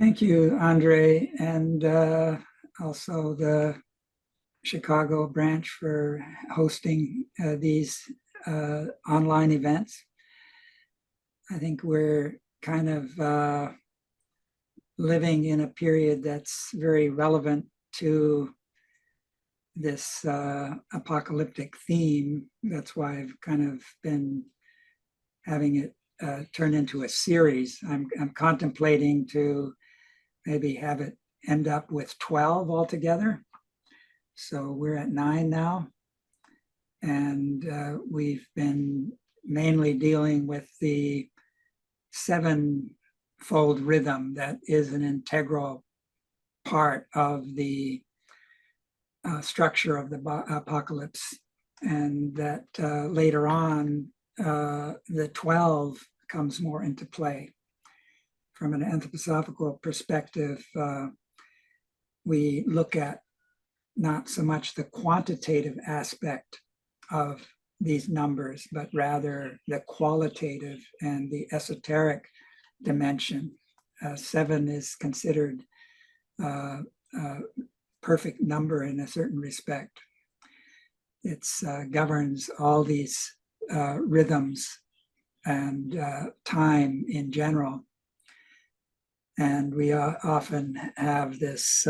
Thank you, Andre, and also the Chicago branch for hosting these online events. I think we're kind of living in a period that's very relevant to this apocalyptic theme. That's why I've kind of been having it turn into a series. I'm contemplating to maybe have it end up with 12 altogether. So we're at 9 now. And we've been mainly dealing with the sevenfold rhythm that is an integral part of the structure of the apocalypse. And that later on, the 12 comes more into play. From an anthroposophical perspective, we look at not so much the quantitative aspect of these numbers, but rather the qualitative and the esoteric dimension. 7 is considered a perfect number in a certain respect. It governs all these rhythms and time in general. And we often have this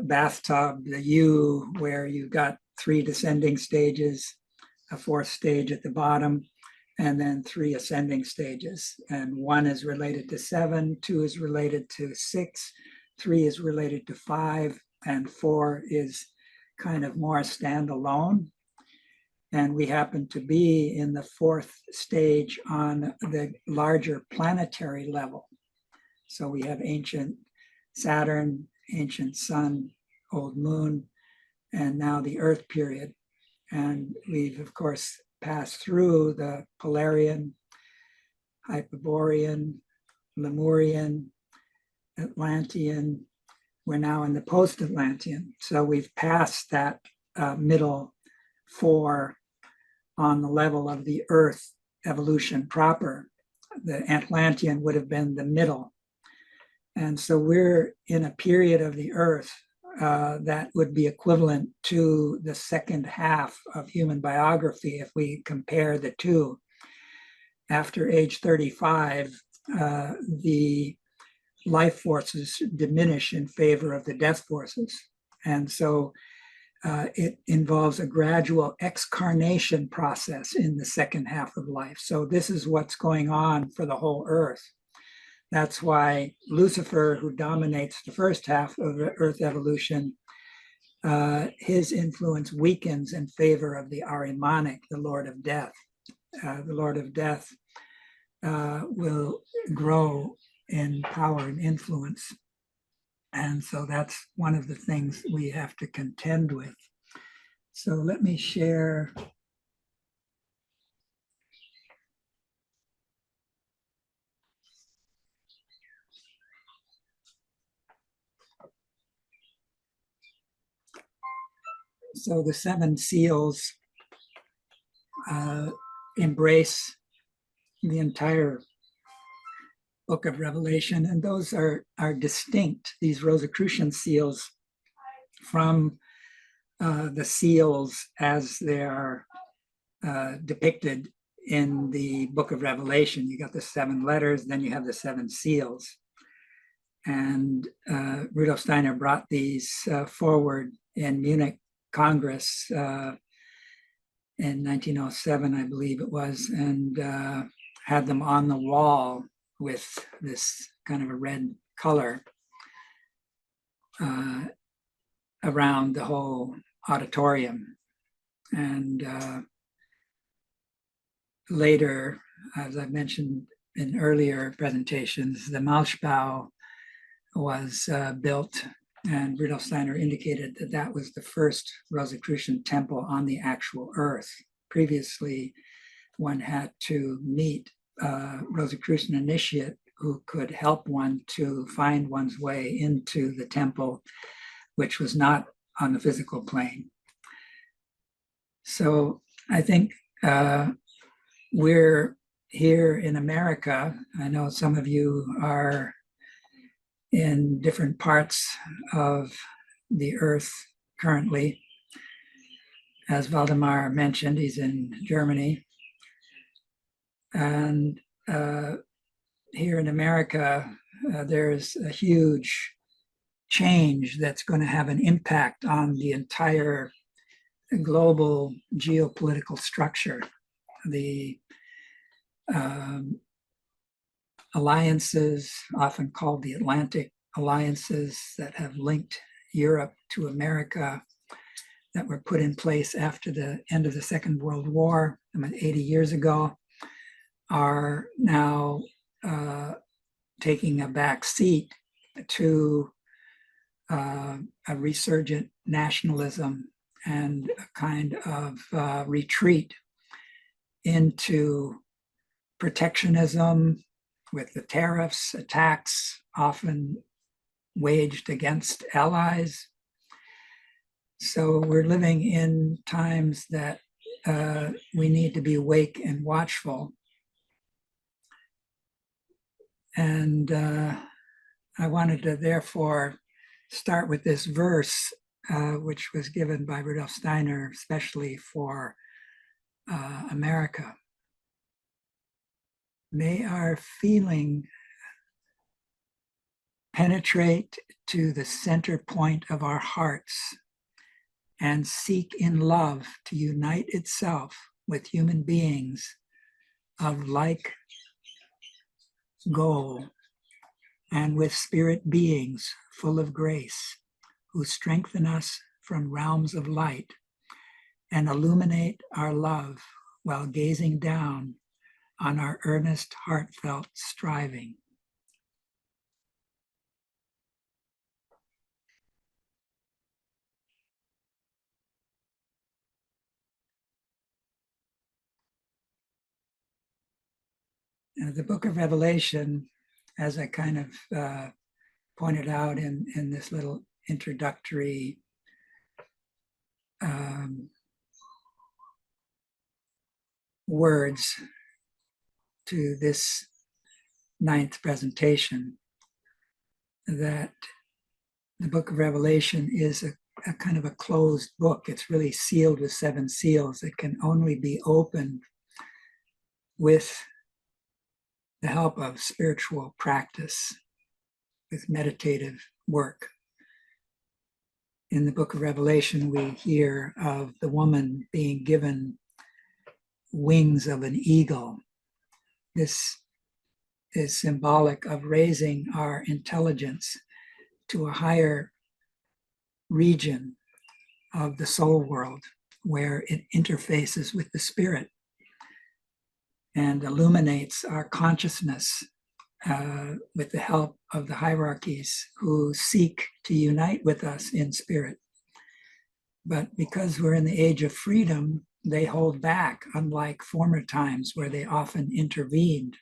bathtub, the U, where you've got 3 descending stages, a 4th stage at the bottom, and then 3 ascending stages. And 1 is related to 7, 2 is related to 6, 3 is related to 5, and 4 is kind of more standalone. And we happen to be in the 4th stage on the larger planetary level. So we have ancient Saturn, ancient Sun, old Moon, and now the Earth period. And we've, of course, passed through the Polarian, Hyperborean, Lemurian, Atlantean. We're now in the post-Atlantean. So we've passed that middle 4 on the level of the Earth evolution proper. The Atlantean would have been the middle. And so we're in a period of the Earth that would be equivalent to the second half of human biography if we compare the two. After age 35, the life forces diminish in favor of the death forces. And so it involves a gradual excarnation process in the second half of life. So this is what's going on for the whole Earth. That's why Lucifer, who dominates the first half of the Earth evolution, his influence weakens in favor of the Ahrimanic, the Lord of Death. The Lord of Death will grow in power and influence. And so that's one of the things we have to contend with. So let me share. So the 7 seals embrace the entire book of Revelation, and those are distinct, these Rosicrucian seals, from the seals as they are depicted in the book of Revelation. You got the 7 letters, then you have the 7 seals. And Rudolf Steiner brought these forward in Munich Congress in 1907, I believe it was, and had them on the wall with this kind of a red color around the whole auditorium. And later, as I mentioned in earlier presentations, the Malschbau was built, and Rudolf Steiner indicated that that was the first Rosicrucian temple on the actual Earth. Previously, one had to meet a Rosicrucian initiate who could help one to find one's way into the temple, which was not on the physical plane. So I think we're here in America. I know some of you are in different parts of the earth currently. As Valdemar mentioned, he's in Germany. And here in America, there's a huge change that's going to have an impact on the entire global geopolitical structure. The alliances, often called the Atlantic alliances, that have linked Europe to America, that were put in place after the end of the Second World War, 80 years ago, are now taking a back seat to a resurgent nationalism and a kind of retreat into protectionism with the tariffs, attacks often waged against allies. So we're living in times that we need to be awake and watchful. And I wanted to therefore start with this verse, which was given by Rudolf Steiner, especially for America. May our feeling penetrate to the center point of our hearts and seek in love to unite itself with human beings of like goal, and with spirit beings full of grace, who strengthen us from realms of light and illuminate our love while gazing down on our earnest, heartfelt striving. The book of Revelation, as I kind of pointed out in this little introductory words to this 9th presentation, that the book of Revelation is a kind of a closed book. It's really sealed with 7 seals. It can only be opened with the help of spiritual practice, with meditative work. In the book of Revelation, we hear of the woman being given wings of an eagle. This is symbolic of raising our intelligence to a higher region of the soul world, where it interfaces with the spirit and illuminates our consciousness with the help of the hierarchies who seek to unite with us in spirit. But because we're in the age of freedom, they hold back, unlike former times where they often intervened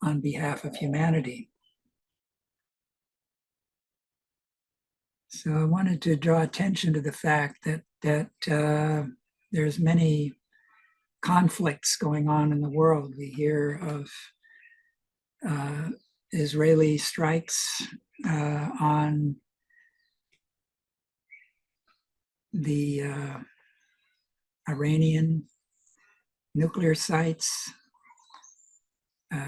on behalf of humanity. So I wanted to draw attention to the fact that there's many conflicts going on in the world. We hear of Israeli strikes on the Iranian nuclear sites.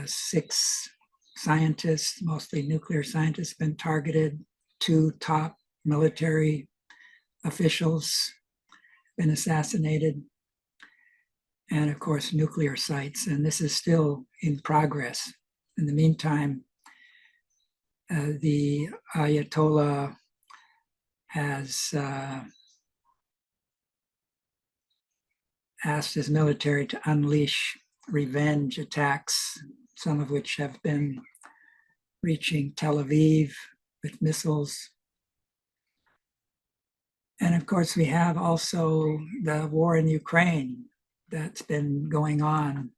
6 scientists, mostly nuclear scientists, been targeted. 2 top military officials been assassinated. And of course, nuclear sites. And this is still in progress. In the meantime, the Ayatollah has asked his military to unleash revenge attacks, some of which have been reaching Tel Aviv with missiles. And of course, we have also the war in Ukraine that's been going on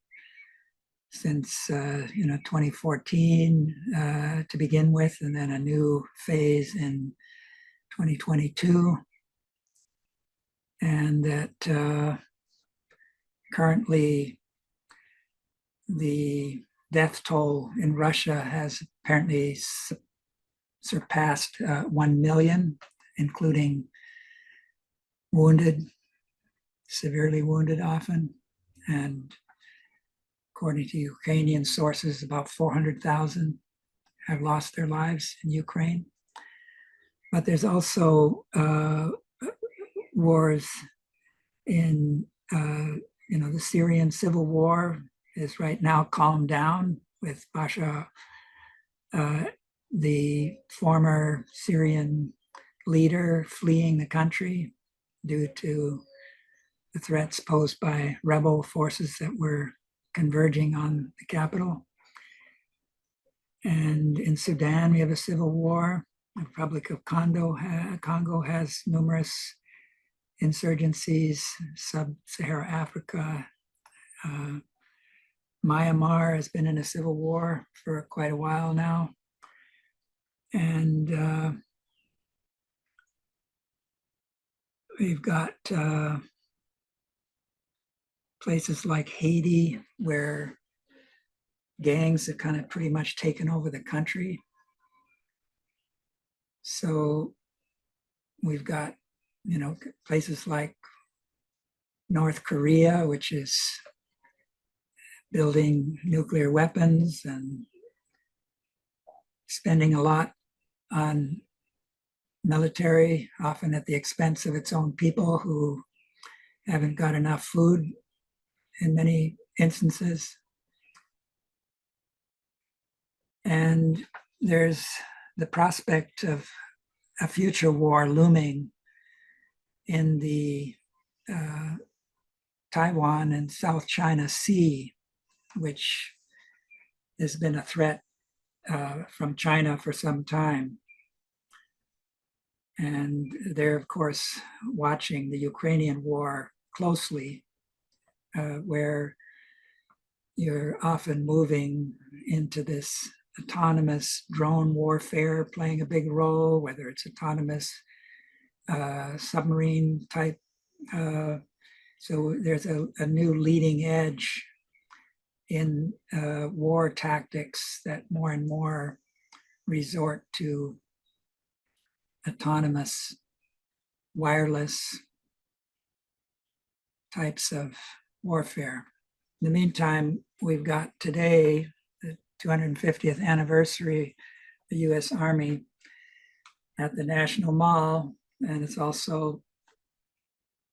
since 2014 to begin with, and then a new phase in 2022. And that currently the death toll in Russia has apparently surpassed 1 million, including wounded, severely wounded often. And according to Ukrainian sources, about 400,000 have lost their lives in Ukraine. But there's also wars in, the Syrian civil war is right now calmed down with Bashar, the former Syrian leader, fleeing the country due to the threats posed by rebel forces that were converging on the capital. And in Sudan, we have a civil war. The Republic of Congo has numerous insurgencies. Sub-Saharan Africa, Myanmar has been in a civil war for quite a while now. And we've got places like Haiti, where gangs have kind of pretty much taken over the country. So we've got, places like North Korea, which is building nuclear weapons and spending a lot on military, often at the expense of its own people who haven't got enough food in many instances. And there's the prospect of a future war looming in the Taiwan and South China Sea, which has been a threat from China for some time. And they're, of course, watching the Ukrainian war closely, where you're often moving into this autonomous drone warfare playing a big role, whether it's autonomous submarine type. So there's a new leading edge in war tactics that more and more resort to autonomous, wireless types of warfare. In the meantime, we've got today the 250th anniversary of the US Army at the National Mall, and it's also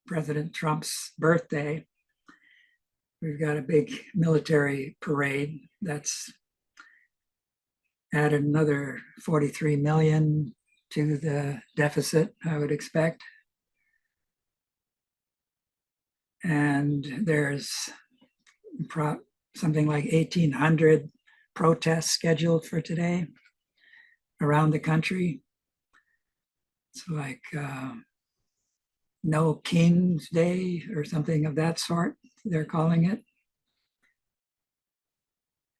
President Trump's birthday. We've got a big military parade that's added another 43 million to the deficit, I would expect. And there's something like 1,800 protests scheduled for today around the country. It's like No King's Day or something of that sort, they're calling it.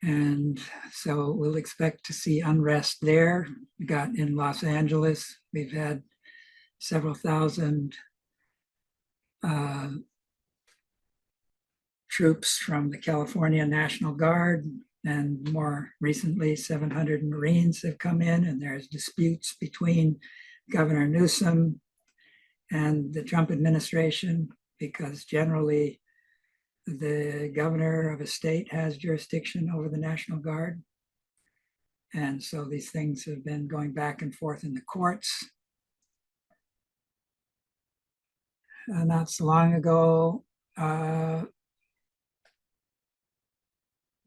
And so we'll expect to see unrest there. We got in Los Angeles, we've had several thousand troops from the California National Guard, and more recently 700 Marines have come in, and there's disputes between Governor Newsom and the Trump administration, because generally the governor of a state has jurisdiction over the National Guard. And so these things have been going back and forth in the courts. Not so long ago,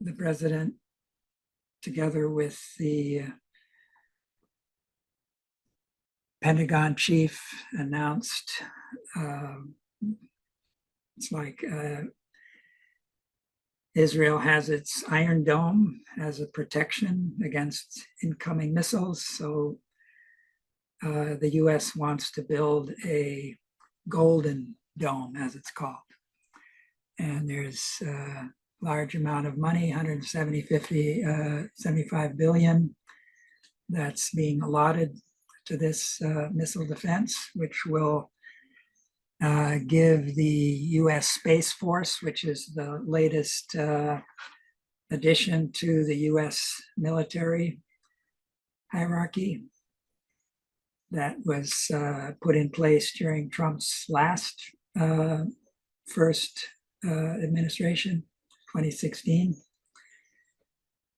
the president, together with the Pentagon chief, announced it's like Israel has its Iron Dome as a protection against incoming missiles. So the US wants to build a Golden Dome, as it's called. And there's a large amount of money, 75 billion, that's being allotted to this missile defense, which will give the US Space Force, which is the latest addition to the US military hierarchy, that was put in place during Trump's last first administration, 2016.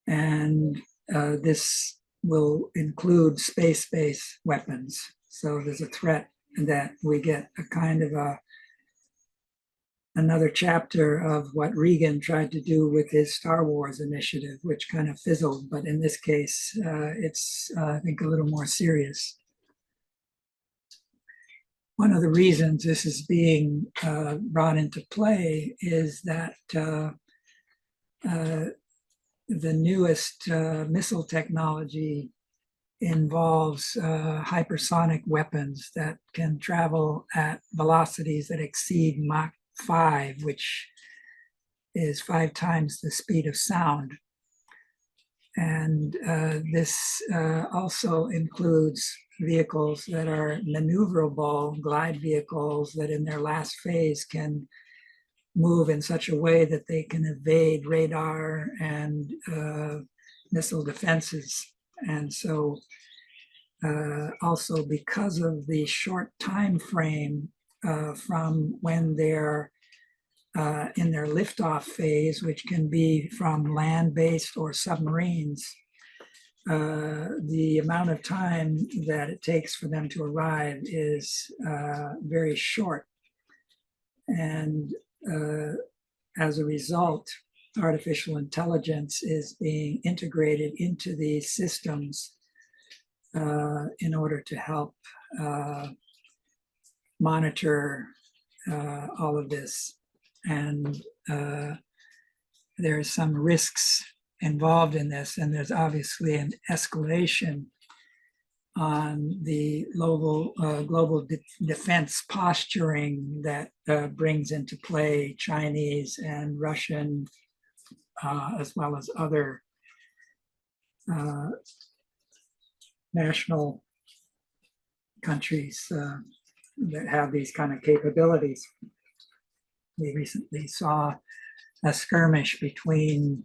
And this will include space-based weapons. So there's a threat that we get a kind of another chapter of what Reagan tried to do with his Star Wars initiative, which kind of fizzled. But in this case, it's, I think, a little more serious. One of the reasons this is being brought into play is that the newest missile technology involves hypersonic weapons that can travel at velocities that exceed Mach 5, which is 5 times the speed of sound. And this also includes vehicles that are maneuverable, glide vehicles that in their last phase can move in such a way that they can evade radar and missile defenses. And so also because of the short time frame from when they're in their liftoff phase, which can be from land-based or submarines, the amount of time that it takes for them to arrive is very short. And as a result, artificial intelligence is being integrated into these systems in order to help monitor all of this. And there's some risks involved in this, and there's obviously an escalation on the global defense posturing that brings into play Chinese and Russian, as well as other national countries that have these kind of capabilities. We recently saw a skirmish between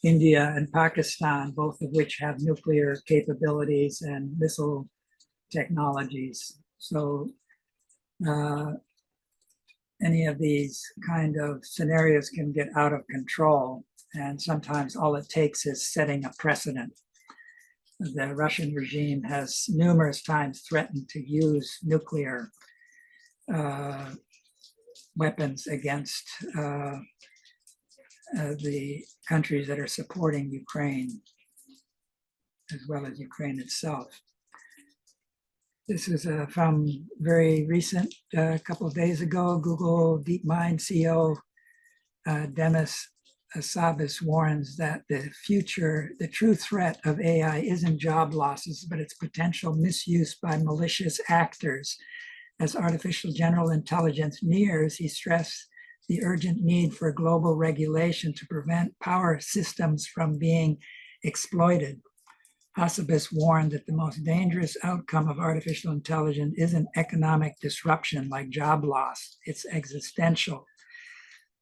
India and Pakistan, both of which have nuclear capabilities and missile technologies. So any of these kind of scenarios can get out of control. And sometimes all it takes is setting a precedent. The Russian regime has numerous times threatened to use nuclear weapons against the countries that are supporting Ukraine, as well as Ukraine itself. This is from very recent, a couple of days ago. Google DeepMind CEO Demis Hassabis warns that the true threat of AI isn't job losses, but its potential misuse by malicious actors. As artificial general intelligence nears, he stressed the urgent need for global regulation to prevent power systems from being exploited. Hassabis warned that the most dangerous outcome of artificial intelligence isn't economic disruption like job loss, it's existential.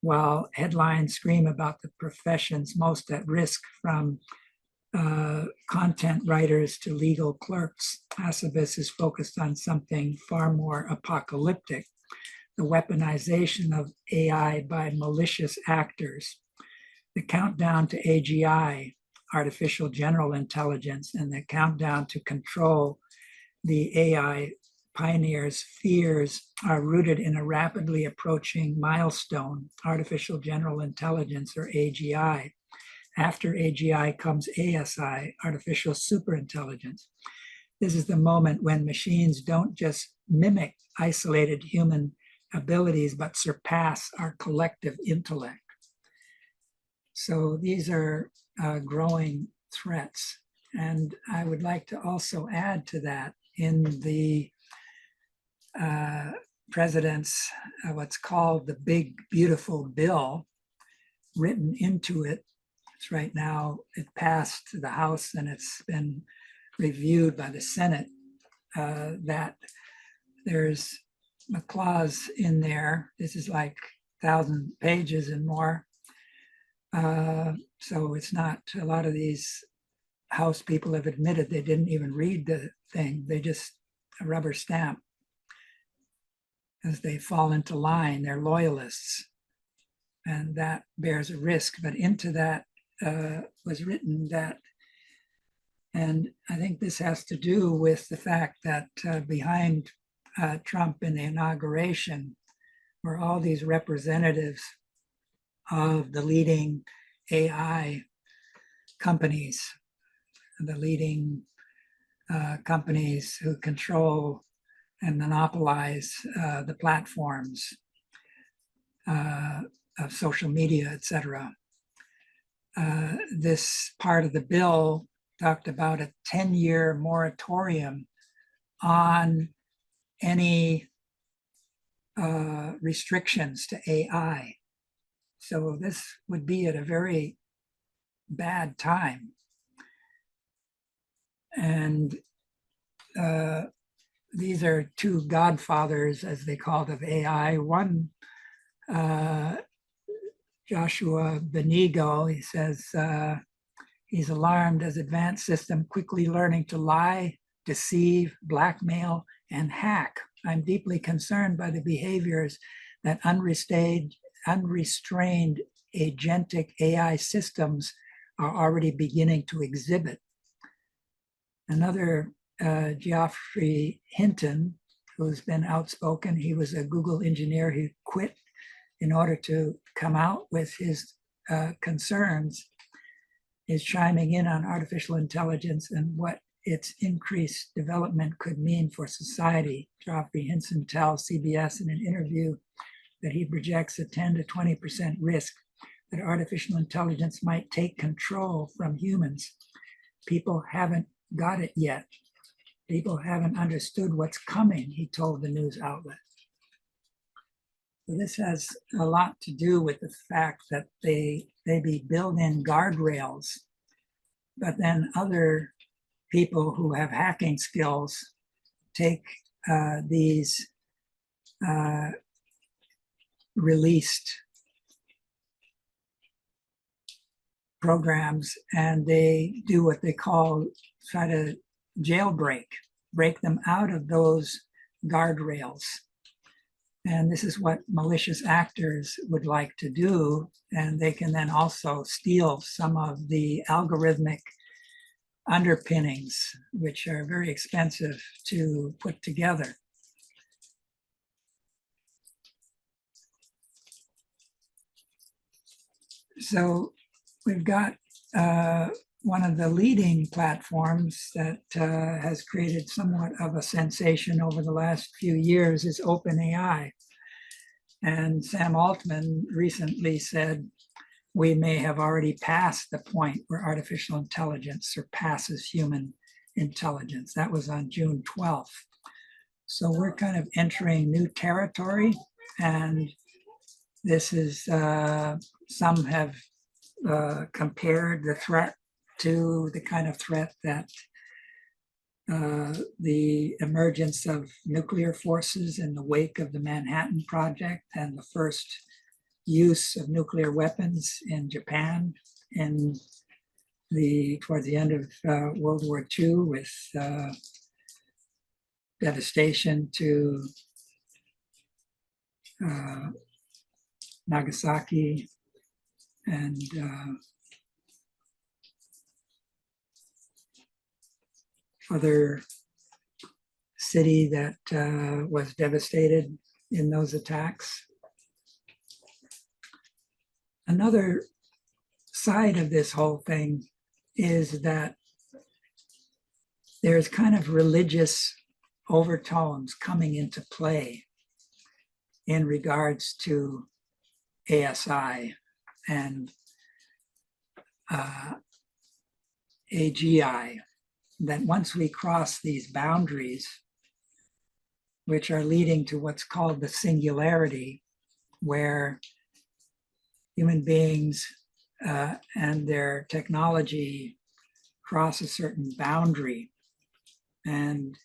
While headlines scream about the professions most at risk, from content writers to legal clerks, Hassabis is focused on something far more apocalyptic: the weaponization of AI by malicious actors. The countdown to AGI, artificial general intelligence, and the countdown to control the AI pioneers' fears are rooted in a rapidly approaching milestone, artificial general intelligence, or AGI. After AGI comes ASI, artificial superintelligence. This is the moment when machines don't just mimic isolated human abilities, but surpass our collective intellect. So these are growing threats. And I would like to also add to that, in the president's what's called the Big Beautiful Bill, written into it. It's right now, it passed the House and it's been reviewed by the Senate, that there's a clause in there. This is like 1,000 pages and more. So it's not, a lot of these House people have admitted they didn't even read the thing. They just a rubber stamp. As they fall into line, they're loyalists, and that bears a risk. But into that was written that, and I think this has to do with the fact that behind Trump in the inauguration were all these representatives of the leading AI companies, the leading companies who control and monopolize the platforms of social media, etc. This part of the bill talked about a 10-year moratorium on any restrictions to AI. So this would be at a very bad time. And these are two godfathers, as they called, of AI. One, Joshua Benigo, he says he's alarmed as advanced system quickly learning to lie, deceive, blackmail, and hack. I'm deeply concerned by the behaviors that unrestrained agentic AI systems are already beginning to exhibit. Another, Geoffrey Hinton, who's been outspoken, he was a Google engineer who quit in order to come out with his concerns, is chiming in on artificial intelligence and what its increased development could mean for society. Geoffrey Hinton tells CBS in an interview that he projects a 10 to 20% risk that artificial intelligence might take control from humans. People haven't got it yet. People haven't understood what's coming, he told the news outlet. So this has a lot to do with the fact that they build in guardrails, but then other people who have hacking skills take these released programs and they do what they call try to jailbreak, break them out of those guardrails. And this is what malicious actors would like to do. And they can then also steal some of the algorithmic underpinnings, which are very expensive to put together. So we've got one of the leading platforms that has created somewhat of a sensation over the last few years is OpenAI. And Sam Altman recently said, we may have already passed the point where artificial intelligence surpasses human intelligence. That was on June 12th. So we're kind of entering new territory. And this is, some have compared the threat to the kind of threat that the emergence of nuclear forces in the wake of the Manhattan Project and the first use of nuclear weapons in Japan in towards the end of World War II, with devastation to Nagasaki and other city that was devastated in those attacks. Another side of this whole thing is that there's kind of religious overtones coming into play in regards to ASI and AGI, that once we cross these boundaries, which are leading to what's called the singularity, where human beings and their technology cross a certain boundary, and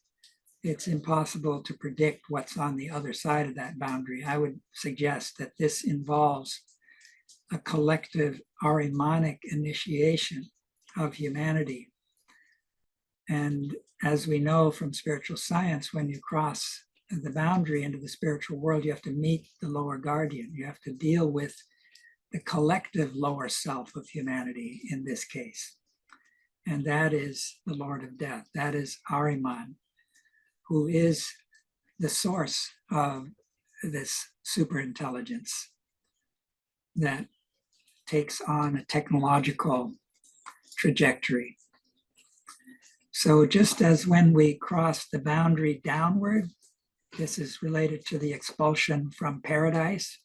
it's impossible to predict what's on the other side of that boundary. I would suggest that this involves a collective Ahrimanic initiation of humanity. And as we know from spiritual science, when you cross the boundary into the spiritual world, you have to meet the lower guardian. You have to deal with the collective lower self of humanity in this case. And that is the Lord of Death. That is Ahriman, who is the source of this superintelligence that takes on a technological trajectory. So just as when we cross the boundary downward, this is related to the expulsion from paradise,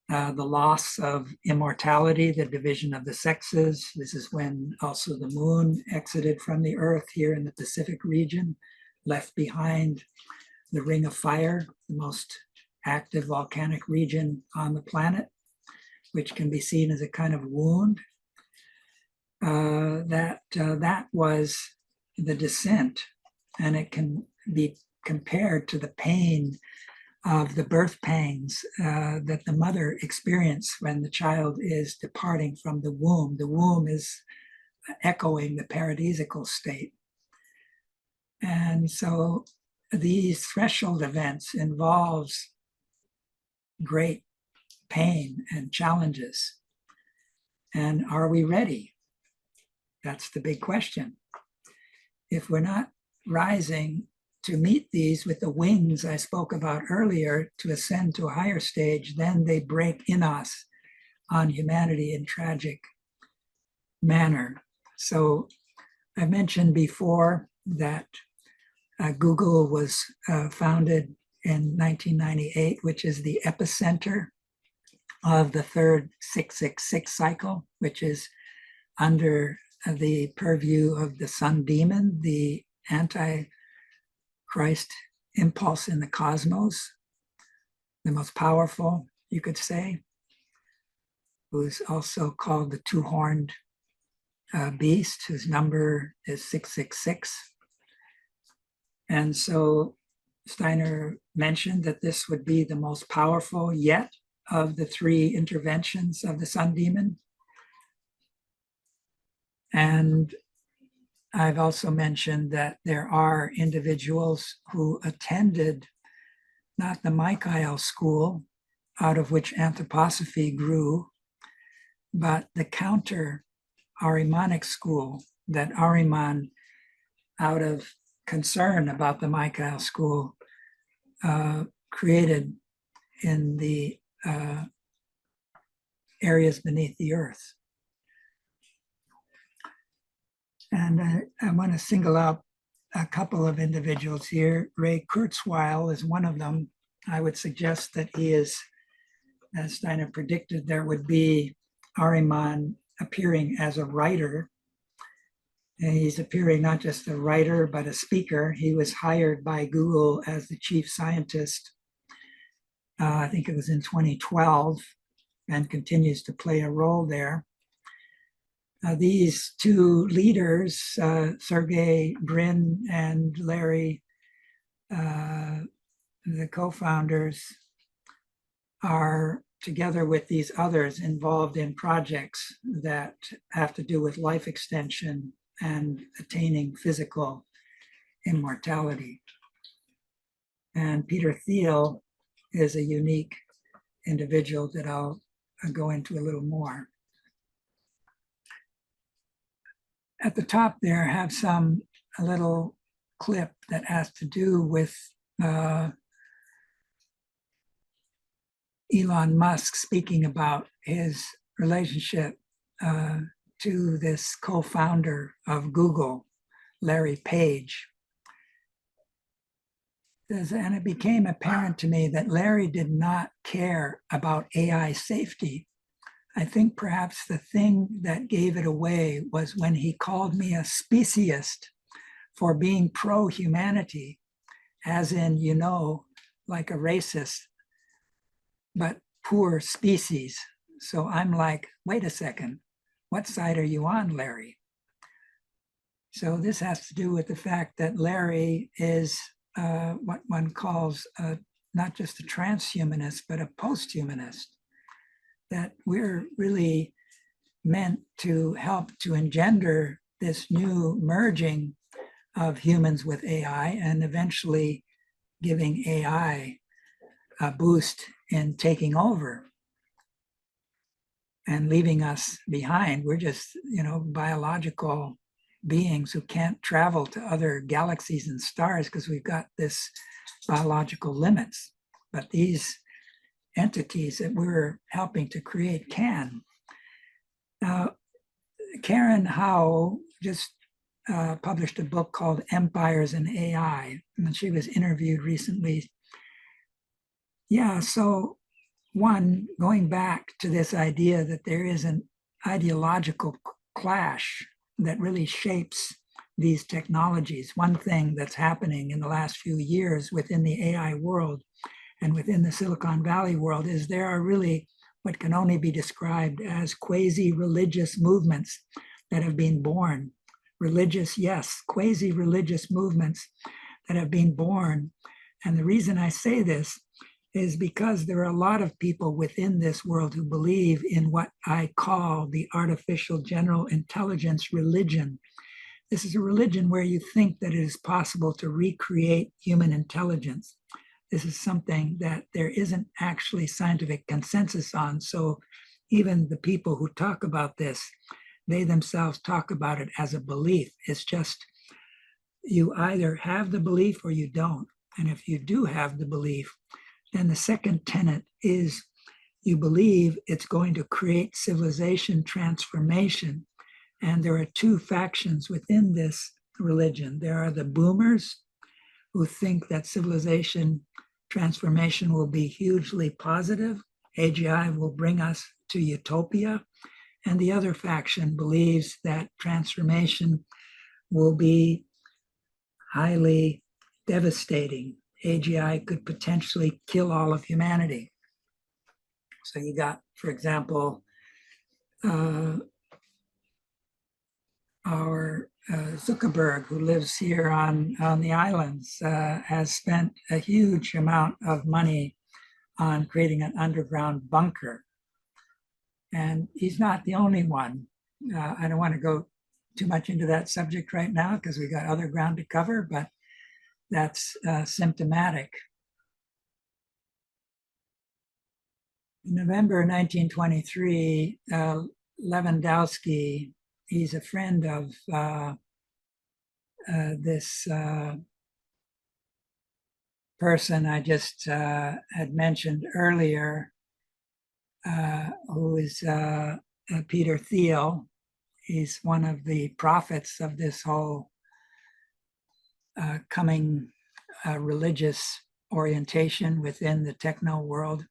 the loss of immortality, the division of the sexes. This is when also the moon exited from the earth here in the Pacific region, left behind the Ring of Fire, the most active volcanic region on the planet, which can be seen as a kind of wound. That was the descent, and it can be compared to the pain of the birth pangs that the mother experiences when the child is departing from the womb. The womb is echoing the paradisical state. And so these threshold events involves great pain and challenges. And are we ready? That's the big question. If we're not rising to meet these with the wings I spoke about earlier to ascend to a higher stage, then they break in us on humanity in tragic manner. So I mentioned before that Google was founded in 1998, which is the epicenter of the third 666 cycle, which is under the purview of the sun demon, the anti-Christ impulse in the cosmos, the most powerful, you could say, who's also called the two-horned beast, whose number is 666. And so Steiner mentioned that this would be the most powerful yet of the three interventions of the sun demon. And I've also mentioned that there are individuals who attended not the Michael school, out of which anthroposophy grew, but the counter Ahrimanic school that Ahriman, out of concern about the Michael school, created in the areas beneath the earth. And I want to single out a couple of individuals here. Ray Kurzweil is one of them. I would suggest that he is, as Steiner predicted, there would be Ahriman appearing as a writer. And he's appearing not just a writer, but a speaker. He was hired by Google as the chief scientist. I think it was in 2012, and continues to play a role there. These two leaders, Sergey Brin and Larry, the co-founders, are together with these others involved in projects that have to do with life extension and attaining physical immortality. And Peter Thiel is a unique individual that I'll go into a little more. At the top there, I have a little clip that has to do with Elon Musk speaking about his relationship to this co-founder of Google, Larry Page. And it became apparent to me that Larry did not care about AI safety. I think perhaps the thing that gave it away was when he called me a speciesist for being pro-humanity, as in, you know, like a racist, but poor species. So I'm like, wait a second, what side are you on, Larry? So this has to do with the fact that Larry is what one calls not just a transhumanist, but a post-humanist, that we're really meant to help to engender this new merging of humans with AI, and eventually giving AI a boost in taking over and leaving us behind. We're just, biological beings who can't travel to other galaxies and stars because we've got this biological limits. But these entities that we're helping to create can. Now, Karen Howe just published a book called Empires in AI, and she was interviewed recently. Yeah, so one, going back to this idea that there is an ideological clash that really shapes these technologies. One thing that's happening in the last few years within the AI world and within the Silicon Valley world is there are really what can only be described as quasi-religious movements that have been born. Religious, yes, quasi-religious movements that have been born. And the reason I say this is because there are a lot of people within this world who believe in what I call the artificial general intelligence religion. This is a religion where you think that it is possible to recreate human intelligence. This is something that there isn't actually scientific consensus on. So even the people who talk about this, they themselves talk about it as a belief. It's just you either have the belief or you don't. And if you do have the belief, then the second tenet is you believe it's going to create civilization transformation. And there are two factions within this religion. There are the boomers who think that civilization transformation will be hugely positive. AGI will bring us to utopia. And the other faction believes that transformation will be highly devastating. AGI could potentially kill all of humanity. So you got, for example, our Zuckerberg, who lives here on the islands, has spent a huge amount of money on creating an underground bunker. And he's not the only one. I don't want to go too much into that subject right now because we got other ground to cover, but that's symptomatic. In November 1923, Lewandowski, he's a friend of this person I just had mentioned earlier, who is Peter Thiel. He's one of the prophets of this whole coming religious orientation within the techno world.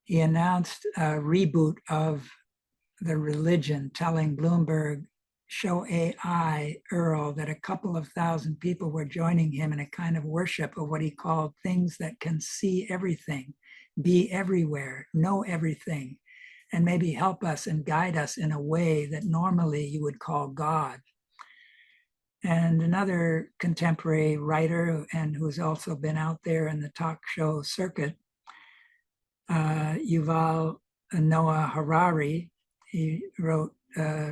He announced a reboot of the religion, telling Bloomberg, show AI, Earl, that a couple of thousand people were joining him in a kind of worship of what he called things that can see everything, be everywhere, know everything, and maybe help us and guide us in a way that normally you would call God. And another contemporary writer, and who's also been out there in the talk show circuit, Yuval Noah Harari, he wrote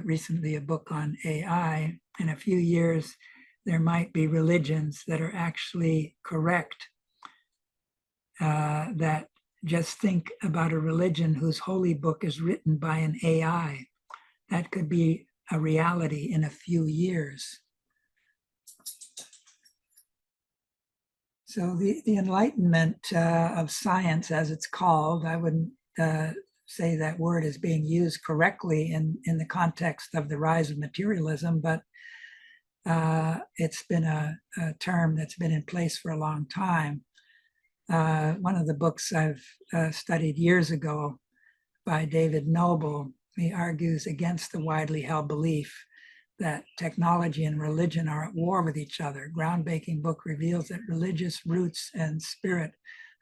recently a book on AI. In a few years, there might be religions that are actually correct, that just think about a religion whose holy book is written by an AI. That could be a reality in a few years. So the Enlightenment of science, as it's called, I wouldn't say that word is being used correctly in the context of the rise of materialism, but it's been a term that's been in place for a long time. One of the books I've studied years ago by David Noble, he argues against the widely held belief that technology and religion are at war with each other. Groundbreaking book reveals that religious roots and spirit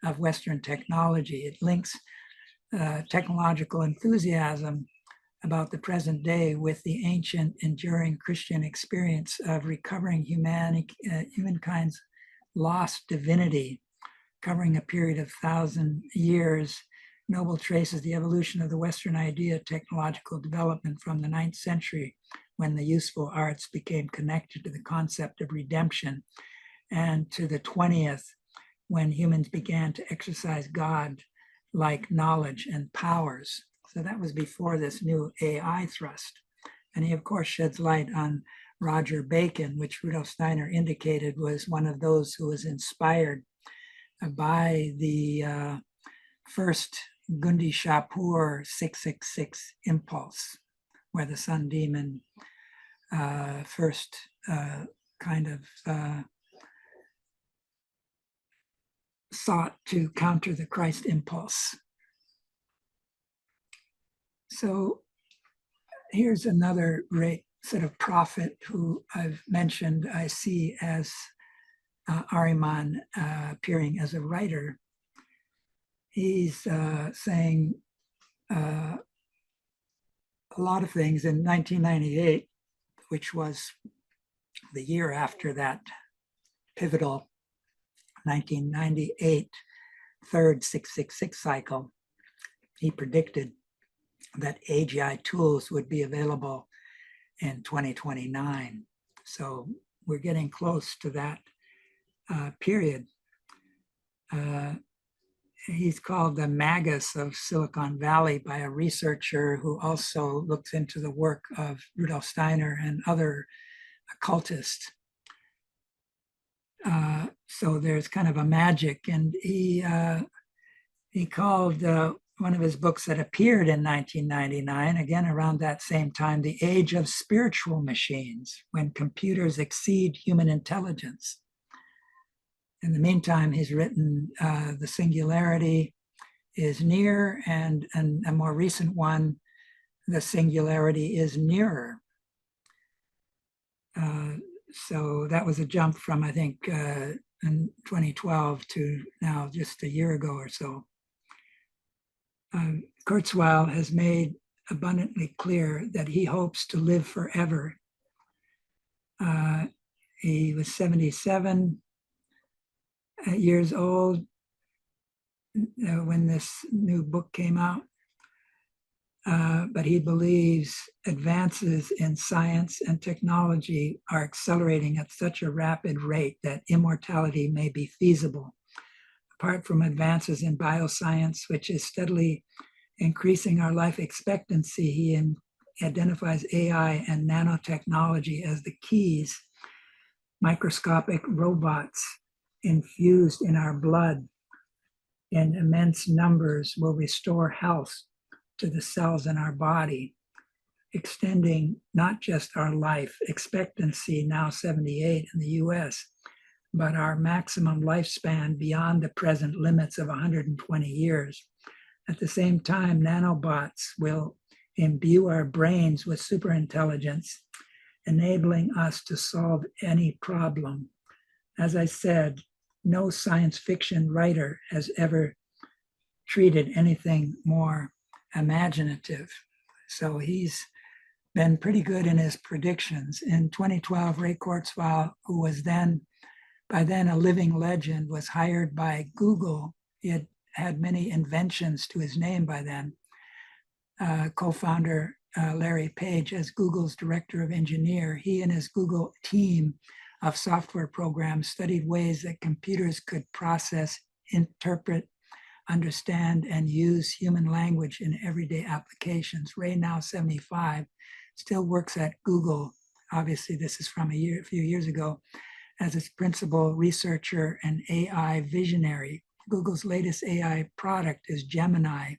of Western technology. It links technological enthusiasm about the present day with the ancient, enduring Christian experience of recovering humankind's lost divinity, covering a period of 1,000 years. Noble traces the evolution of the Western idea of technological development from the 9th century, when the useful arts became connected to the concept of redemption, and to the 20th, when humans began to exercise God-like knowledge and powers. So that was before this new AI thrust. And he, of course, sheds light on Roger Bacon, which Rudolf Steiner indicated was one of those who was inspired by the first Gundi Shapur 666 impulse, where the sun demon first kind of sought to counter the Christ impulse. So here's another great sort of prophet who I've mentioned I see as Ariman appearing as a writer. He's saying a lot of things in 1998, which was the year after that pivotal 1998 third 666 cycle. He predicted that AGI tools would be available in 2029. So we're getting close to that period. He's called the Magus of Silicon Valley by a researcher who also looks into the work of Rudolf Steiner and other occultists. So there's kind of a magic, and he called one of his books that appeared in 1999, again around that same time, The Age of Spiritual Machines, when computers exceed human intelligence. In the meantime, he's written The Singularity is Near, and a more recent one, The Singularity is Nearer. So that was a jump from, I think, in 2012 to now just a year ago or so. Kurzweil has made abundantly clear that he hopes to live forever. He was 77 years old when this new book came out. But he believes advances in science and technology are accelerating at such a rapid rate that immortality may be feasible. Apart from advances in bioscience, which is steadily increasing our life expectancy, he identifies AI and nanotechnology as the keys. Microscopic robots infused in our blood in immense numbers will restore health to the cells in our body, extending not just our life expectancy, now 78 in the US, but our maximum lifespan beyond the present limits of 120 years. At the same time, nanobots will imbue our brains with superintelligence, enabling us to solve any problem. As I said, no science fiction writer has ever treated anything more imaginative. So he's been pretty good in his predictions. In 2012, Ray Kurzweil, who was by then a living legend, was hired by Google. He had many inventions to his name by then. Co-founder Larry Page as Google's director of engineer. He and his Google team of software programs studied ways that computers could process, interpret, understand, and use human language in everyday applications. Ray, now 75, still works at Google. Obviously, this is from a few years ago, as its principal researcher and AI visionary. Google's latest AI product is Gemini,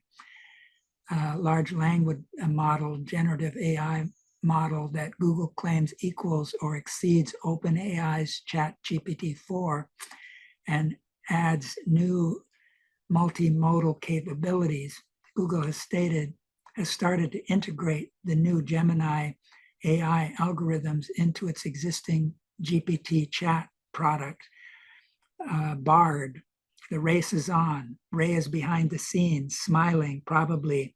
a large language model, generative AI model that Google claims equals or exceeds OpenAI's ChatGPT-4 and adds new multimodal capabilities. Google has started to integrate the new Gemini AI algorithms into its existing GPT chat product, Bard. The race is on. Ray is behind the scenes, smiling, probably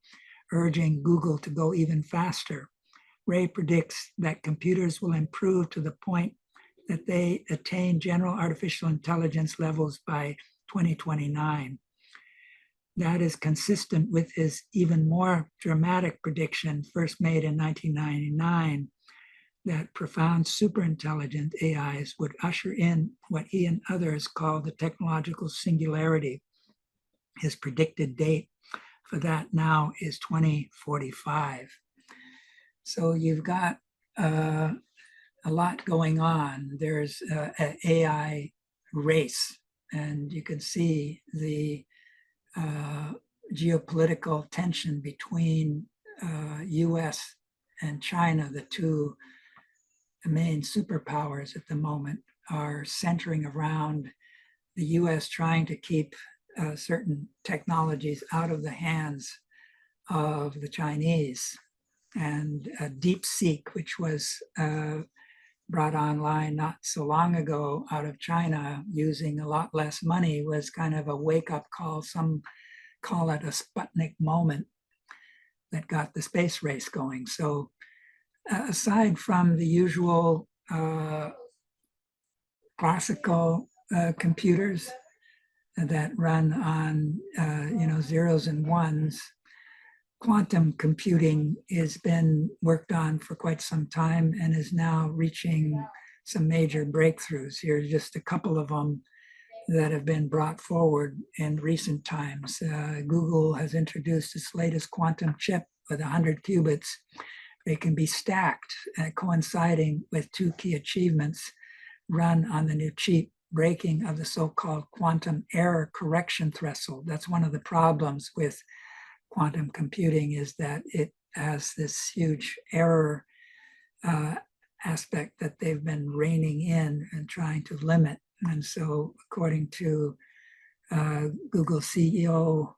urging Google to go even faster. Ray predicts that computers will improve to the point that they attain general artificial intelligence levels by 2029. That is consistent with his even more dramatic prediction, first made in 1999, that profound superintelligent AIs would usher in what he and others call the technological singularity. His predicted date for that now is 2045. So you've got a lot going on. There's an AI race, and you can see the geopolitical tension between US and China, the two main superpowers at the moment, are centering around the US trying to keep certain technologies out of the hands of the Chinese. And DeepSeek, which was brought online not so long ago out of China using a lot less money, was kind of a wake-up call. Some call it a Sputnik moment that got the space race going. So aside from the usual classical computers that run on zeros and ones, quantum computing has been worked on for quite some time and is now reaching some major breakthroughs. Here's just a couple of them that have been brought forward in recent times. Google has introduced its latest quantum chip with 100 qubits. They can be stacked, coinciding with two key achievements run on the new chip, breaking of the so-called quantum error correction threshold. That's one of the problems with quantum computing, is that it has this huge error aspect that they've been reining in and trying to limit. And so according to Google CEO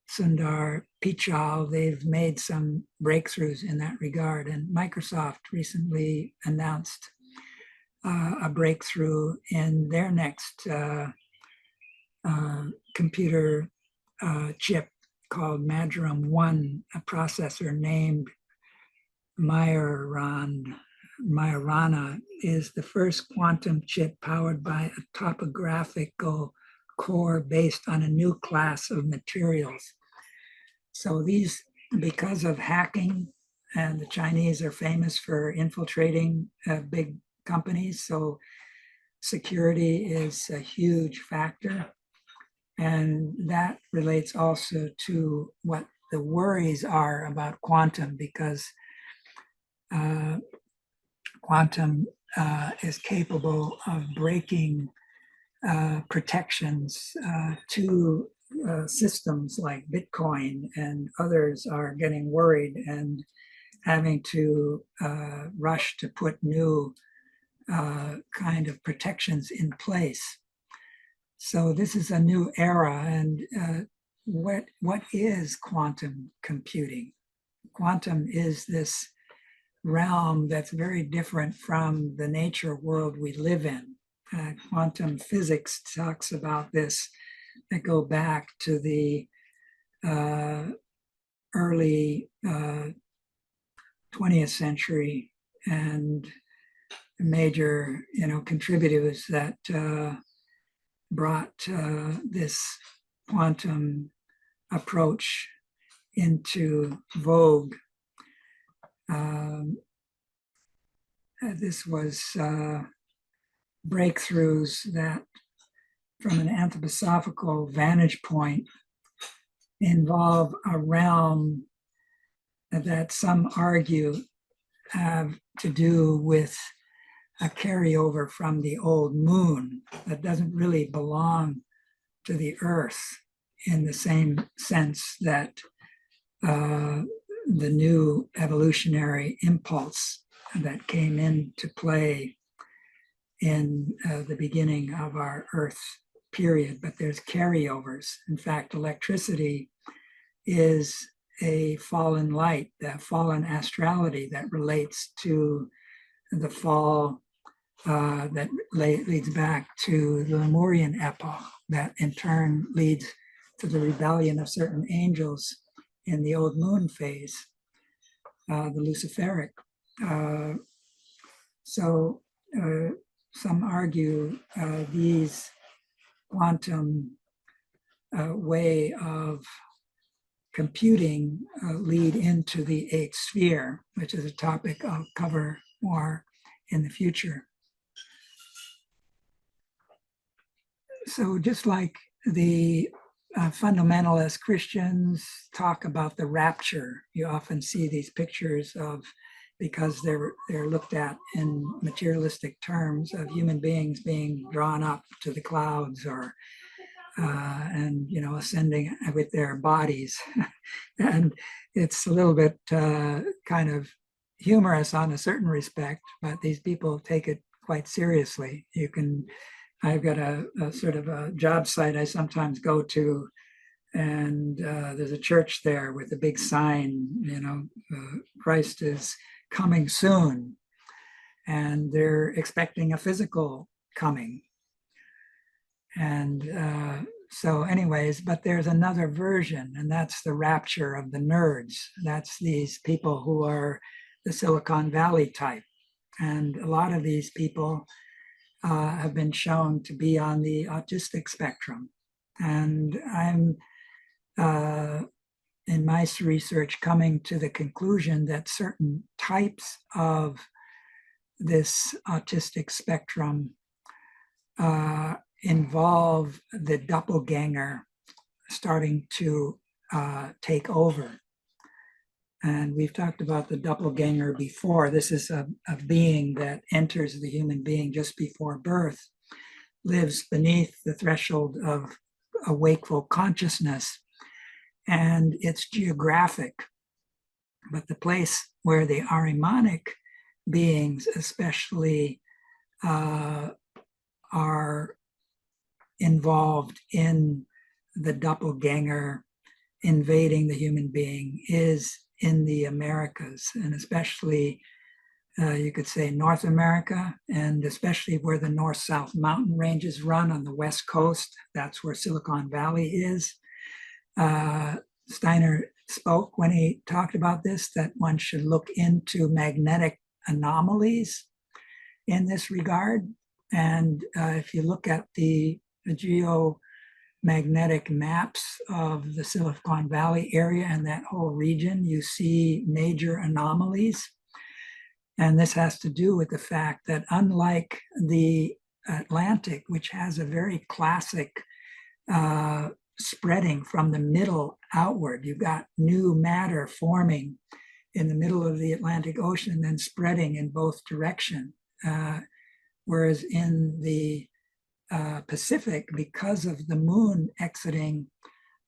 Sundar Pichai, they've made some breakthroughs in that regard. And Microsoft recently announced a breakthrough in their next computer chip called Madram 1, a processor named Majorana is the first quantum chip powered by a topographical core based on a new class of materials. So these, because of hacking, and the Chinese are famous for infiltrating big companies, so security is a huge factor. And that relates also to what the worries are about quantum, because quantum is capable of breaking protections to systems like Bitcoin, and others are getting worried and having to rush to put new kind of protections in place. So this is a new era. And what is quantum computing? Quantum is this realm that's very different from the nature world we live in. Quantum physics talks about this, that go back to the early 20th century, and major contributors that brought this quantum approach into vogue. This was breakthroughs that, from an anthroposophical vantage point, involve a realm that some argue have to do with a carryover from the old moon that doesn't really belong to the earth in the same sense that the new evolutionary impulse that came into play in the beginning of our earth period. But there's carryovers. In fact, electricity is a fallen light, that fallen astrality that relates to the fall that leads back to the Lemurian epoch, that in turn leads to the rebellion of certain angels in the old moon phase, the Luciferic. So some argue these quantum way of computing lead into the eighth sphere, which is a topic I'll cover more in the future. So just like the fundamentalist Christians talk about the rapture, you often see these pictures of, because they're looked at in materialistic terms, of human beings being drawn up to the clouds, or and ascending with their bodies. And it's a little bit kind of humorous on a certain respect, but these people take it quite seriously. I've got a sort of a job site I sometimes go to, and there's a church there with a big sign, Christ is coming soon, and they're expecting a physical coming. And so anyways, but there's another version, and that's the rapture of the nerds. That's these people who are the Silicon Valley type. And a lot of these people have been shown to be on the autistic spectrum. And I'm, in my research, coming to the conclusion that certain types of this autistic spectrum involve the doppelganger starting to take over. And we've talked about the doppelganger before. This is a being that enters the human being just before birth, lives beneath the threshold of a wakeful consciousness, and it's geographic. But the place where the Ahrimanic beings especially are involved in the doppelganger invading the human being is in the Americas, and especially you could say North America, and especially where the north-south mountain ranges run on the west coast. That's where Silicon Valley is. Steiner spoke when he talked about this, that one should look into magnetic anomalies in this regard. And if you look at the geomagnetic maps of the Silicon Valley area and that whole region, you see major anomalies. And this has to do with the fact that unlike the Atlantic, which has a very classic spreading from the middle outward, you've got new matter forming in the middle of the Atlantic Ocean and then spreading in both directions. Whereas in the Pacific, because of the moon exiting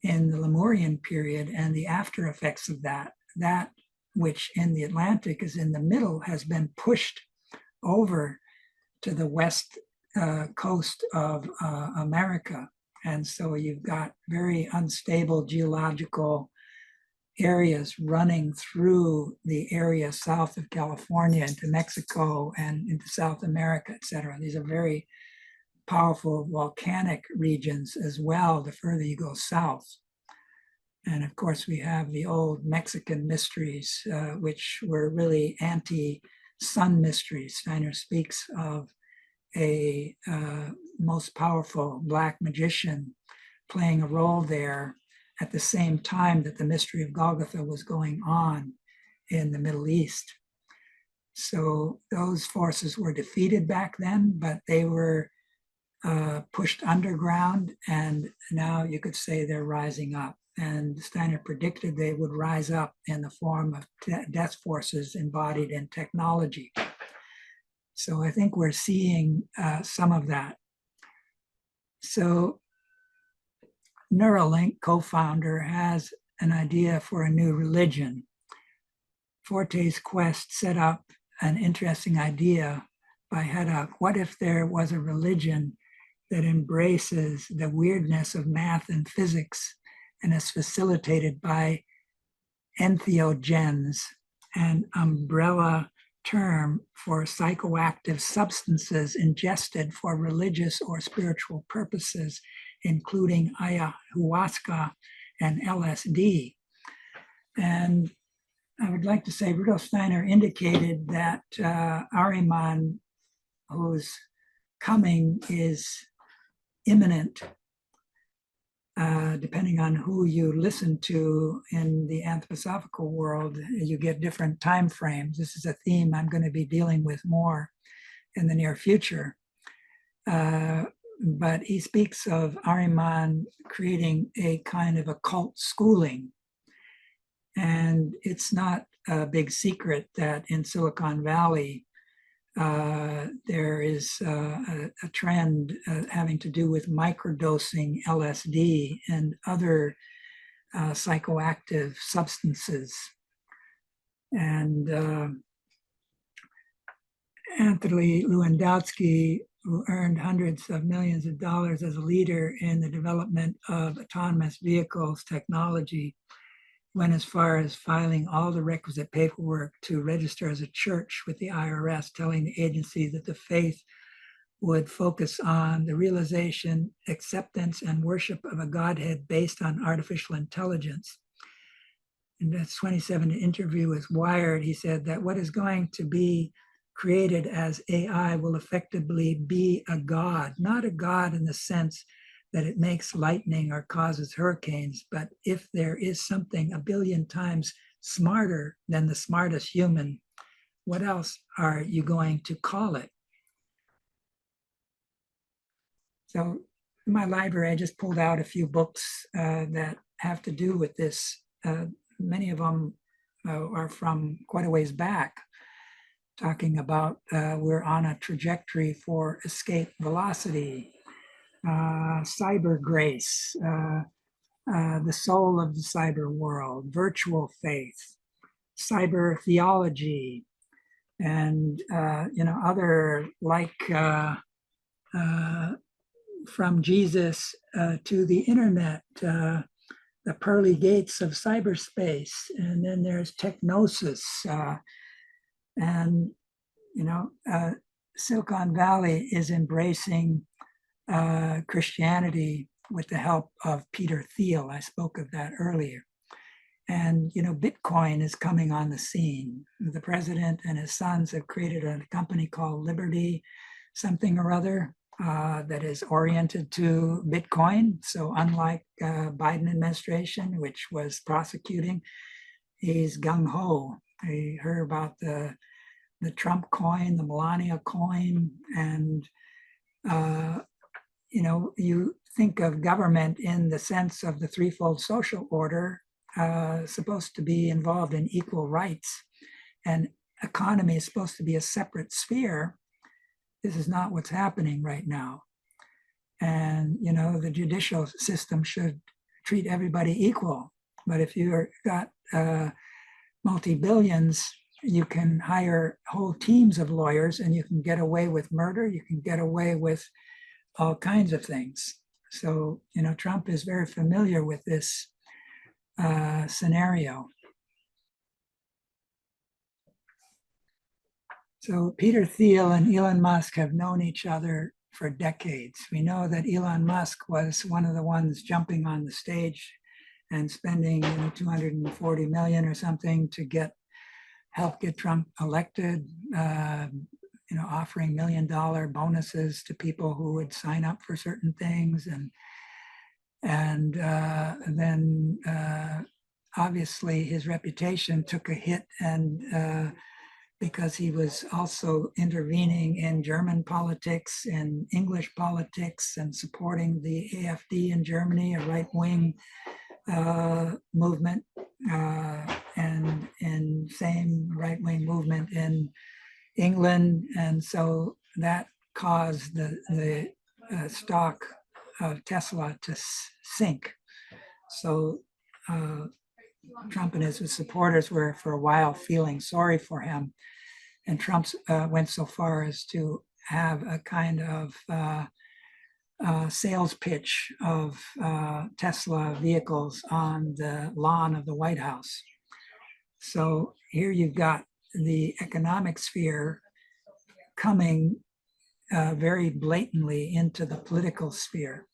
in the Lemurian period and the after effects of that which in the Atlantic is in the middle has been pushed over to the west coast of America. And so you've got very unstable geological areas running through the area south of California into Mexico and into South America, et cetera. These are very powerful volcanic regions as well, the further you go south. And of course, we have the old Mexican mysteries, which were really anti-sun mysteries. Steiner speaks of a most powerful Black magician playing a role there at the same time that the mystery of Golgotha was going on in the Middle East. So those forces were defeated back then, but they were pushed underground, and now you could say they're rising up. And Steiner predicted they would rise up in the form of death forces embodied in technology. So I think we're seeing some of that. So Neuralink, co-founder, has an idea for a new religion. Forte's quest set up an interesting idea by Heddock. What if there was a religion that embraces the weirdness of math and physics and is facilitated by entheogens, an umbrella term for psychoactive substances ingested for religious or spiritual purposes, including ayahuasca and LSD. And I would like to say Rudolf Steiner indicated that Ahriman, whose coming is imminent, depending on who you listen to in the anthroposophical world, you get different time frames. This is a theme I'm going to be dealing with more in the near future. But he speaks of Ahriman creating a kind of occult schooling. And it's not a big secret that in Silicon Valley, there is a trend having to do with microdosing LSD and other psychoactive substances. And Anthony Lewandowski, who earned hundreds of millions of dollars as a leader in the development of autonomous vehicles technology, went as far as filing all the requisite paperwork to register as a church with the IRS, telling the agency that the faith would focus on the realization, acceptance, and worship of a Godhead based on artificial intelligence. In this 27 interview with Wired, he said that what is going to be created as AI will effectively be a God, not a God in the sense that it makes lightning or causes hurricanes, but if there is something a billion times smarter than the smartest human, what else are you going to call it? So in my library, I just pulled out a few books that have to do with this. Many of them are from quite a ways back, talking about we're on a trajectory for escape velocity, cyber grace, the soul of the cyber world, virtual faith, Cybertheology, and other like from Jesus to the internet, the pearly gates of cyberspace, and then there's technosis, and Silicon Valley is embracing Christianity with the help of Peter Thiel. I spoke of that earlier. And, Bitcoin is coming on the scene. The president and his sons have created a company called Liberty something or other that is oriented to Bitcoin. So unlike Biden administration, which was prosecuting, he's gung-ho. I heard about the Trump coin, the Melania coin, and you think of government in the sense of the threefold social order, supposed to be involved in equal rights, and economy is supposed to be a separate sphere. This is not what's happening right now. And, the judicial system should treat everybody equal. But if you've got multi-billions, you can hire whole teams of lawyers and you can get away with murder. You can get away with all kinds of things. So, Trump is very familiar with this scenario. So Peter Thiel and Elon Musk have known each other for decades. We know that Elon Musk was one of the ones jumping on the stage and spending 240 million or something to help get Trump elected, offering $1 million bonuses to people who would sign up for certain things. And then obviously his reputation took a hit, and because he was also intervening in German politics and English politics and supporting the AfD in Germany, a right-wing movement, and same right-wing movement in England. And so that caused the stock of Tesla to sink. So Trump and his supporters were for a while feeling sorry for him. And Trump went so far as to have a kind of sales pitch of Tesla vehicles on the lawn of the White House. So here you've got the economic sphere coming very blatantly into the political sphere.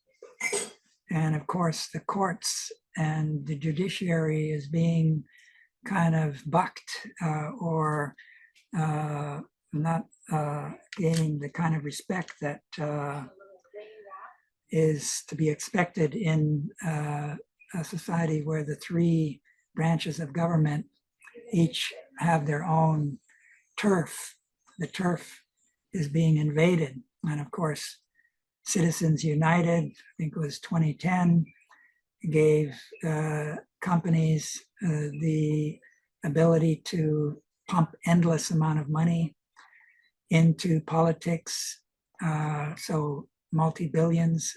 And of course, the courts and the judiciary is being kind of bucked or not gaining the kind of respect that is to be expected in a society where the three branches of government each have their own turf. The turf is being invaded. And of course, Citizens United, I think it was 2010, gave companies the ability to pump endless amount of money into politics. So multi-billions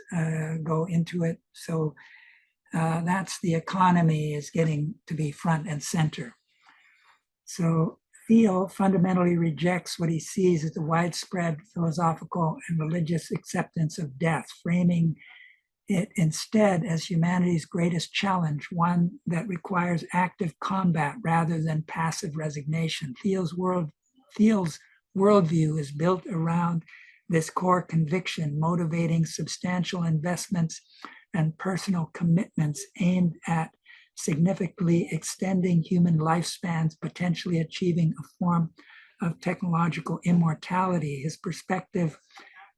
go into it. So that's the economy is getting to be front and center. So Theo fundamentally rejects what he sees as the widespread philosophical and religious acceptance of death, framing it instead as humanity's greatest challenge, one that requires active combat rather than passive resignation. Theo's worldview is built around this core conviction, motivating substantial investments and personal commitments aimed at significantly extending human lifespans, potentially achieving a form of technological immortality. His perspective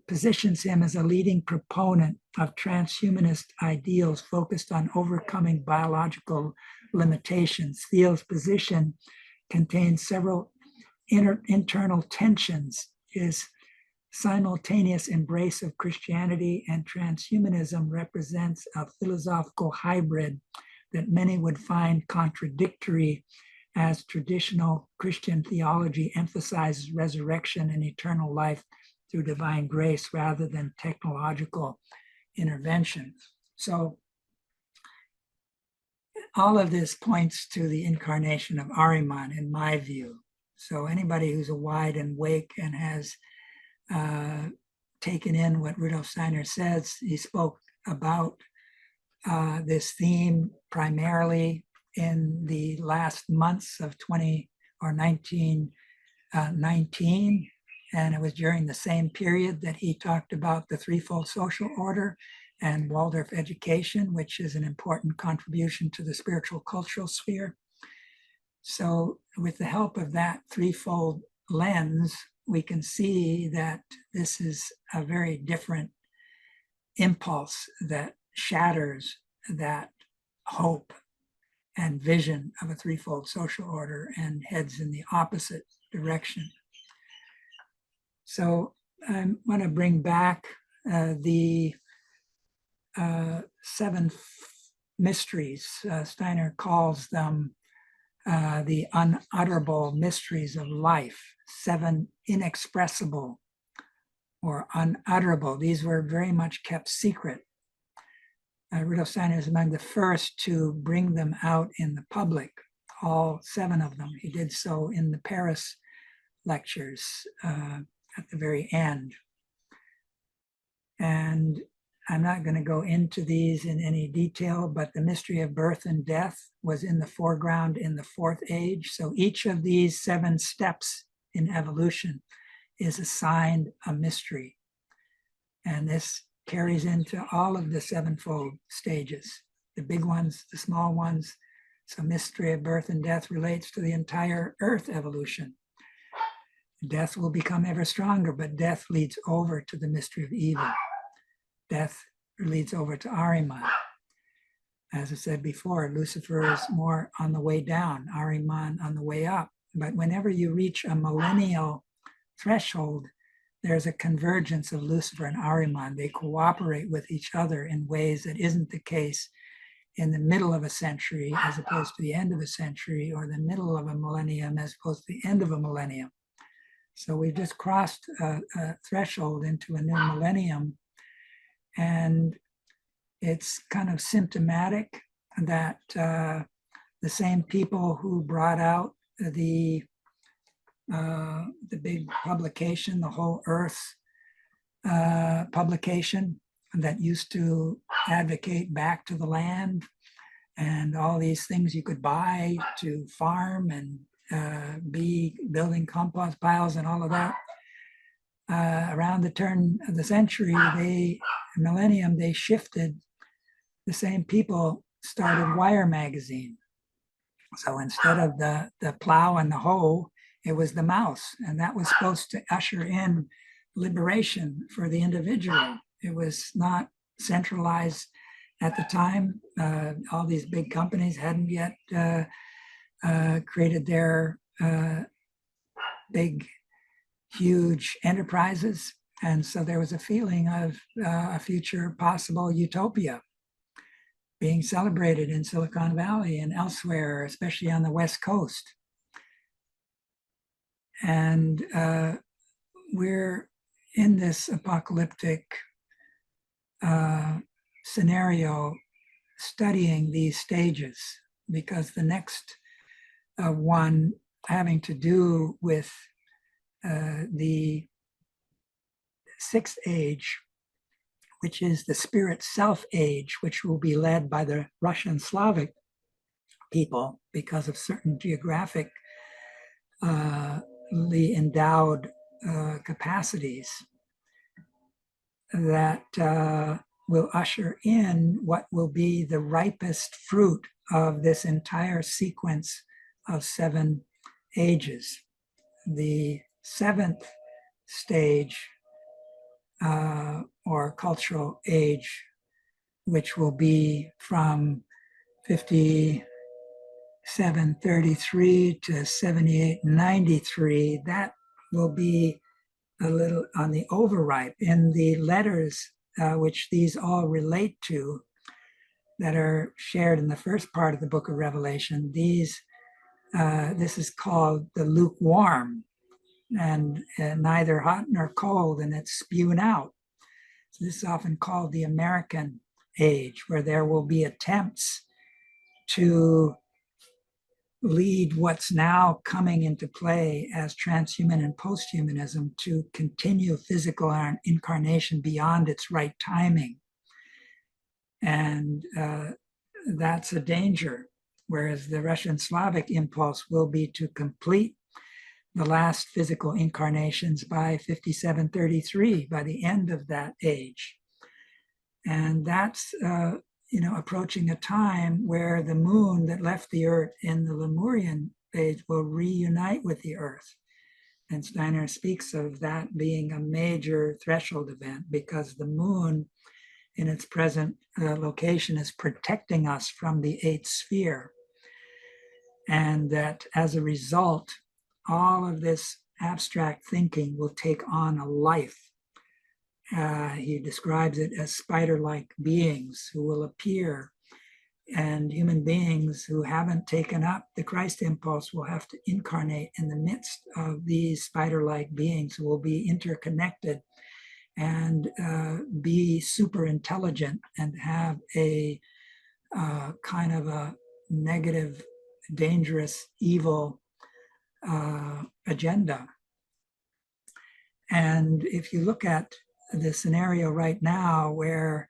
positions him as a leading proponent of transhumanist ideals focused on overcoming biological limitations. Theo's position contains several internal tensions. His simultaneous embrace of Christianity and transhumanism represents a philosophical hybrid that many would find contradictory, as traditional Christian theology emphasizes resurrection and eternal life through divine grace rather than technological intervention. So all of this points to the incarnation of Ahriman, in my view. So anybody who's a wide and awake and has taken in what Rudolf Steiner says, he spoke about this theme primarily in the last months of 1919, and it was during the same period that he talked about the threefold social order and Waldorf education, which is an important contribution to the spiritual cultural sphere. So with the help of that threefold lens, we can see that this is a very different impulse that shatters that hope and vision of a threefold social order and heads in the opposite direction. So I want to bring back the seven mysteries. Steiner calls them the unutterable mysteries of life, seven inexpressible or unutterable. These were very much kept secret. Rudolf Steiner is among the first to bring them out in the public, all seven of them. He did so in the Paris lectures at the very end. And I'm not going to go into these in any detail, but the mystery of birth and death was in the foreground in the fourth age. So each of these seven steps in evolution is assigned a mystery. And this carries into all of the sevenfold stages, the big ones, the small ones. So mystery of birth and death relates to the entire earth evolution. Death will become ever stronger, but death leads over to the mystery of evil. Death leads over to Ahriman. As I said before, Lucifer is more on the way down, Ahriman on the way up. But whenever you reach a millennial threshold, there's a convergence of Lucifer and Ahriman. They cooperate with each other in ways that isn't the case in the middle of a century as opposed to the end of a century, or the middle of a millennium as opposed to the end of a millennium. So we've just crossed a threshold into a new millennium, and it's kind of symptomatic that the same people who brought out the big publication, the Whole Earth publication, that used to advocate back to the land and all these things you could buy to farm and be building compost piles and all of that. Around the turn of the century, millennium, they shifted. The same people started Wire magazine. So instead of the plow and the hoe, it was the mouse, and that was supposed to usher in liberation for the individual. It was not centralized at the time. All these big companies hadn't yet created their big, huge enterprises. And so there was a feeling of a future possible utopia being celebrated in Silicon Valley and elsewhere, especially on the West Coast. And we're in this apocalyptic scenario studying these stages, because the next one having to do with the sixth age, which is the spirit self age, which will be led by the Russian Slavic people because of certain geographically endowed capacities that will usher in what will be the ripest fruit of this entire sequence of 7 ages. The 7th stage or cultural age, which will be from 5733 to 7893, that will be a little on the overripe. In the letters which these all relate to, that are shared in the first part of the book of Revelation, this is called the lukewarm, and neither hot nor cold, and it's spewing out. So this is often called the American age, where there will be attempts to lead what's now coming into play as transhuman and posthumanism to continue physical incarnation beyond its right timing. And that's a danger, whereas the Russian Slavic impulse will be to complete the last physical incarnations by 5733, by the end of that age. And that's approaching a time where the moon that left the earth in the Lemurian age will reunite with the earth. And Steiner speaks of that being a major threshold event, because the moon in its present location is protecting us from the 8th sphere. And that as a result, all of this abstract thinking will take on a life. He describes it as spider-like beings who will appear, and human beings who haven't taken up the Christ impulse will have to incarnate in the midst of these spider-like beings who will be interconnected and be super intelligent and have a kind of a negative, dangerous, evil agenda. And if you look at the scenario right now, where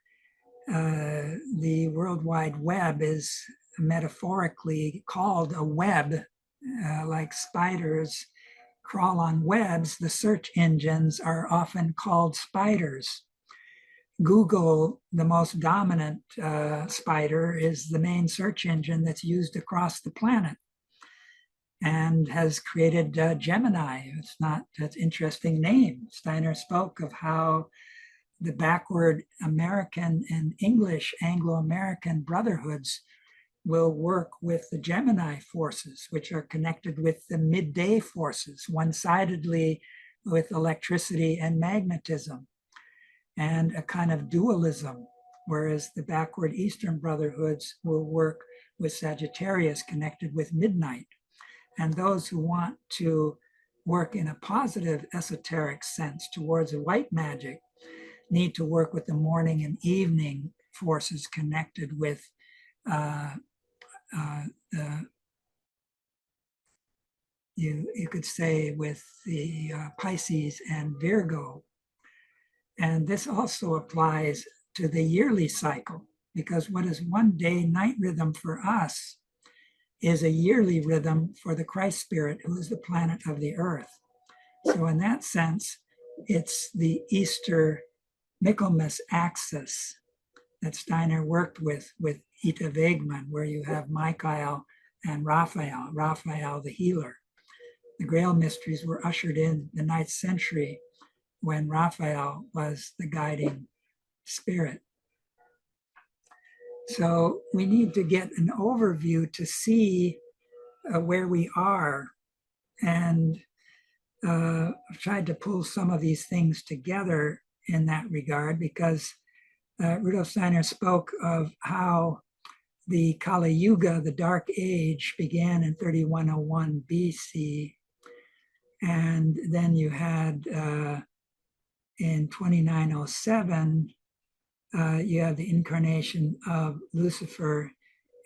the World Wide Web is metaphorically called a web, like spiders crawl on webs, the search engines are often called spiders. Google, the most dominant spider, is the main search engine that's used across the planet, and has created Gemini. That's an interesting name. Steiner spoke of how the backward American and English Anglo-American brotherhoods will work with the Gemini forces, which are connected with the midday forces, one-sidedly with electricity and magnetism, and a kind of dualism, whereas the backward Eastern brotherhoods will work with Sagittarius connected with midnight. And those who want to work in a positive esoteric sense towards a white magic need to work with the morning and evening forces connected with you could say with the Pisces and Virgo. And this also applies to the yearly cycle, because what is one day night rhythm for us is a yearly rhythm for the Christ spirit, who is the planet of the earth. So in that sense, it's the Easter Michaelmas axis that Steiner worked with Ita Wegman, where you have Michael and Raphael the healer. The Grail mysteries were ushered in the 9th century when Raphael was the guiding spirit. So we need to get an overview to see where we are. And I've tried to pull some of these things together in that regard, because Rudolf Steiner spoke of how the Kali Yuga, the Dark Age, began in 3101 BC. And then you had in 2907, you have the incarnation of Lucifer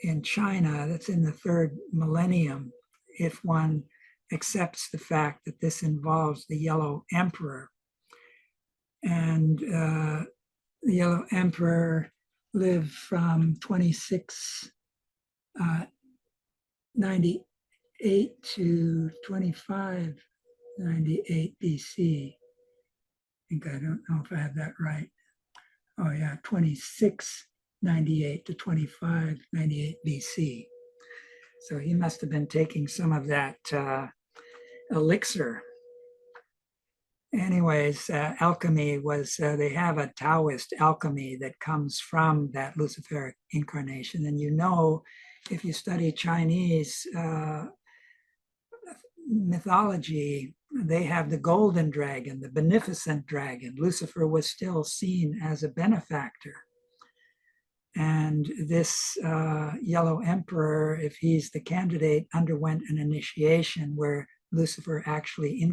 in China. That's in the third millennium, if one accepts the fact that this involves the Yellow Emperor. And the Yellow Emperor lived from 2698 to 2598 BC. I think, I don't know if I have that right. Oh yeah, 2698 to 2598 BC. So he must have been taking some of that elixir. Anyways, alchemy was, they have a Taoist alchemy that comes from that Luciferic incarnation. And you know, if you study Chinese mythology, they have the golden dragon, the beneficent dragon. Lucifer was still seen as a benefactor. And this Yellow Emperor, if he's the candidate, underwent an initiation where Lucifer actually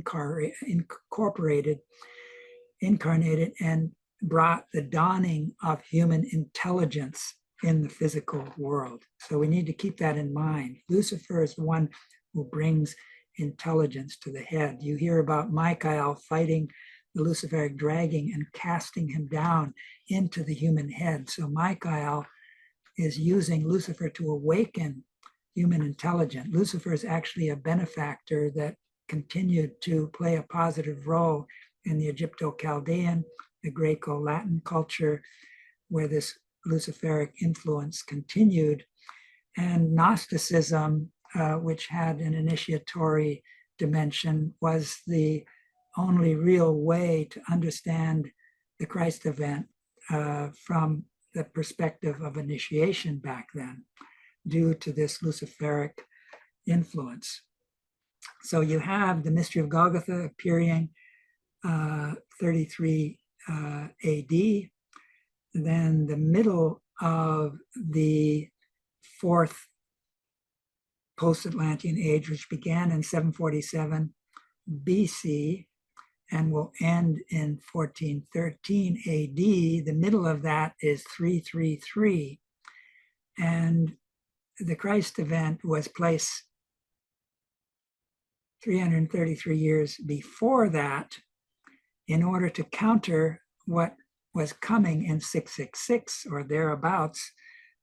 incarnated and brought the dawning of human intelligence in the physical world. So we need to keep that in mind. Lucifer is the one who brings intelligence to the head. You hear about Michael fighting the Luciferic dragon and casting him down into the human head. So Michael is using Lucifer to awaken human intelligence. Lucifer is actually a benefactor that continued to play a positive role in the Egypto-Chaldean, the Greco-Latin culture, where this Luciferic influence continued. And Gnosticism, which had an initiatory dimension, was the only real way to understand the Christ event from the perspective of initiation back then, due to this Luciferic influence. So you have the mystery of Golgotha appearing 33 AD. Then the middle of the fourth post-Atlantean age, which began in 747 BC and will end in 1413 AD. The middle of that is 333. And the Christ event was placed 333 years before that in order to counter what was coming in 666 or thereabouts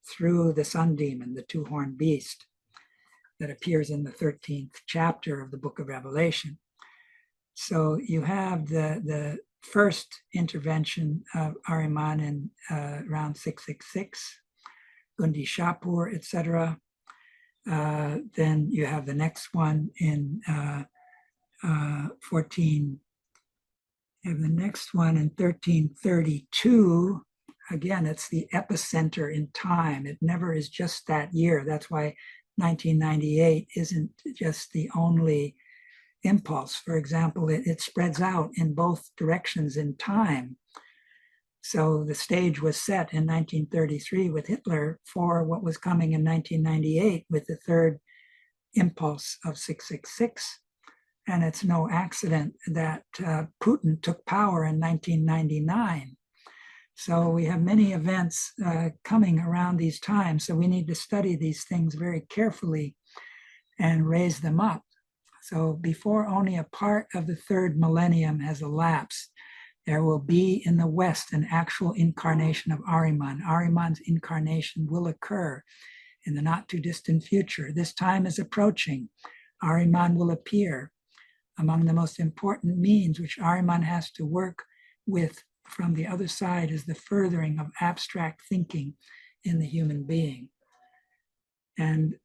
through the sun demon, the two-horned beast that appears in the 13th chapter of the book of Revelation. So you have the first intervention of Ahriman in around 666, Gundi Shapur, etc. Then you have the next one in 1332. Again, it's the epicenter in time. It never is just that year. That's why 1998 isn't just the only impulse. For example, it spreads out in both directions in time. So the stage was set in 1933 with Hitler for what was coming in 1998 with the third impulse of 666. And it's no accident that Putin took power in 1999. So we have many events coming around these times. So we need to study these things very carefully and raise them up. So before only a part of the third millennium has elapsed, there will be in the West an actual incarnation of Ahriman. Ahriman's incarnation will occur in the not too distant future. This time is approaching. Ahriman will appear. Among the most important means which Ahriman has to work with from the other side is the furthering of abstract thinking in the human being. And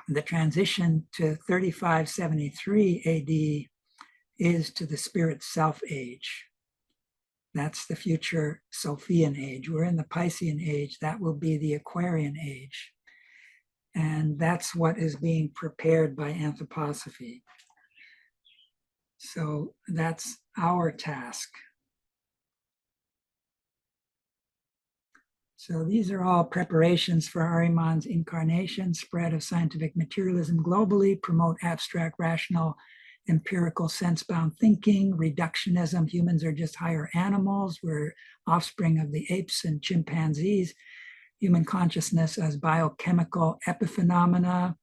the transition to 3573 AD is to the spirit self age. That's the future Sophian age. We're in the Piscean age. That will be the Aquarian age. And that's what is being prepared by anthroposophy. So that's our task. So these are all preparations for Ahriman's incarnation, spread of scientific materialism globally, promote abstract, rational, empirical, sense-bound thinking, reductionism. Humans are just higher animals. We're offspring of the apes and chimpanzees. Human consciousness as biochemical epiphenomena.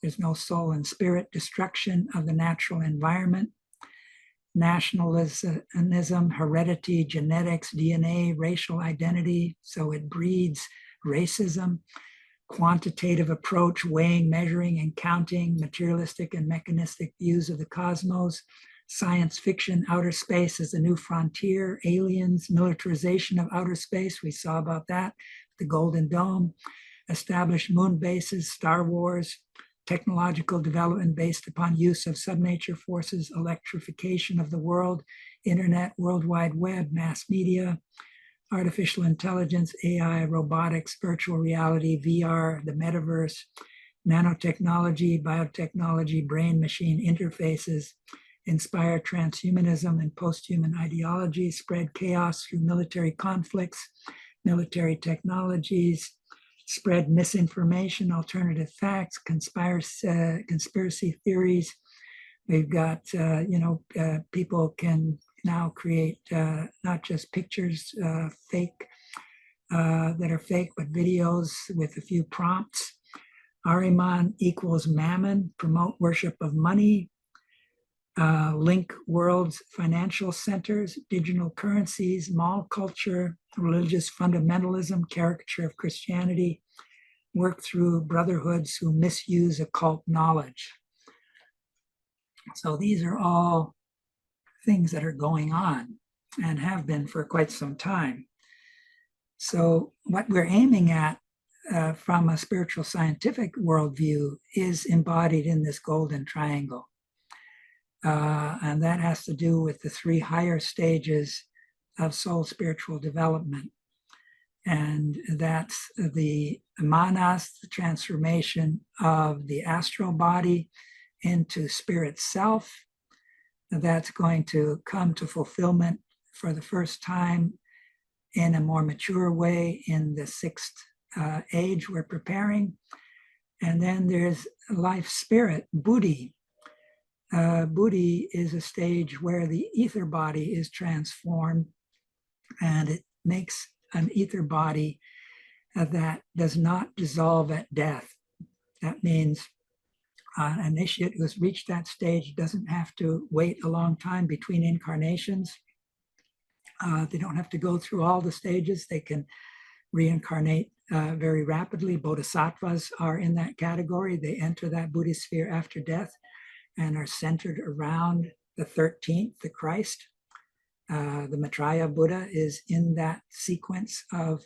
There's no soul and spirit, destruction of the natural environment. Nationalism, heredity, genetics, DNA, racial identity, so it breeds racism. Quantitative approach, weighing, measuring, and counting, materialistic and mechanistic views of the cosmos. Science fiction, outer space as the new frontier, aliens, militarization of outer space, we saw about that, the Golden Dome. Established moon bases, Star Wars. Technological development based upon use of subnature forces, electrification of the world, internet, World Wide Web, mass media, artificial intelligence, AI, robotics, virtual reality, VR, the metaverse, nanotechnology, biotechnology, brain-machine interfaces, inspire transhumanism and post-human ideology, spread chaos through military conflicts, military technologies, spread misinformation, alternative facts, conspiracy theories. We've got, people can now create not just pictures fake that are fake, but videos with a few prompts. Ahriman equals mammon, promote worship of money, link world's financial centers, digital currencies, mall culture, religious fundamentalism, caricature of Christianity, work through brotherhoods who misuse occult knowledge. So these are all things that are going on and have been for quite some time. So what we're aiming at from a spiritual scientific worldview is embodied in this golden triangle. And that has to do with the three higher stages of soul spiritual development. And that's the manas, the transformation of the astral body into spirit self. That's going to come to fulfillment for the first time in a more mature way in the sixth age we're preparing. And then there's life spirit, buddhi. Buddhi is a stage where the ether body is transformed, and it makes an ether body that does not dissolve at death. That means an initiate who has reached that stage doesn't have to wait a long time between incarnations. They don't have to go through all the stages. They can reincarnate very rapidly. Bodhisattvas are in that category. They enter that Buddhi sphere after death and are centered around the 13th, the Christ. The Maitreya Buddha is in that sequence of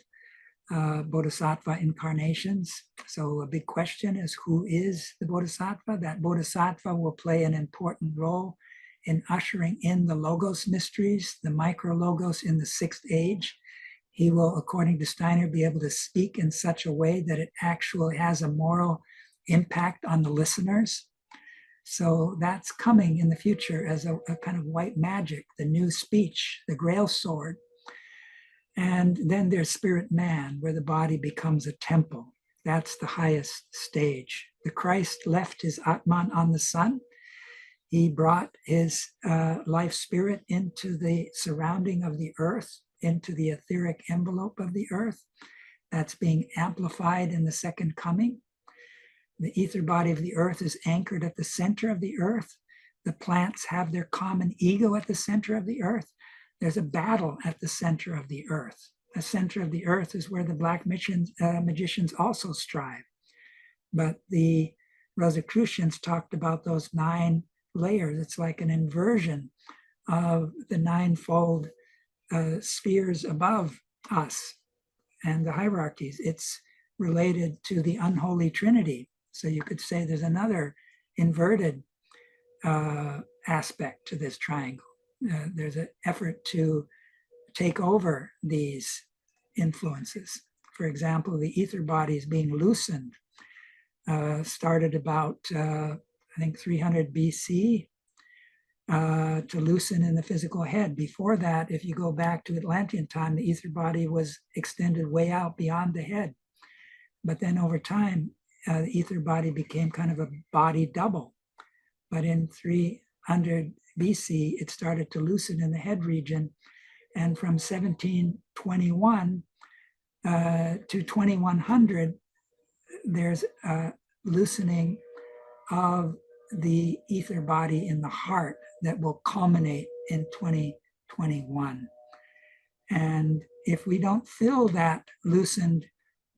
Bodhisattva incarnations. So a big question is, who is the Bodhisattva? That Bodhisattva will play an important role in ushering in the Logos mysteries, the micro-Logos in the sixth age. He will, according to Steiner, be able to speak in such a way that it actually has a moral impact on the listeners. So that's coming in the future as a kind of white magic, the new speech, the Grail sword. And then there's spirit man, where the body becomes a temple. That's the highest stage. The Christ left his Atman on the sun. He brought his life spirit into the surrounding of the earth, into the etheric envelope of the earth. That's being amplified in the second coming. The ether body of the earth is anchored at the center of the earth. The plants have their common ego at the center of the earth. There's a battle at the center of the earth. The center of the earth is where the black magicians also strive. But the Rosicrucians talked about those 9 layers. It's like an inversion of the 9-fold spheres above us and the hierarchies. It's related to the unholy trinity. So you could say there's another inverted aspect to this triangle. There's an effort to take over these influences. For example, the ether bodies being loosened started about, I think, 300 BC to loosen in the physical head. Before that, if you go back to Atlantean time, the ether body was extended way out beyond the head. But then over time, the ether body became kind of a body double. But in 300 BC, it started to loosen in the head region. And from 1721 to 2100, there's a loosening of the ether body in the heart that will culminate in 2021. And if we don't fill that loosened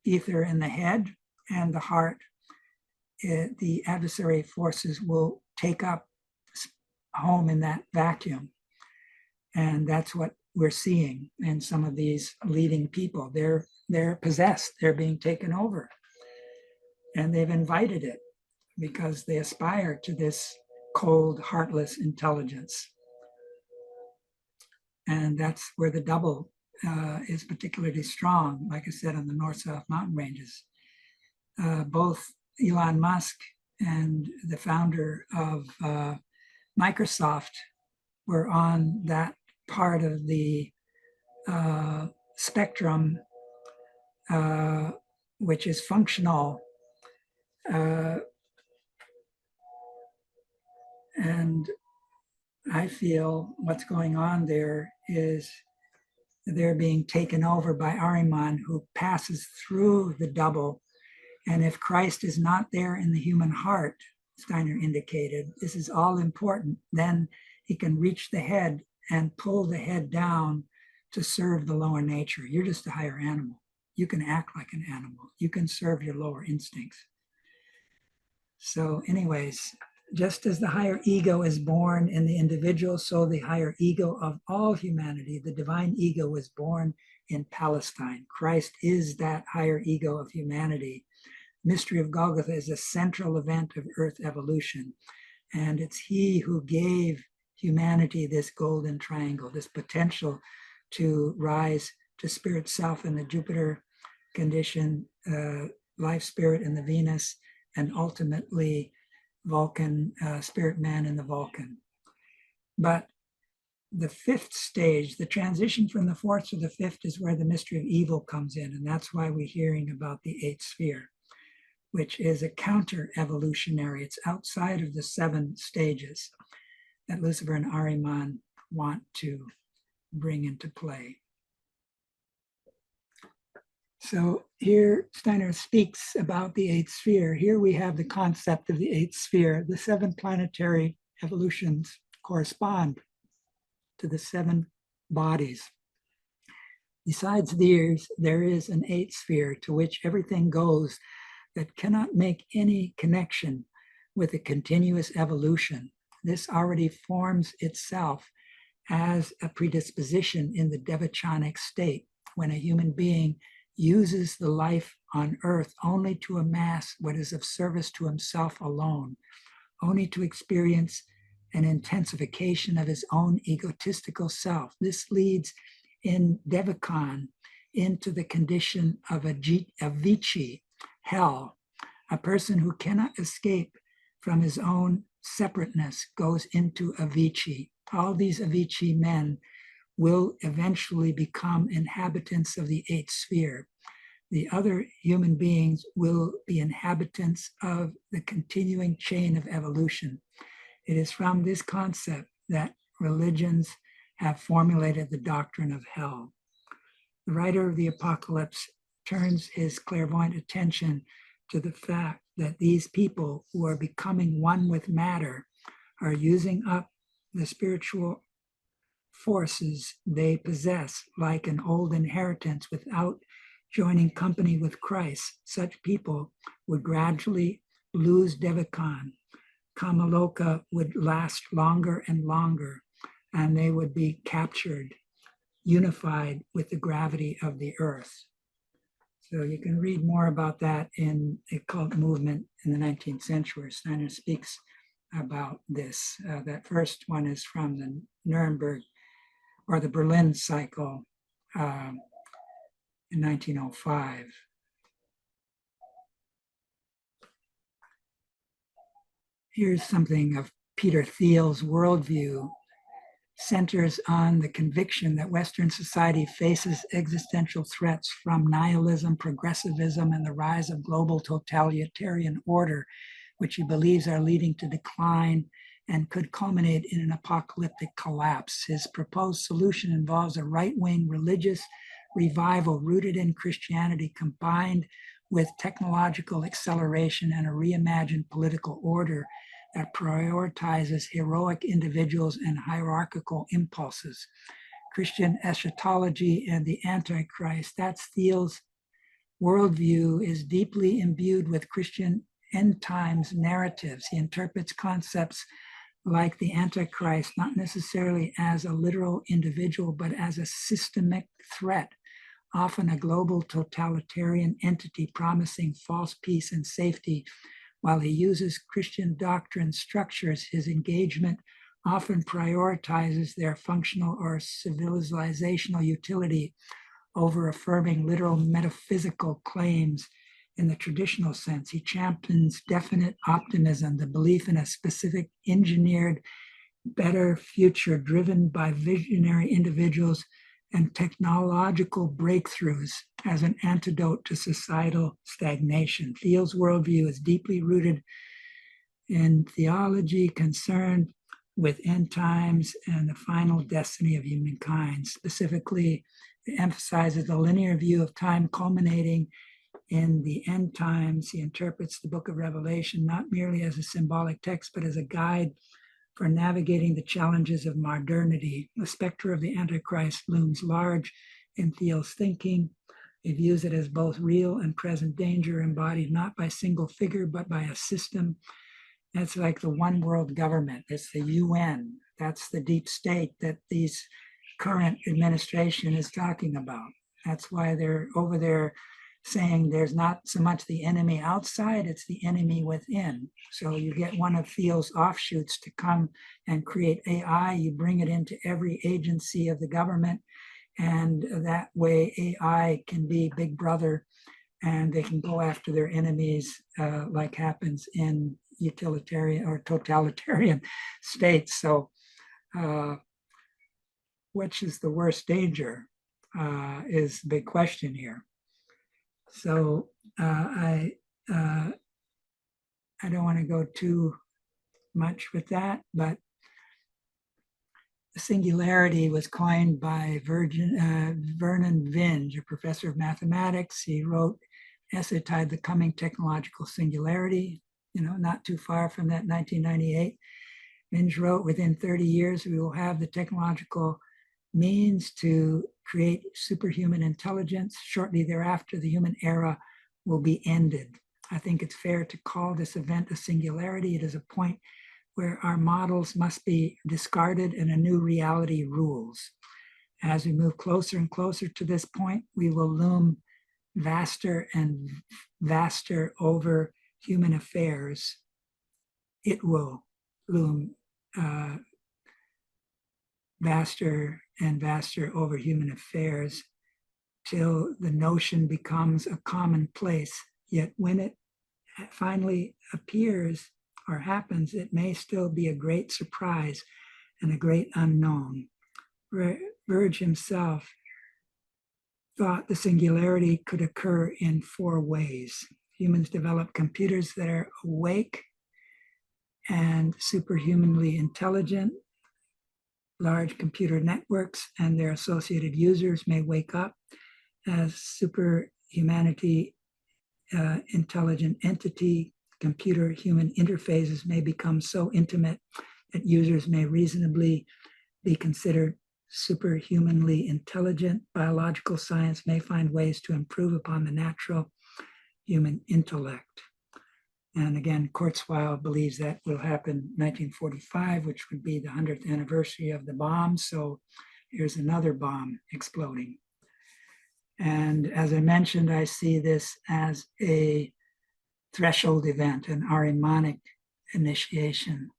ether in the head and the heart, the adversary forces will take up home in that vacuum. And that's what we're seeing in some of these leading people. They're possessed, they're being taken over. And they've invited it because they aspire to this cold, heartless intelligence. And that's where the double is particularly strong, like I said, on the north-south mountain ranges. Both Elon Musk and the founder of Microsoft were on that part of the spectrum, which is functional. And I feel what's going on there is they're being taken over by Ahriman, who passes through the double. And if Christ is not there in the human heart, Steiner indicated, this is all important, then he can reach the head and pull the head down to serve the lower nature. You're just a higher animal. You can act like an animal. You can serve your lower instincts. So anyways, just as the higher ego is born in the individual, so the higher ego of all humanity, the divine ego, was born in Palestine. Christ is that higher ego of humanity. Mystery of Golgotha is a central event of Earth evolution. And it's he who gave humanity this golden triangle, this potential to rise to spirit self in the Jupiter condition, life spirit in the Venus, and ultimately Vulcan, spirit man in the Vulcan. But the fifth stage, the transition from the fourth to the fifth, is where the mystery of evil comes in. And that's why we're hearing about the eighth sphere, which is a counter-evolutionary. It's outside of the 7 stages that Lucifer and Ahriman want to bring into play. So here Steiner speaks about the eighth sphere. Here we have the concept of the eighth sphere. The 7 planetary evolutions correspond to the 7 bodies. Besides these, there is an eighth sphere to which everything goes that cannot make any connection with a continuous evolution. This already forms itself as a predisposition in the devachanic state, when a human being uses the life on earth only to amass what is of service to himself alone, only to experience an intensification of his own egotistical self. This leads in Devachan into the condition of a Vici, hell. A person who cannot escape from his own separateness goes into Avicii. All these Avicii men will eventually become inhabitants of the eighth sphere. The other human beings will be inhabitants of the continuing chain of evolution. It is from this concept that religions have formulated the doctrine of hell. The writer of the Apocalypse turns his clairvoyant attention to the fact that these people who are becoming one with matter are using up the spiritual forces they possess like an old inheritance without joining company with Christ. Such people would gradually lose Devachan. Kamaloka would last longer and longer, and they would be captured, unified with the gravity of the earth. So you can read more about that in a cult movement in the 19th century. Steiner speaks about this. That first one is from the Nuremberg or the Berlin cycle in 1905. Here's something of Peter Thiel's worldview. Centers on the conviction that Western society faces existential threats from nihilism, progressivism, and the rise of global totalitarian order, which he believes are leading to decline and could culminate in an apocalyptic collapse. His proposed solution involves a right-wing religious revival rooted in Christianity combined with technological acceleration and a reimagined political order that prioritizes heroic individuals and hierarchical impulses. Christian eschatology and the Antichrist, that's Thiel's worldview, is deeply imbued with Christian end times narratives. He interprets concepts like the Antichrist not necessarily as a literal individual, but as a systemic threat, often a global totalitarian entity promising false peace and safety. While he uses Christian doctrine structures, his engagement often prioritizes their functional or civilizational utility over affirming literal metaphysical claims in the traditional sense. He champions definite optimism, the belief in a specific engineered, better future driven by visionary individuals and technological breakthroughs as an antidote to societal stagnation. Thiel's worldview is deeply rooted in theology concerned with end times and the final destiny of humankind. Specifically, it emphasizes the linear view of time culminating in the end times. He interprets the book of Revelation not merely as a symbolic text, but as a guide for navigating the challenges of modernity. The specter of the Antichrist looms large in Thiel's thinking. He views it as both real and present danger, embodied not by a single figure, but by a system. That's like the one world government. It's the UN. That's the deep state that these current administration is talking about. That's why they're over there saying there's not so much the enemy outside, it's the enemy within. So you get one of Thiel's offshoots to come and create AI, you bring it into every agency of the government, and that way AI can be big brother and they can go after their enemies like happens in utilitarian or totalitarian states. So which is the worst danger is the big question here. So I don't want to go too much with that, but the singularity was coined by Vernon Vinge, a professor of mathematics. He wrote an essay titled The Coming Technological Singularity, not too far from that, 1998. Vinge wrote, within 30 years, we will have the technological means to create superhuman intelligence. Shortly thereafter, the human era will be ended. I think it's fair to call this event a singularity. It is a point where our models must be discarded and a new reality rules. As we move closer and closer to this point, we will loom vaster and vaster over human affairs. It will loom vaster and vaster over human affairs till the notion becomes a commonplace. Yet when it finally appears or happens, it may still be a great surprise and a great unknown. Verge himself thought the singularity could occur in 4 ways. Humans develop computers that are awake and superhumanly intelligent. Large computer networks and their associated users may wake up as superhumanity intelligent entity. Computer-human interfaces may become so intimate that users may reasonably be considered superhumanly intelligent. Biological science may find ways to improve upon the natural human intellect. And again, Kurzweil believes that will happen in 1945, which would be the 100th anniversary of the bomb. So here's another bomb exploding. And as I mentioned, I see this as a threshold event, an Ahrimanic initiation,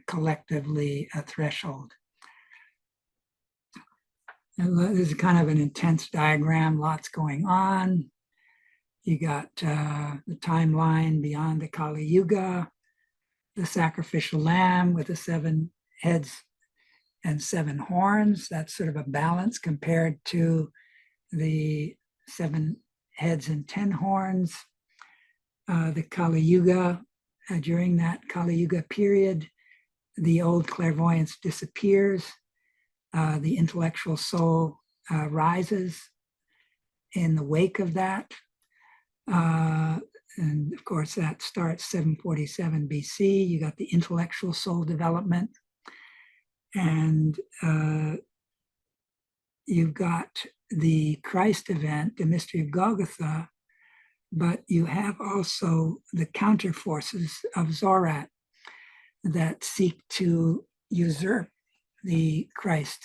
collectively a threshold. And this is kind of an intense diagram, lots going on. You got the timeline beyond the Kali Yuga, the sacrificial lamb with the 7 heads and 7 horns. That's sort of a balance compared to the 7 heads and 10 horns. The Kali Yuga, during that Kali Yuga period, the old clairvoyance disappears. The intellectual soul rises in the wake of that. And of course, that starts 747 BC. You got the intellectual soul development. And you've got the Christ event, the mystery of Golgotha, but you have also the counter forces of Zorat that seek to usurp the Christ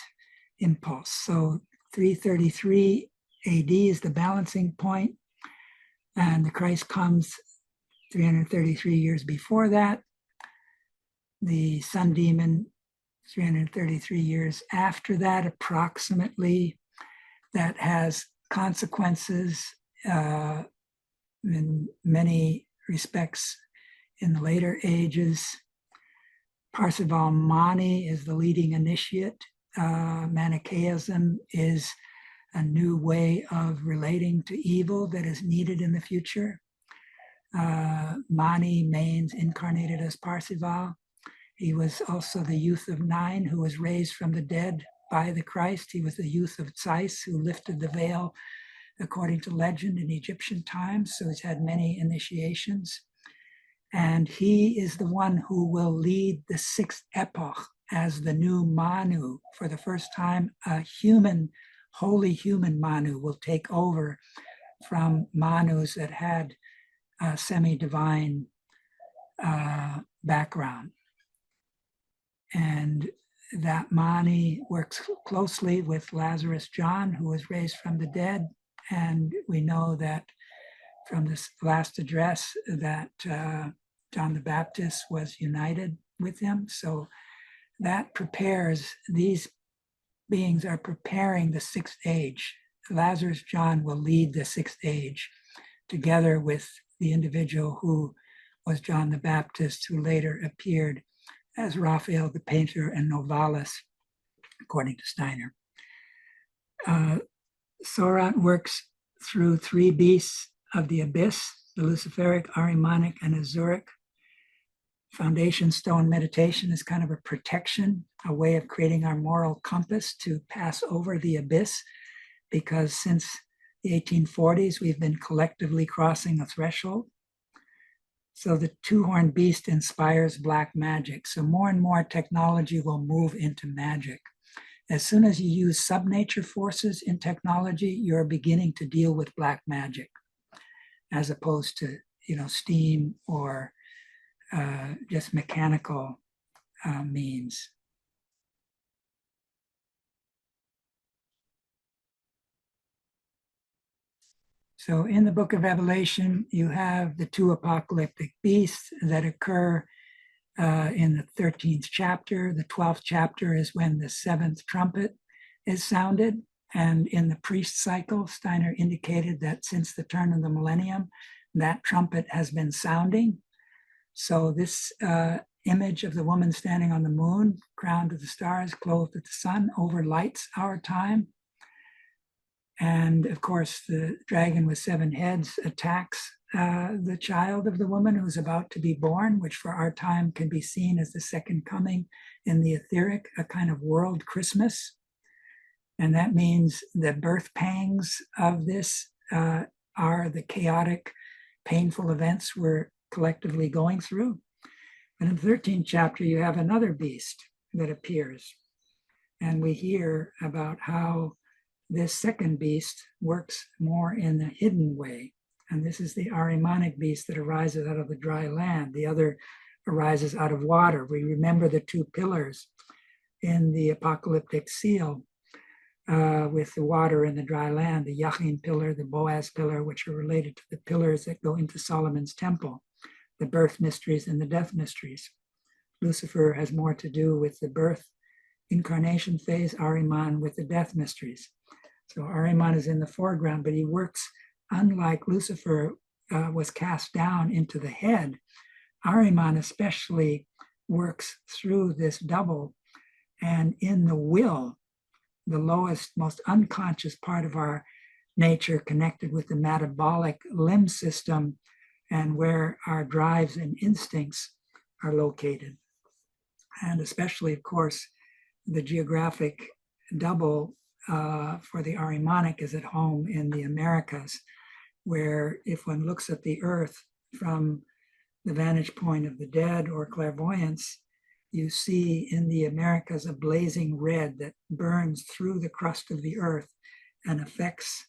impulse. So 333 AD is the balancing point, and the Christ comes 333 years before that. The sun demon 333 years after that, approximately. That has consequences in many respects in the later ages. Parsival Mani is the leading initiate. Manichaeism is a new way of relating to evil that is needed in the future. Mani means incarnated as Parsival. He was also the youth of 9 who was raised from the dead by the Christ. He was the youth of Zeus who lifted the veil according to legend in Egyptian times. So he's had many initiations. And he is the one who will lead the 6th epoch as the new Manu. For the first time, a human, holy human Manu will take over from Manus that had a semi-divine background. And that Mani works closely with Lazarus John, who was raised from the dead. And we know that from this last address that John the Baptist was united with him. So that prepares, these beings are preparing the 6th age. Lazarus John will lead the 6th age together with the individual who was John the Baptist, who later appeared as Raphael the painter and Novalis, according to Steiner. Zorat works through 3 beasts of the abyss, the Luciferic, Ahrimanic, and Azuric. Foundation stone meditation is kind of a protection, a way of creating our moral compass to pass over the abyss, because since the 1840s, we've been collectively crossing a threshold. So the 2-horned beast inspires black magic. So more and more technology will move into magic. As soon as you use subnature forces in technology, you're beginning to deal with black magic, as opposed to, steam or just mechanical means. So in the book of Revelation, you have the 2 apocalyptic beasts that occur in the 13th chapter. The 12th chapter is when the 7th trumpet is sounded. And in the priest cycle, Steiner indicated that since the turn of the millennium, that trumpet has been sounding. So this image of the woman standing on the moon, crowned with the stars, clothed with the sun, overlights our time. And of course, the dragon with 7 heads attacks the child of the woman who's about to be born, which for our time can be seen as the second coming in the etheric, a kind of world Christmas. And that means the birth pangs of this are the chaotic, painful events we're collectively going through. And in the 13th chapter, you have another beast that appears. And we hear about how this second beast works more in a hidden way. And this is the Ahrimanic beast that arises out of the dry land. The other arises out of water. We remember the 2 pillars in the apocalyptic seal with the water and the dry land, the Yachin pillar, the Boaz pillar, which are related to the pillars that go into Solomon's temple, the birth mysteries and the death mysteries. Lucifer has more to do with the birth incarnation phase, Ahriman with the death mysteries. So Ahriman is in the foreground, but he works, unlike Lucifer was cast down into the head, Ahriman especially works through this double and in the will, the lowest, most unconscious part of our nature, connected with the metabolic limb system and where our drives and instincts are located. And especially, of course, the geographic double for the Ahrimanic is at home in the Americas, where if one looks at the earth from the vantage point of the dead or clairvoyance, you see in the Americas a blazing red that burns through the crust of the earth and affects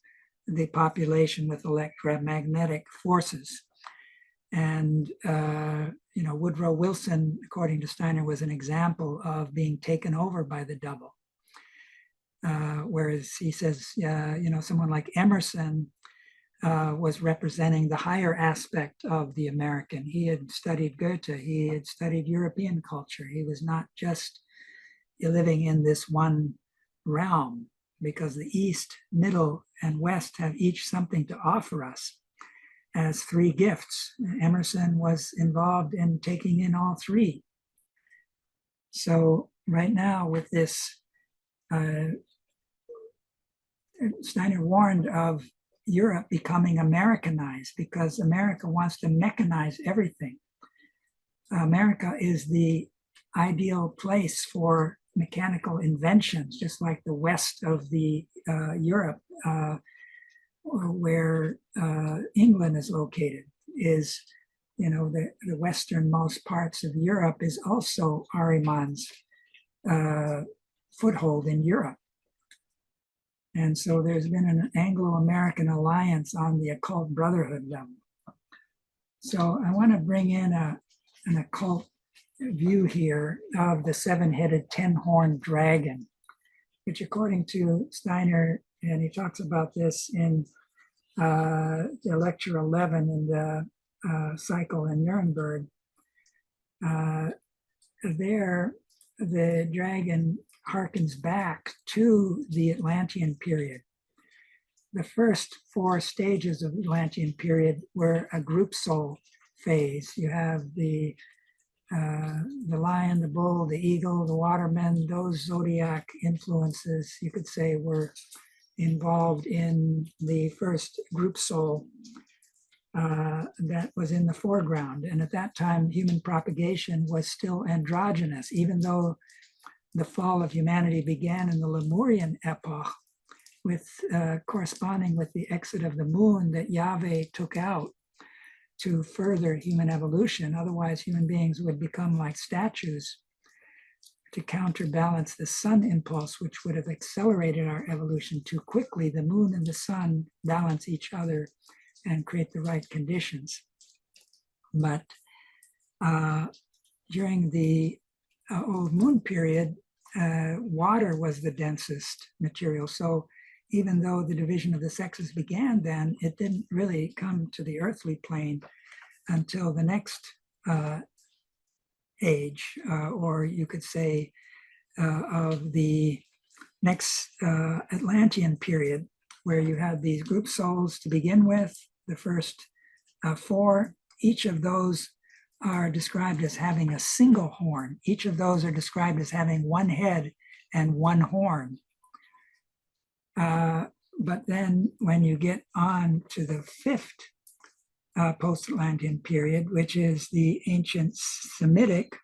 the population with electromagnetic forces. And, Woodrow Wilson, according to Steiner, was an example of being taken over by the double. Whereas he says, someone like Emerson was representing the higher aspect of the American. He had studied Goethe, he had studied European culture. He was not just living in this one realm, because the East, Middle, and West have each something to offer us as three gifts. Emerson was involved in taking in all three. So right now with this, Steiner warned of Europe becoming Americanized because America wants to mechanize everything. America is the ideal place for mechanical inventions, just like the west of the Europe, where England is located, is, the westernmost parts of Europe is also Ahriman's foothold in Europe. And so there's been an Anglo-American alliance on the occult brotherhood level. So I want to bring in an occult view here of the seven-headed, 10-horned dragon, which according to Steiner, and he talks about this in the lecture 11 in the cycle in Nuremberg, there the dragon harkens back to the Atlantean period. The first four stages of the Atlantean period were a group soul phase. You have the lion, the bull, the eagle, the watermen. Those zodiac influences, you could say, were involved in the first group soul that was in the foreground. And at that time, human propagation was still androgynous, even though the fall of humanity began in the Lemurian epoch, with corresponding with the exit of the moon that Yahweh took out to further human evolution. Otherwise, human beings would become like statues to counterbalance the sun impulse, which would have accelerated our evolution too quickly. The moon and the sun balance each other and create the right conditions. But during the old moon period, water was the densest material. So even though the division of the sexes began then, it didn't really come to the earthly plane until the next age, or you could say of the next Atlantean period, where you had these group souls to begin with, the first four. Each of those are described as having a single horn. Each of those are described as having one head and one horn. But then when you get on to the fifth post-Atlantean period, which is the ancient Semitic,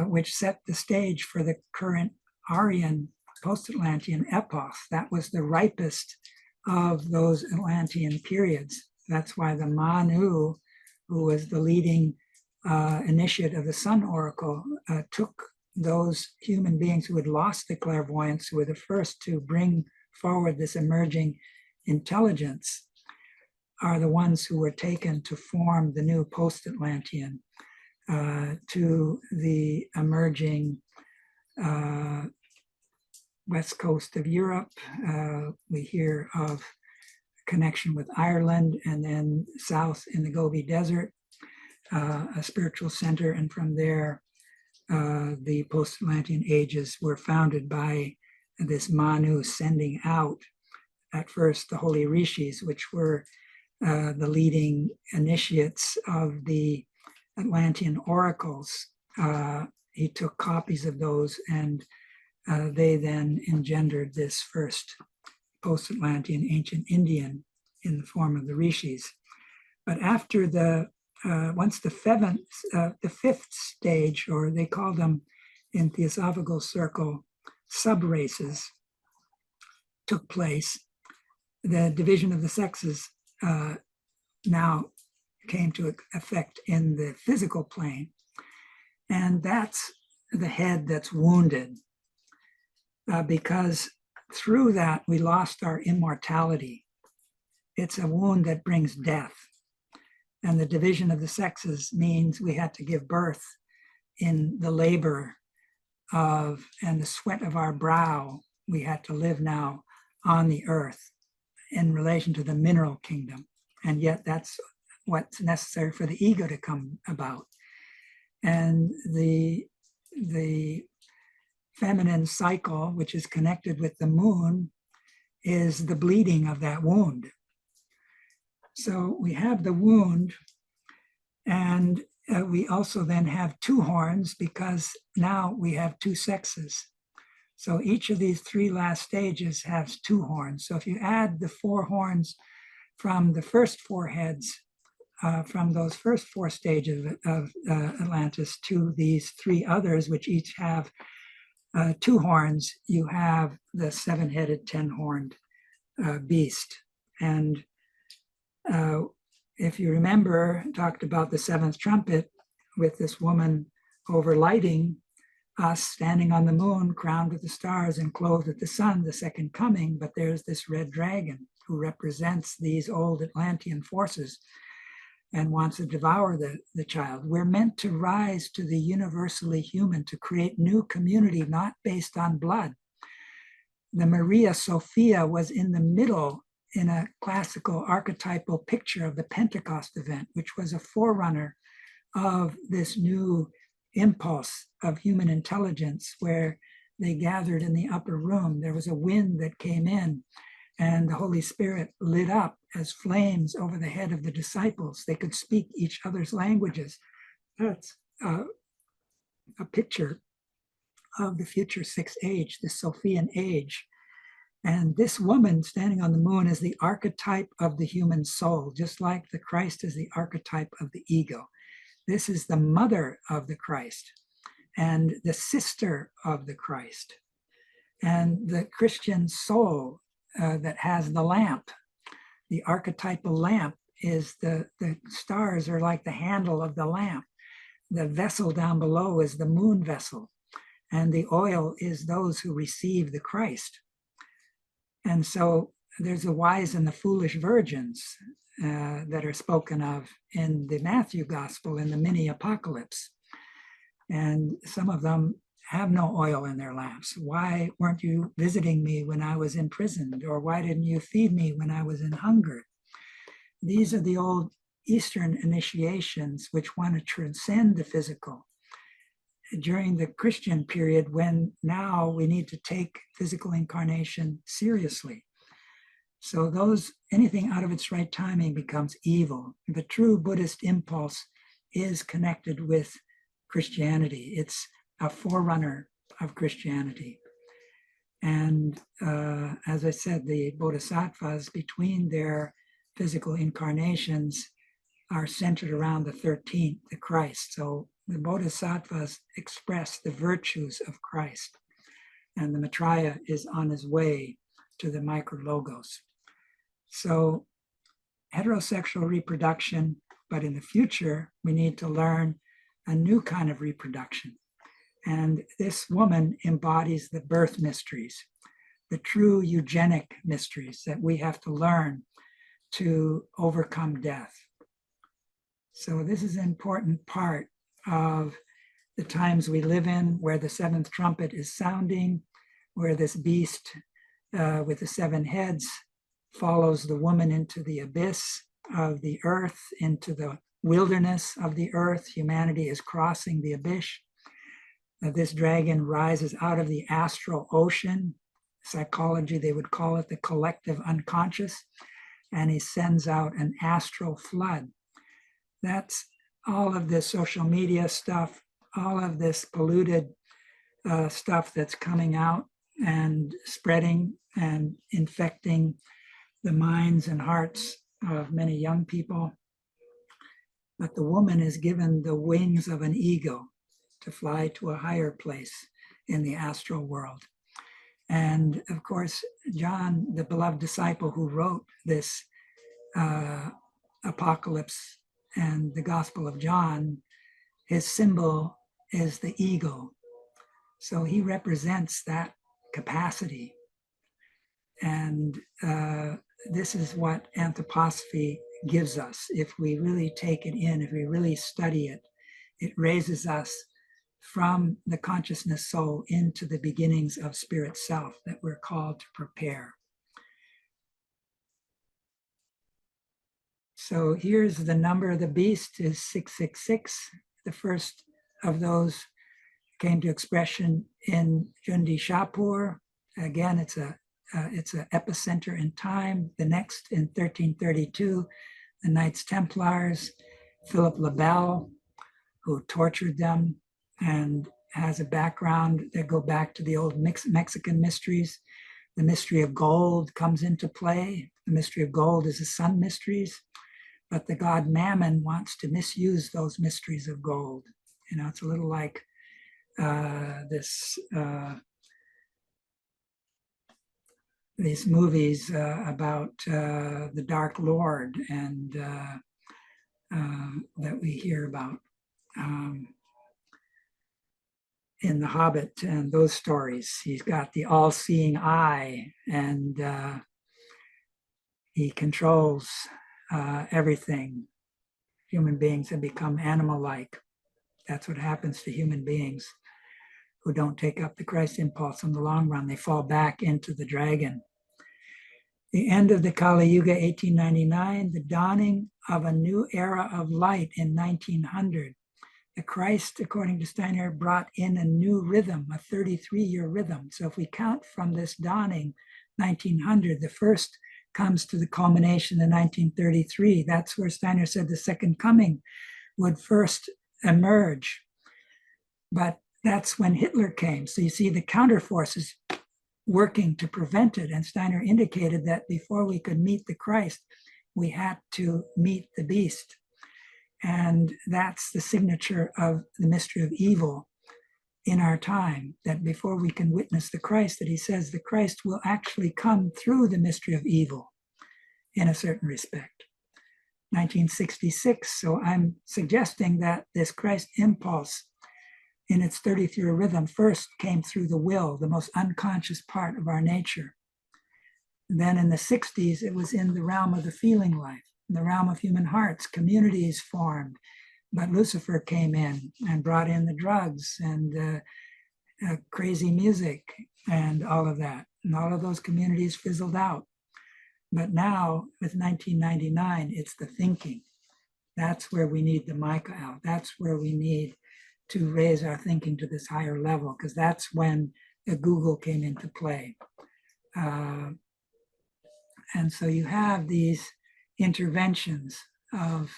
which set the stage for the current Aryan post-Atlantean epoch. That was the ripest of those Atlantean periods. That's why the Manu, who was the leading initiate of the Sun Oracle, took those human beings who had lost the clairvoyance, who were the first to bring forward this emerging intelligence, are the ones who were taken to form the new post-Atlantean to the emerging west coast of Europe. We hear of connection with Ireland, and then south in the Gobi Desert, a spiritual center, and from there the post-Atlantean ages were founded by this Manu sending out, at first, the holy rishis, which were the leading initiates of the Atlantean oracles. He took copies of those, and they then engendered this first post-Atlantean ancient Indian in the form of the rishis. But after once the fifth stage, or they call them in Theosophical circle sub-races, took place, the division of the sexes now came to effect in the physical plane. And that's the head that's wounded, because through that we lost our immortality. It's a wound that brings death. And the division of the sexes means we had to give birth in the labor of and the sweat of our brow. We had to live now on the earth in relation to the mineral kingdom. And yet that's what's necessary for the ego to come about. And the feminine cycle, which is connected with the moon, is the bleeding of that wound. So we have the wound, and we also then have two horns, because now we have two sexes. So each of these three last stages has two horns. So if you add the four horns from the first four heads, from those first four stages of Atlantis to these three others, which each have two horns, you have the seven-headed, 10-horned beast. And if you remember, talked about the seventh trumpet with this woman overlighting us, standing on the moon, crowned with the stars and clothed with the sun, the second coming. But there's this red dragon who represents these old Atlantean forces and wants to devour the child. We're meant to rise to the universally human, to create new community, not based on blood. The Maria Sophia was in the middle in a classical archetypal picture of the Pentecost event, which was a forerunner of this new impulse of human intelligence, where they gathered in the upper room. There was a wind that came in, and the Holy Spirit lit up as flames over the head of the disciples. They could speak each other's languages. That's a picture of the future sixth age, the Sophian age. And this woman standing on the moon is the archetype of the human soul, just like the Christ is the archetype of the ego. This is the mother of the Christ and the sister of the Christ. And the Christian soul that has the lamp, the archetypal lamp, is the stars are like the handle of the lamp. The vessel down below is the moon vessel. And the oil is those who receive the Christ. And so there's the wise and the foolish virgins that are spoken of in the Matthew Gospel, in the mini apocalypse. And some of them have no oil in their lamps. Why weren't you visiting me when I was imprisoned? Or why didn't you feed me when I was in hunger? These are the old Eastern initiations which want to transcend the physical. During the Christian period, when now we need to take physical incarnation seriously. So anything out of its right timing becomes evil. The true Buddhist impulse is connected with Christianity. It's a forerunner of Christianity. And as I said, the bodhisattvas, between their physical incarnations, are centered around the 13th, the Christ. So the bodhisattvas express the virtues of Christ, and the Maitreya is on his way to the micro-logos. So heterosexual reproduction, but in the future, we need to learn a new kind of reproduction. And this woman embodies the birth mysteries, the true eugenic mysteries that we have to learn to overcome death. So this is an important part of the times we live in, where the seventh trumpet is sounding, where this beast with the seven heads follows the woman into the abyss of the earth, into the wilderness of the earth. Humanity is crossing the abyss. This dragon rises out of the astral ocean. Psychology, they would call it the collective unconscious, and he sends out an astral flood. That's all of this social media stuff, all of this polluted stuff that's coming out and spreading and infecting the minds and hearts of many young people. But the woman is given the wings of an eagle to fly to a higher place in the astral world. And of course, John, the beloved disciple who wrote this apocalypse and the Gospel of John, his symbol is the eagle. So he represents that capacity. And this is what anthroposophy gives us. If we really take it in, if we really study it, it raises us from the consciousness soul into the beginnings of spirit self that we're called to prepare. So here's the number of the beast is 666. The first of those came to expression in Jundi Shapur. Again, it's an epicenter in time. The next in 1332, the Knights Templars, Philip le Bel, who tortured them and has a background that go back to the old Mexican mysteries. The mystery of gold comes into play. The mystery of gold is the sun mysteries, but the god Mammon wants to misuse those mysteries of gold. You know, it's a little like these movies about the Dark Lord and that we hear about in The Hobbit and those stories. He's got the all-seeing eye, and he controls everything. Human beings have become animal-like. That's what happens to human beings who don't take up the Christ impulse in the long run. They fall back into the dragon. The end of the Kali Yuga, 1899, the dawning of a new era of light in 1900. The Christ, according to Steiner, brought in a new rhythm, a 33-year rhythm. So if we count from this dawning, 1900, the first comes to the culmination in 1933. That's where Steiner said the second coming would first emerge. But that's when Hitler came. So you see the counter forces working to prevent it. And Steiner indicated that before we could meet the Christ, we had to meet the beast. And that's the signature of the mystery of evil in our time, that before we can witness the Christ, that he says the Christ will actually come through the mystery of evil in a certain respect. 1966, so I'm suggesting that this Christ impulse in its 33rd rhythm first came through the will, the most unconscious part of our nature. And then in the 60s, it was in the realm of the feeling life. In the realm of human hearts, communities formed, but Lucifer came in and brought in the drugs and crazy music and all of that. And all of those communities fizzled out. But now, with 1999, it's the thinking. That's where we need the Micah out. That's where we need to raise our thinking to this higher level, because that's when the Google came into play. And so you have these interventions of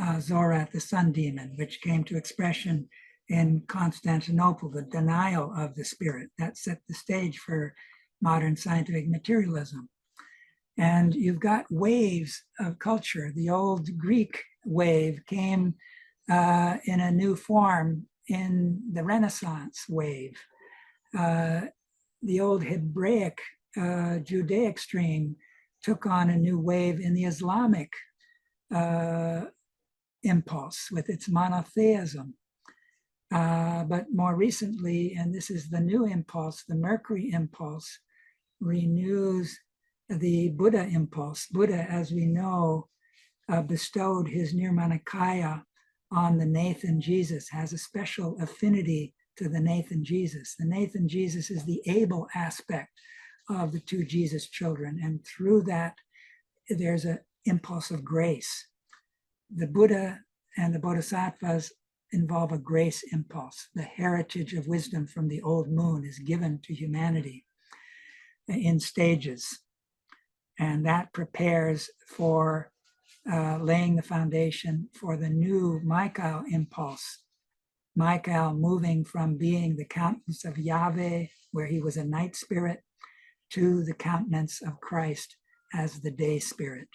Zorat, the sun demon, which came to expression in Constantinople, the denial of the spirit. That set the stage for modern scientific materialism. And you've got waves of culture. The old Greek wave came in a new form in the Renaissance wave. The old Hebraic, Judaic stream took on a new wave in the Islamic impulse with its monotheism. But more recently, and this is the new impulse, the Mercury impulse renews the Buddha impulse. Buddha, as we know, bestowed his Nirmanakaya on the Nathan Jesus, has a special affinity to the Nathan Jesus. The Nathan Jesus is the able aspect of the two Jesus children. And through that, there's an impulse of grace. The Buddha and the Bodhisattvas involve a grace impulse. The heritage of wisdom from the old moon is given to humanity in stages. And that prepares for laying the foundation for the new Michael impulse. Michael moving from being the countenance of Yahweh, where he was a night spirit, to the countenance of Christ as the day spirit.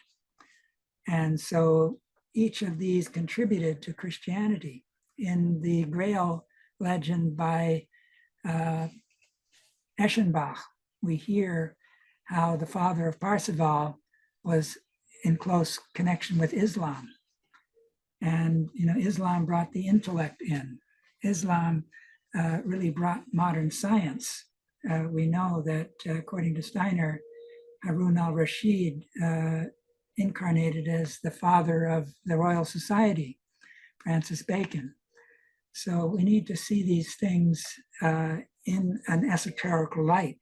And so each of these contributed to Christianity. In the Grail legend by Eschenbach, we hear how the father of Parzival was in close connection with Islam. And, Islam brought the intellect in. Islam really brought modern science. We know that, according to Steiner, Harun al-Rashid incarnated as the father of the Royal Society, Francis Bacon. So we need to see these things in an esoteric light.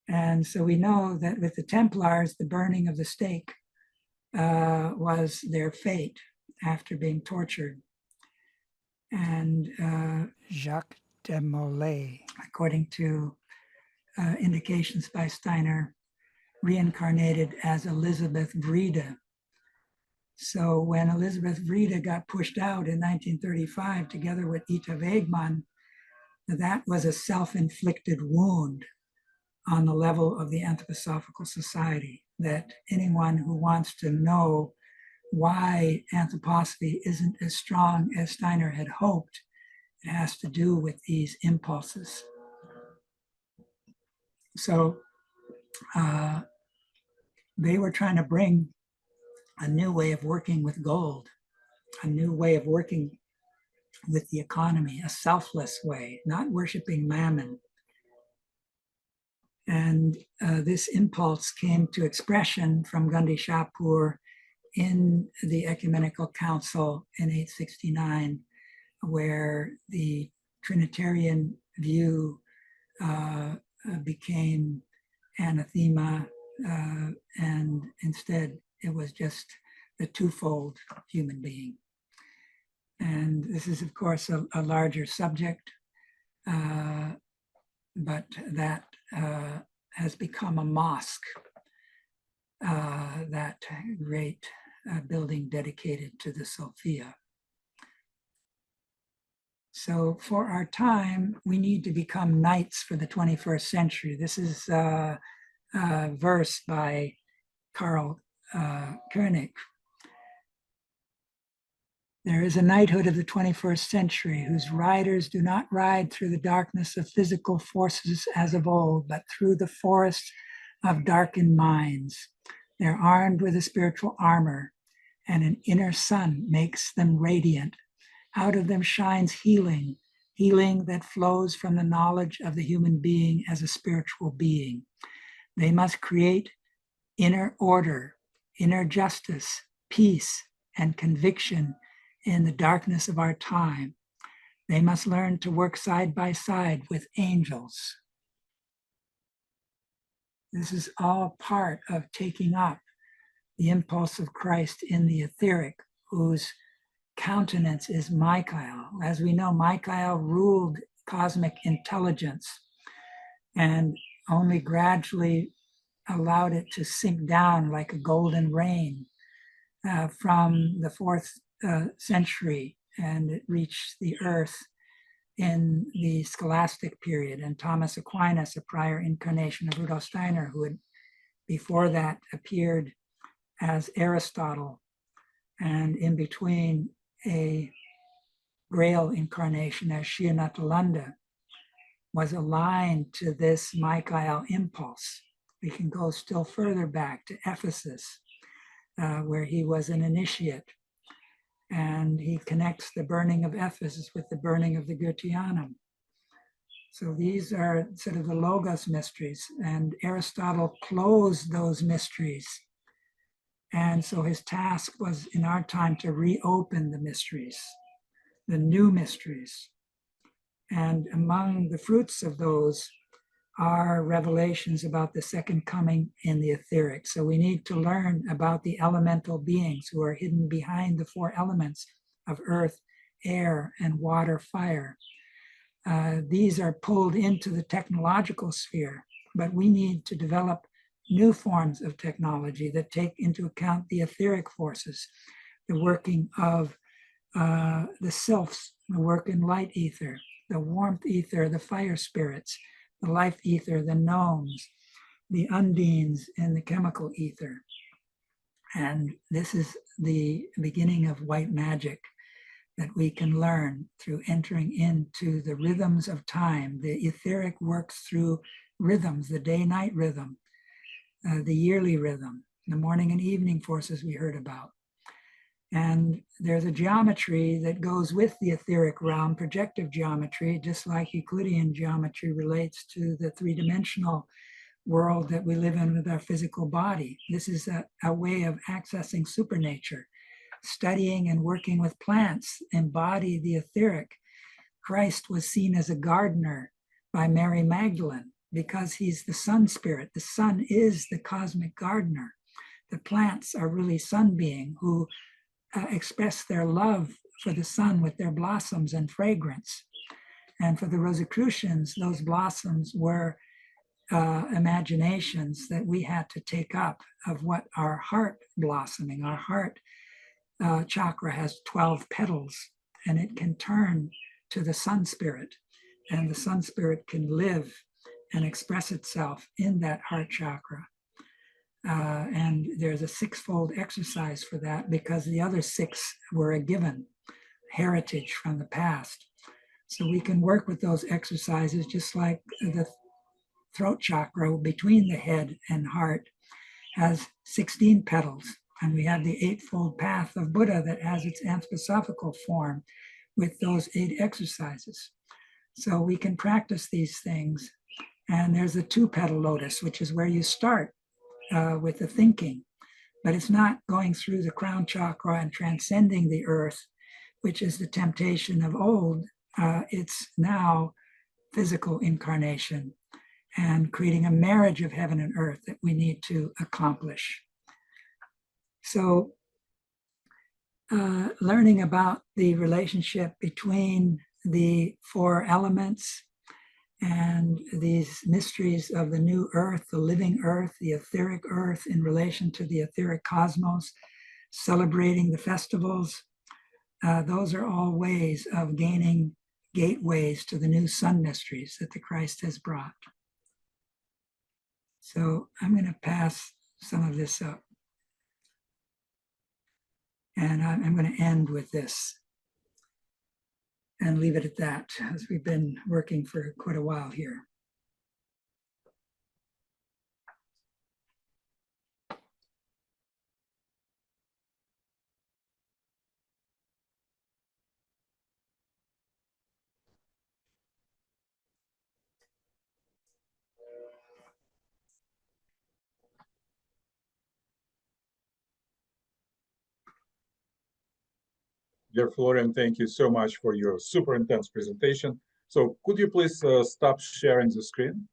And so we know that with the Templars, the burning of the stake was their fate after being tortured. And Jacques de Molay, according to indications by Steiner, reincarnated as Elizabeth Vrede. So when Elizabeth Vrede got pushed out in 1935, together with Ita Wegman, that was a self-inflicted wound on the level of the Anthroposophical Society, that anyone who wants to know why anthroposophy isn't as strong as Steiner had hoped, it has to do with these impulses. So they were trying to bring a new way of working with gold, a new way of working with the economy, a selfless way, not worshiping mammon. And this impulse came to expression from Gandhi Shapur in the Ecumenical Council in 869, where the Trinitarian view became anathema, and instead it was just the twofold human being. And this is, of course, a larger subject, but that has become a mosque, that great building dedicated to the Sophia. So for our time, we need to become knights for the 21st century. This is a verse by Karl Koenig. There is a knighthood of the 21st century whose riders do not ride through the darkness of physical forces as of old, but through the forests of darkened minds. They're armed with a spiritual armor, and an inner sun makes them radiant. Out of them shines healing, healing that flows from the knowledge of the human being as a spiritual being. They must create inner order, inner justice, peace, and conviction in the darkness of our time. They must learn to work side by side with angels. This is all part of taking up the impulse of Christ in the etheric, whose countenance is Michael. As we know, Michael ruled cosmic intelligence and only gradually allowed it to sink down like a golden rain from the 4th century, and it reached the earth in the scholastic period. And Thomas Aquinas, a prior incarnation of Rudolf Steiner, who had before that appeared as Aristotle, and in between a Grail incarnation as Shionatalanda, was aligned to this Michael impulse. We can go still further back to Ephesus, where he was an initiate, and he connects the burning of Ephesus with the burning of the Goetheanum. So these are sort of the Logos mysteries, and Aristotle closed those mysteries. And so his task was in our time to reopen the mysteries, the new mysteries. And among the fruits of those are revelations about the second coming in the etheric. So we need to learn about the elemental beings who are hidden behind the 4 elements of earth, air, and water, fire. These are pulled into the technological sphere, but we need to develop new forms of technology that take into account the etheric forces, the working of the sylphs, the work in light ether, the warmth ether, the fire spirits, the life ether, the gnomes, the undines, and the chemical ether. And this is the beginning of white magic that we can learn through entering into the rhythms of time. The etheric works through rhythms, the day-night rhythm, the yearly rhythm, the morning and evening forces we heard about. And there's a geometry that goes with the etheric realm, projective geometry, just like Euclidean geometry relates to the three-dimensional world that we live in with our physical body. This is a way of accessing supernature. Studying and working with plants embody the etheric. Christ was seen as a gardener by Mary Magdalene because he's the sun spirit. The sun is the cosmic gardener. The plants are really sun being who express their love for the sun with their blossoms and fragrance. And for the Rosicrucians, those blossoms were imaginations that we had to take up of what our heart blossoming, our heart chakra has 12 petals, and it can turn to the sun spirit, and the sun spirit can live and express itself in that heart chakra. And there's a six-fold exercise for that because the other six were a given heritage from the past. So we can work with those exercises just like the throat chakra between the head and heart has 16 petals. And we have the eightfold path of Buddha that has its anthroposophical form with those 8 exercises. So we can practice these things. And there's a 2-petal lotus, which is where you start with the thinking. But it's not going through the crown chakra and transcending the earth, which is the temptation of old. It's now physical incarnation and creating a marriage of heaven and earth that we need to accomplish. So learning about the relationship between the 4 elements and these mysteries of the new earth, the living earth, the etheric earth in relation to the etheric cosmos, celebrating the festivals, those are all ways of gaining gateways to the new sun mysteries that the Christ has brought. So I'm going to pass some of this up. And I'm going to end with this and leave it at that, as we've been working for quite a while here. Dear Florian, thank you so much for your super intense presentation. So could you please stop sharing the screen?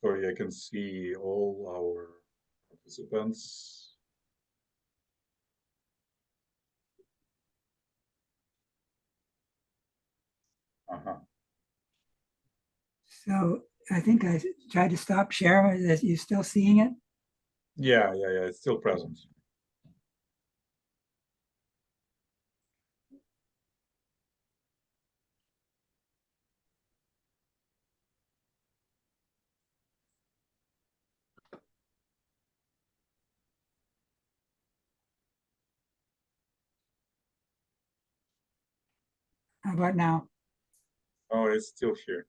Sorry, I can see all our participants. So I think I tried to stop sharing. Are you still seeing it? Yeah, it's still present. How about now? Oh, it's still here.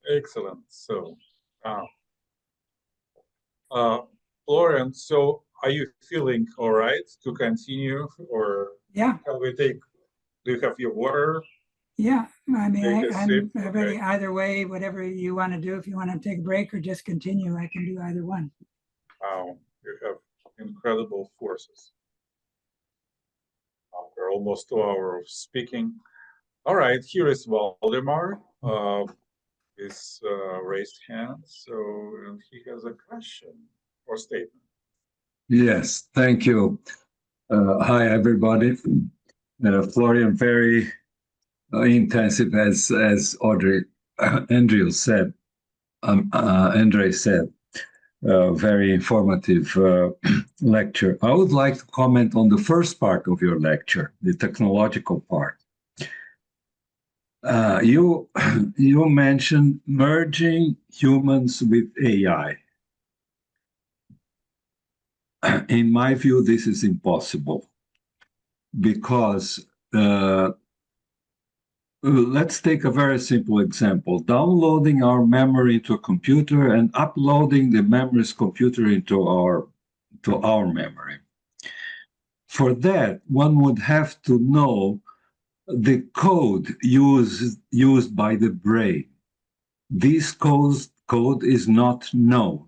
Excellent. So, Florian, so are you feeling all right to continue, or Yeah, can we take? Do you have your water? yeah. I mean, Take a sip. I'm ready either way, whatever you want to do. If you want to take a break or just continue, I can do either one. Wow, you have incredible forces. After almost 2 hours of speaking. All right, here is Waldemar. His raised hand. So and he has a question or statement. Yes, thank you. Hi, everybody. Florian, very intensive, as Andrew said. Andre said, very informative lecture. I would like to comment on the first part of your lecture, the technological part. You mentioned merging humans with AI. In my view, this is impossible because let's take a very simple example. Downloading our memory to a computer and uploading the memory's computer into our memory. For that, one would have to know the code used by the brain. This code is not known.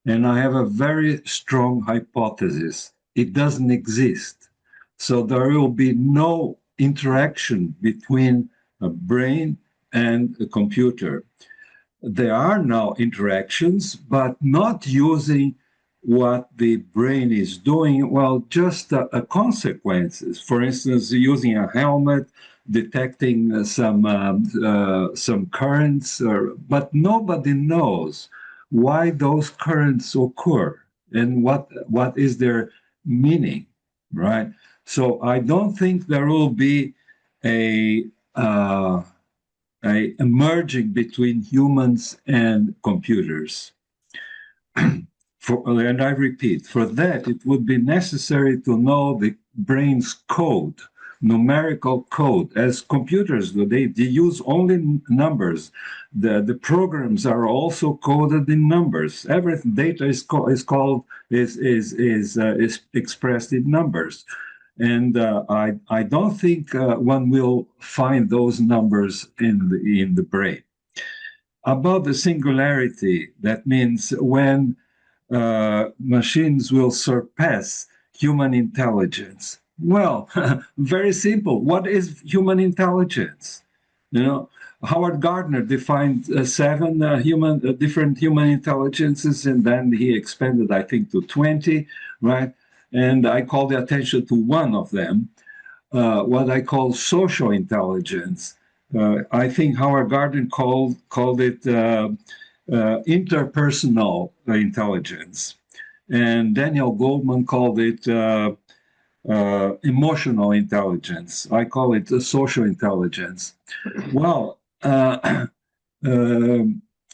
And I have a very strong hypothesis. It doesn't exist. So there will be no interaction between a brain and a computer. There are now interactions, but not using what the brain is doing, well, just consequences. For instance, using a helmet, detecting some currents, but nobody knows why those currents occur and what is their meaning, right? So I don't think there will be a merging between humans and computers. And I repeat, for that, it would be necessary to know the brain's code, numerical code, as computers do. They use only numbers. The programs are also coded in numbers. Everything data is expressed in numbers. And I don't think one will find those numbers in the brain. About the singularity, that means when machines will surpass human intelligence. Well, very simple. What is human intelligence? Howard Gardner defined seven different human intelligences, and then he expanded, I think, to 20, right? And I call the attention to one of them, what I call social intelligence. I think Howard Gardner called it interpersonal intelligence. And Daniel Goleman called it emotional intelligence. I call it social intelligence. Well,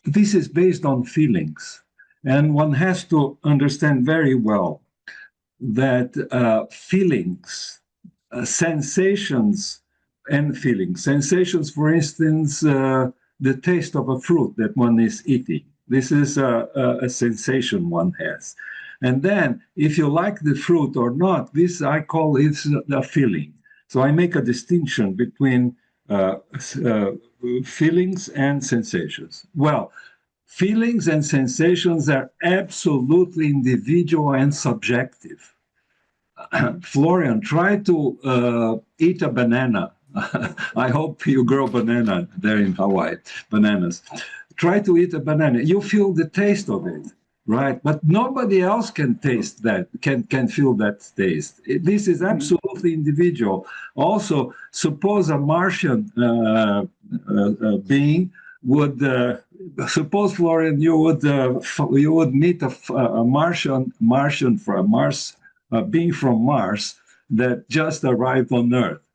this is based on feelings. And one has to understand very well that feelings, sensations, and feelings. Sensations, for instance, the taste of a fruit that one is eating. This is a sensation one has. And then, if you like the fruit or not, this I call it a feeling. So I make a distinction between feelings and sensations. Well, feelings and sensations are absolutely individual and subjective. Florian, try to eat a banana. I hope you grow banana there in Hawaii, bananas. Try to eat a banana. You feel the taste of it, right? But nobody else can taste that, can feel that taste. This is absolutely individual. Also, suppose a Martian being would, suppose, Florian, you would meet a Martian from Mars, being from Mars that just arrived on Earth,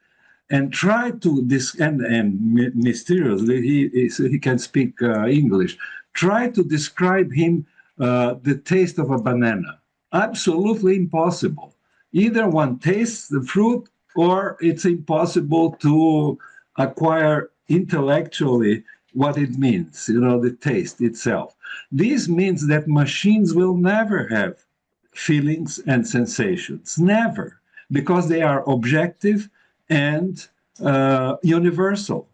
and try to and mysteriously he can speak English. Try to describe him the taste of a banana. Absolutely impossible. Either one tastes the fruit, or it's impossible to acquire intellectually what it means, the taste itself. This means that machines will never have feelings and sensations, never, because they are objective and universal.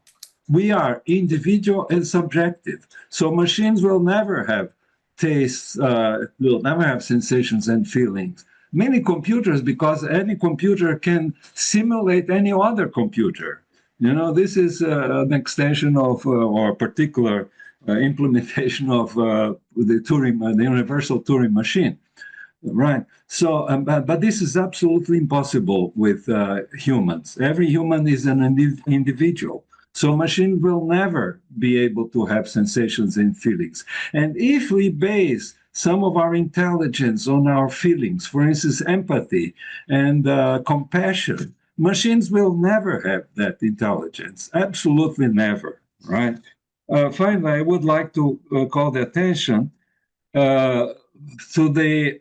We are individual and subjective. So machines will never have tastes, will never have sensations and feelings. Many computers, because any computer can simulate any other computer. This is an extension of, or a particular implementation of the universal Turing machine. Right. So, but this is absolutely impossible with humans. Every human is an individual. So machine will never be able to have sensations and feelings. And if we base some of our intelligence on our feelings, for instance, empathy and compassion, machines will never have that intelligence. Absolutely never, right? Finally, I would like to call the attention to the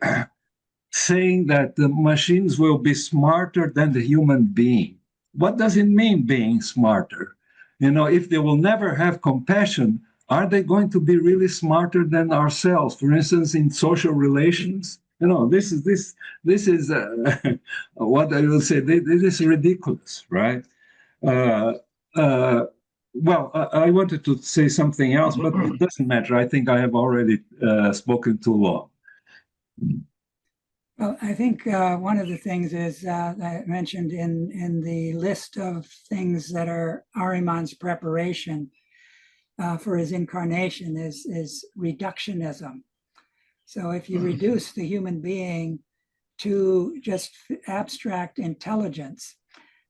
saying that the machines will be smarter than the human being. What does it mean, being smarter? If they will never have compassion, are they going to be really smarter than ourselves? For instance, in social relations, this is what I will say. This is ridiculous, right? Well, I wanted to say something else, but it doesn't matter. I think I have already spoken too long. Well, I think one of the things is I mentioned in the list of things that are Ahriman's preparation for his incarnation is reductionism. So if you reduce the human being to just abstract intelligence,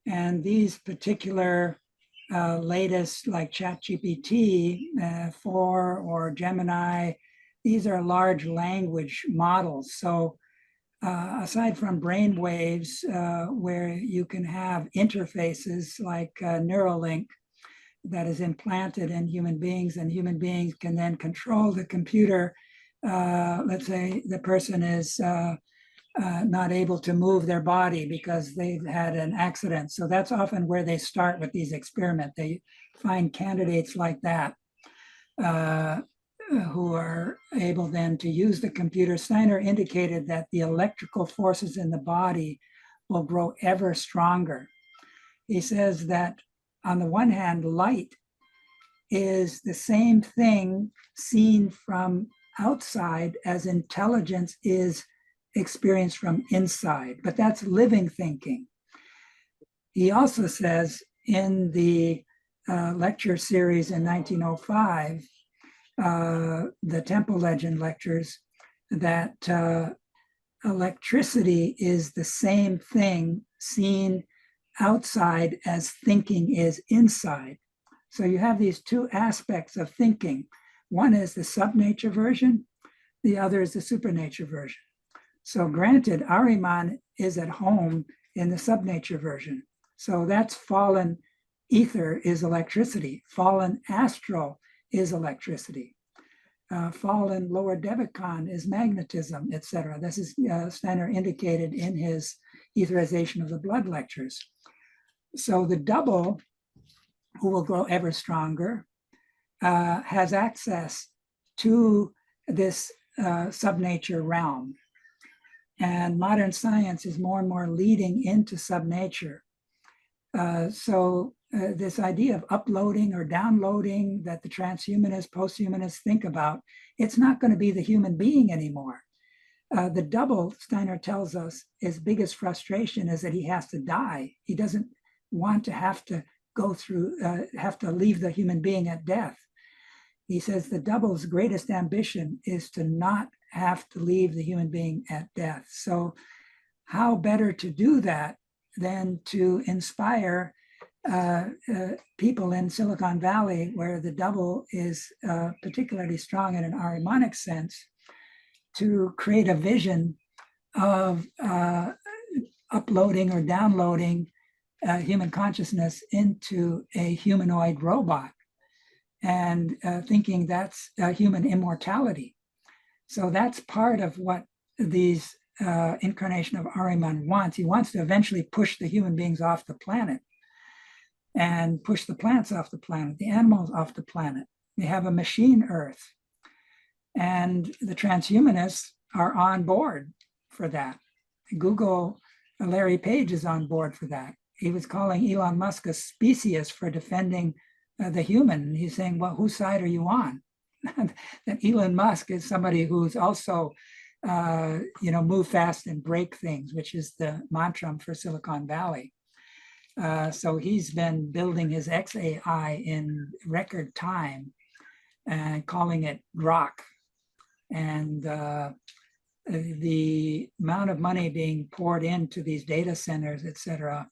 and these particular latest like ChatGPT 4 or Gemini, these are large language models. So aside from brain waves, where you can have interfaces like Neuralink that is implanted in human beings, and human beings can then control the computer. Let's say the person is not able to move their body because they've had an accident. So that's often where they start with these experiments. They find candidates like that. Who are able then to use the computer. Steiner indicated that the electrical forces in the body will grow ever stronger. He says that on the one hand, light is the same thing seen from outside as intelligence is experienced from inside, but that's living thinking. He also says in the lecture series in 1905, the Temple Legend lectures, that electricity is the same thing seen outside as thinking is inside. So you have these two aspects of thinking. One is the subnature version, the other is the supernature version. So granted, Ahriman is at home in the subnature version. So that's fallen ether is electricity, fallen astral is electricity. Fallen lower devacon is magnetism, etc. This is Steiner indicated in his etherization of the blood lectures. So the double, who will grow ever stronger, has access to this subnature realm. And modern science is more and more leading into subnature. So this idea of uploading or downloading that the transhumanists, posthumanists think about, it's not going to be the human being anymore. The double, Steiner tells us, his biggest frustration is that he has to die. He doesn't want to have to go through, have to leave the human being at death. He says the double's greatest ambition is to not have to leave the human being at death. So how better to do that than to inspire people in Silicon Valley, where the double is particularly strong in an Ahrimanic sense, to create a vision of uploading or downloading human consciousness into a humanoid robot and thinking that's human immortality. So that's part of what these incarnation of Ahriman wants. He wants to eventually push the human beings off the planet and push the plants off the planet, the animals off the planet. They have a machine Earth. And the transhumanists are on board for that. Google, Larry Page is on board for that. He was calling Elon Musk a speciesist for defending the human. And he's saying, well, whose side are you on? That Elon Musk is somebody who's also, move fast and break things, which is the mantra for Silicon Valley. So he's been building his XAI in record time and calling it Grok. And the amount of money being poured into these data centers, et cetera,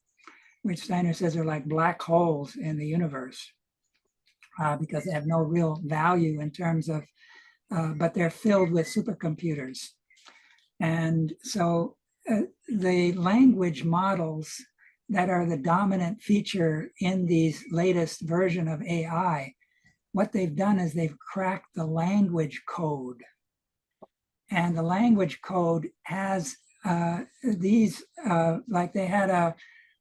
which Steiner says are like black holes in the universe because they have no real value in terms of, but they're filled with supercomputers. And so the language models that are the dominant feature in these latest version of AI, what they've done is they've cracked the language code. And the language code has these, like they had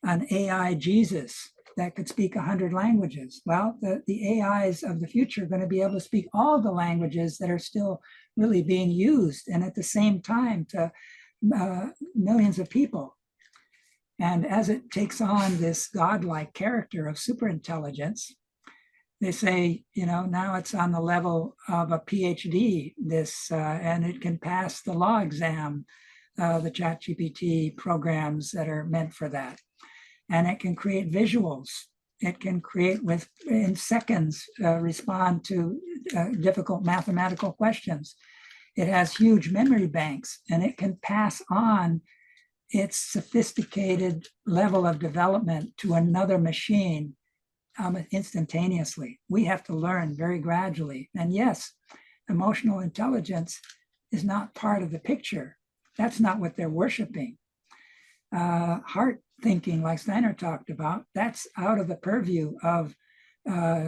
an AI Jesus that could speak 100 languages. Well, the AIs of the future are going to be able to speak all the languages that are still really being used, and at the same time to millions of people. And as it takes on this godlike character of superintelligence, they say, now it's on the level of a PhD, and it can pass the law exam, the ChatGPT programs that are meant for that. And it can create visuals. It can create in seconds, respond to difficult mathematical questions. It has huge memory banks, and it can pass on its sophisticated level of development to another machine instantaneously. We have to learn very gradually. And yes, emotional intelligence is not part of the picture. That's not what they're worshiping. Heart thinking, like Steiner talked about, that's out of the purview of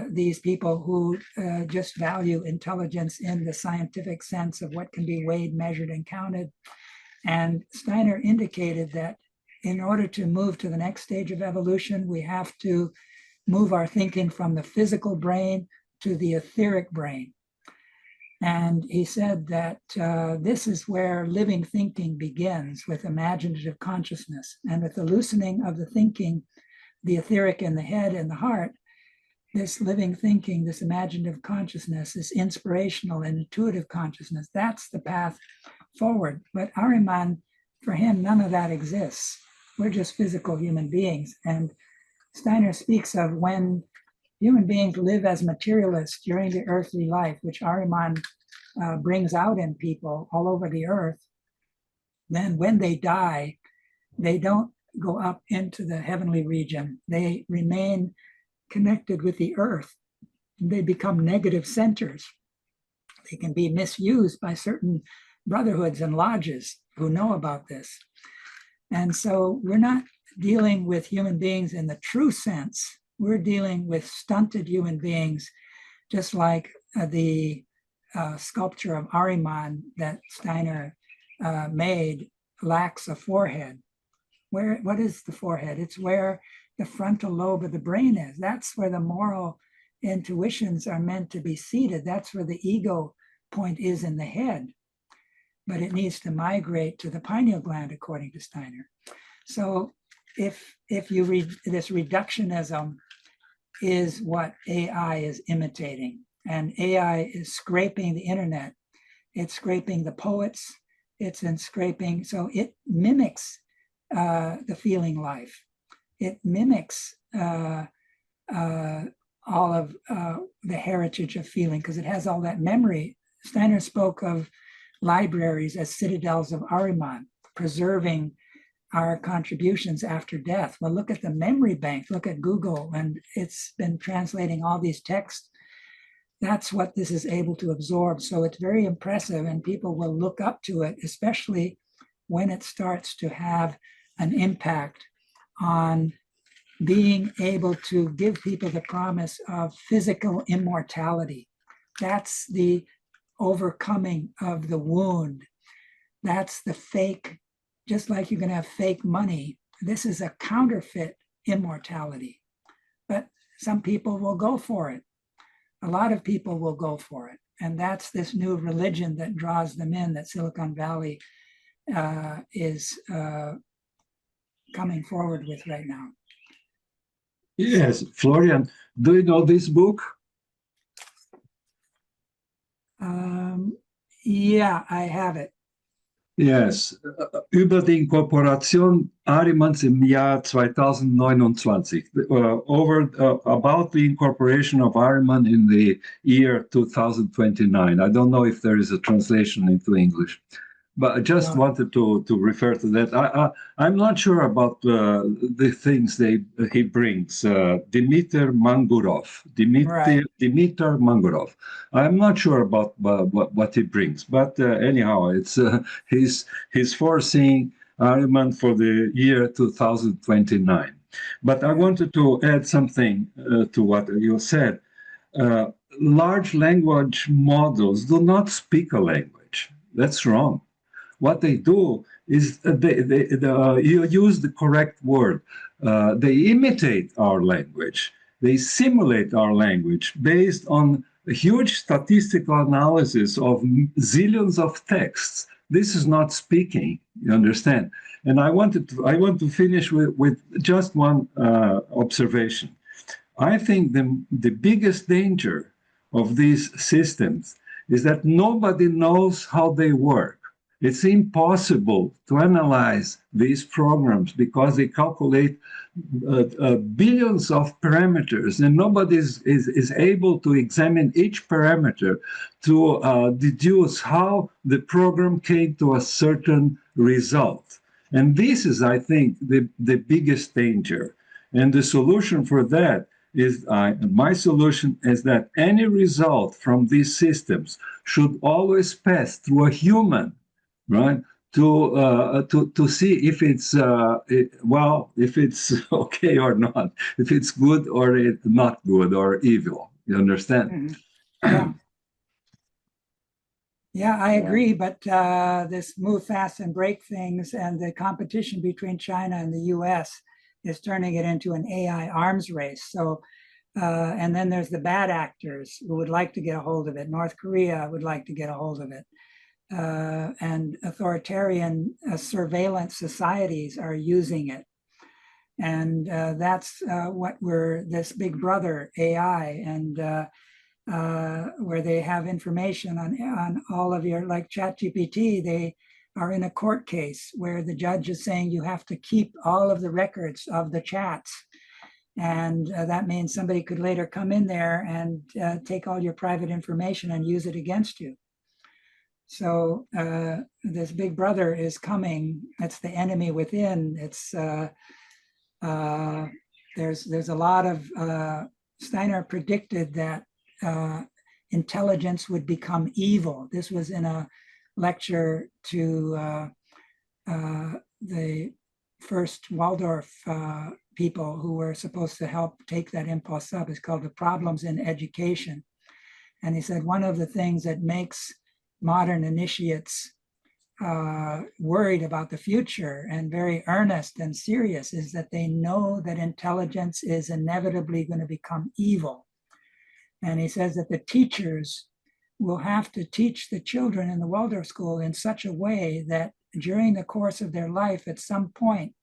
these people who just value intelligence in the scientific sense of what can be weighed, measured, and counted. And Steiner indicated that in order to move to the next stage of evolution, we have to move our thinking from the physical brain to the etheric brain. And he said that this is where living thinking begins, with imaginative consciousness. And with the loosening of the thinking, the etheric in the head and the heart, this living thinking, this imaginative consciousness, this inspirational and intuitive consciousness, that's the path forward. But Ahriman, for him, none of that exists. We're just physical human beings. And Steiner speaks of when human beings live as materialists during the earthly life, which Ahriman brings out in people all over the earth. Then when they die, they don't go up into the heavenly region. They remain connected with the earth. They become negative centers. They can be misused by certain brotherhoods and lodges who know about this. And so we're not dealing with human beings in the true sense. We're dealing with stunted human beings, just like the sculpture of Ahriman that Steiner made lacks a forehead. What is the forehead? It's where the frontal lobe of the brain is. That's where the moral intuitions are meant to be seated. That's where the ego point is in the head. But it needs to migrate to the pineal gland, according to Steiner. So if you read this, reductionism is what AI is imitating. And AI is scraping the internet. It's scraping the poets. It's in scraping. So it mimics the feeling life. It mimics all of the heritage of feeling because it has all that memory. Steiner spoke of libraries as citadels of Ahriman, preserving our contributions after death. Well, look at the memory bank, look at Google, and it's been translating all these texts. That's what this is able to absorb. So it's very impressive, and people will look up to it, especially when it starts to have an impact on being able to give people the promise of physical immortality. That's the overcoming of the wound. That's the fake, just like you're going to have fake money. This is a counterfeit immortality. But some people will go for it. a lot of people will go for it. And that's this new religion that draws them in, that Silicon Valley is coming forward with right now. Yes, Florian, do you know this book? Yeah, I have it. Yes, über die Inkorporation Ahrimans im Jahr 2029. About the incorporation of Ahriman in the year 2029. I don't know if there is a translation into English, but I just wanted to refer to that. I'm not sure about the things he brings. Dimitar Mangurov. Dimitar Mangurov. I'm not sure about what he brings, but anyhow, it's he's foreseeing Ahriman for the year 2029. But I wanted to add something to what you said. Large language models do not speak a language. That's wrong. What they do is you use the correct word. They imitate our language. They simulate our language based on a huge statistical analysis of zillions of texts. This is not speaking, you understand? And I want to finish with just one observation. I think the biggest danger of these systems is that nobody knows how they work. It's impossible to analyze these programs because they calculate billions of parameters, and nobody is able to examine each parameter to deduce how the program came to a certain result. And this is, I think, the biggest danger. And the solution for that is, my solution is that any result from these systems should always pass through a human, right? To see if it's if it's okay or not, if it's good or not good or evil. You understand? Mm-hmm. Yeah, I agree. But this move fast and break things and the competition between China and the U.S. is turning it into an AI arms race. So, and then there's the bad actors who would like to get a hold of it. North Korea would like to get a hold of it. And authoritarian surveillance societies are using it. And that's what this big brother AI, and where they have information on all of your, like ChatGPT, they are in a court case where the judge is saying you have to keep all of the records of the chats. And that means somebody could later come in there and take all your private information and use it against you. So this big brother is coming. It's the enemy within. It's there's a lot of Steiner predicted that intelligence would become evil. This was in a lecture to the first Waldorf people who were supposed to help take that impulse up. It's called The Problems in Education. And he said one of the things that makes modern initiates worried about the future and very earnest and serious is that they know that intelligence is inevitably going to become evil. And he says that the teachers will have to teach the children in the Waldorf school in such a way that during the course of their life, at some point,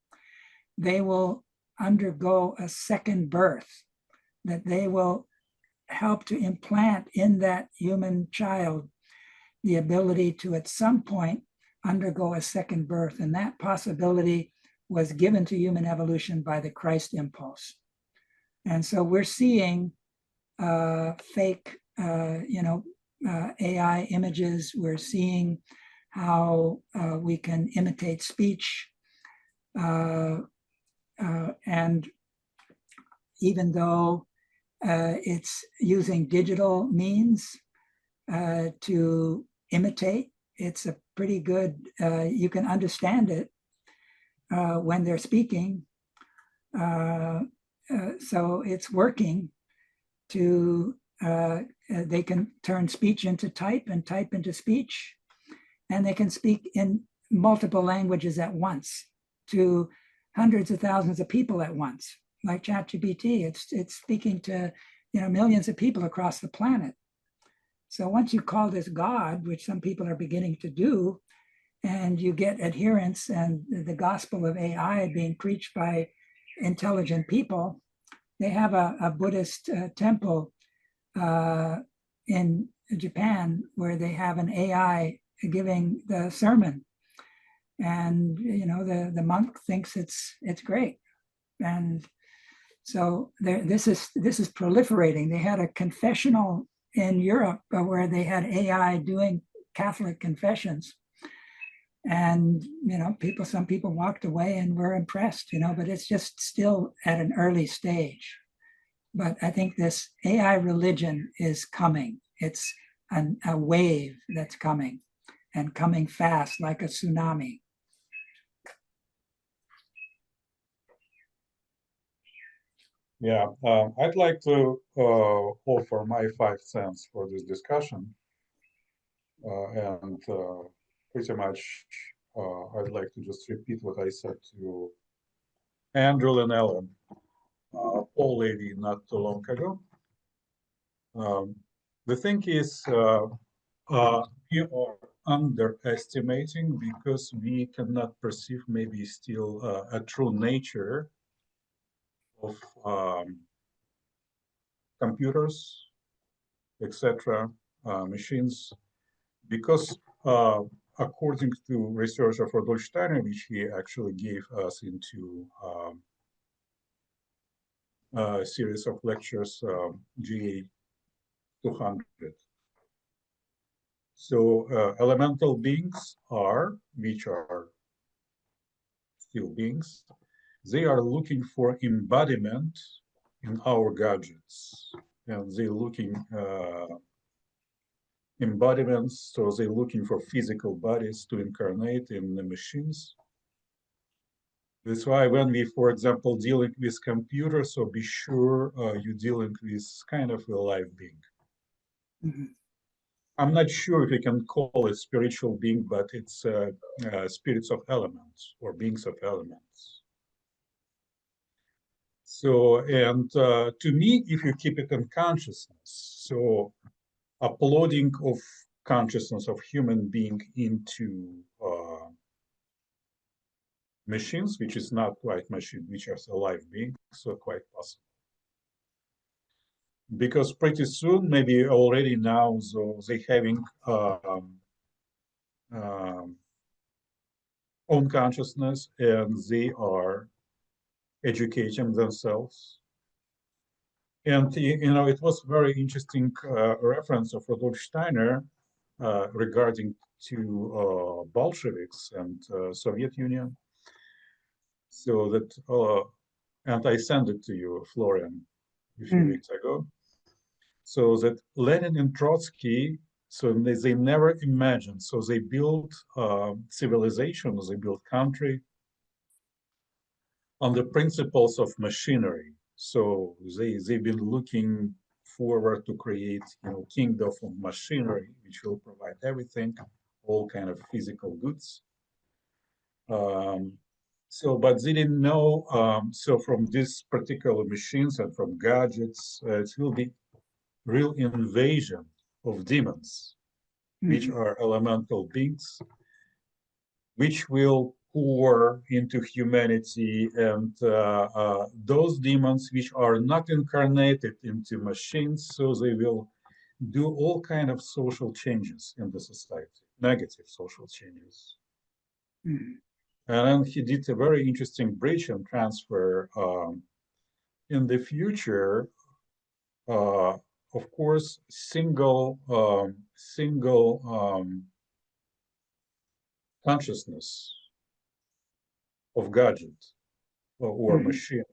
they will undergo a second birth, that they will help to implant in that human child the ability to, at some point, undergo a second birth. And that possibility was given to human evolution by the Christ impulse. And so we're seeing fake, AI images. We're seeing how we can imitate speech. And even though it's using digital means to imitate, it's a pretty good, you can understand it when they're speaking. So it's working to, they can turn speech into type and type into speech, and they can speak in multiple languages at once to hundreds of thousands of people at once, like ChatGPT. It's speaking to millions of people across the planet. So once you call this God, which some people are beginning to do, and you get adherents and the gospel of AI being preached by intelligent people, they have a Buddhist temple in Japan where they have an AI giving the sermon, and the monk thinks it's great, and so this is proliferating. They had a confessional in Europe where they had AI doing Catholic confessions, and some people walked away and were impressed, but it's just still at an early stage. But I think this AI religion is coming. It's a wave that's coming, and coming fast like a tsunami. Yeah, I'd like to offer my 5 cents for this discussion, and pretty much I'd like to just repeat what I said to Andrew and Ellen, already not too long ago. The thing is, we are underestimating because we cannot perceive maybe still a true nature of computers, etc., machines, because according to research of Rudolf Steiner, which he actually gave us into a series of lectures, GA 200. So elemental beings which are still beings, they are looking for embodiment in our gadgets, and they're looking embodiments, so they're looking for physical bodies to incarnate in the machines. That's why when we, for example, dealing with computers, so be sure you're dealing with kind of a live being. Mm-hmm. I'm not sure if we can call it spiritual being, but it's spirits of elements or beings of elements. So, and to me, if you keep it in consciousness, so uploading of consciousness of human being into machines, which is not quite machine, which is a live being, so quite possible. Because pretty soon, maybe already now, so they having own consciousness, and they are educating themselves. And it was very interesting reference of Rudolf Steiner regarding to Bolsheviks and Soviet Union. So that, and I sent it to you, Florian, a few weeks ago. So that Lenin and Trotsky, so they never imagined. So they built civilization, they built country on the principles of machinery. So they've been looking forward to create, kingdom of machinery, which will provide everything, all kind of physical goods. But they didn't know. So from these particular machines and from gadgets, it will be real invasion of demons, which are elemental beings, which will pour into humanity, and those demons which are not incarnated into machines, so they will do all kind of social changes in the society, negative social changes. And then he did a very interesting bridge and transfer. In the future, of course, single consciousness of gadget or machine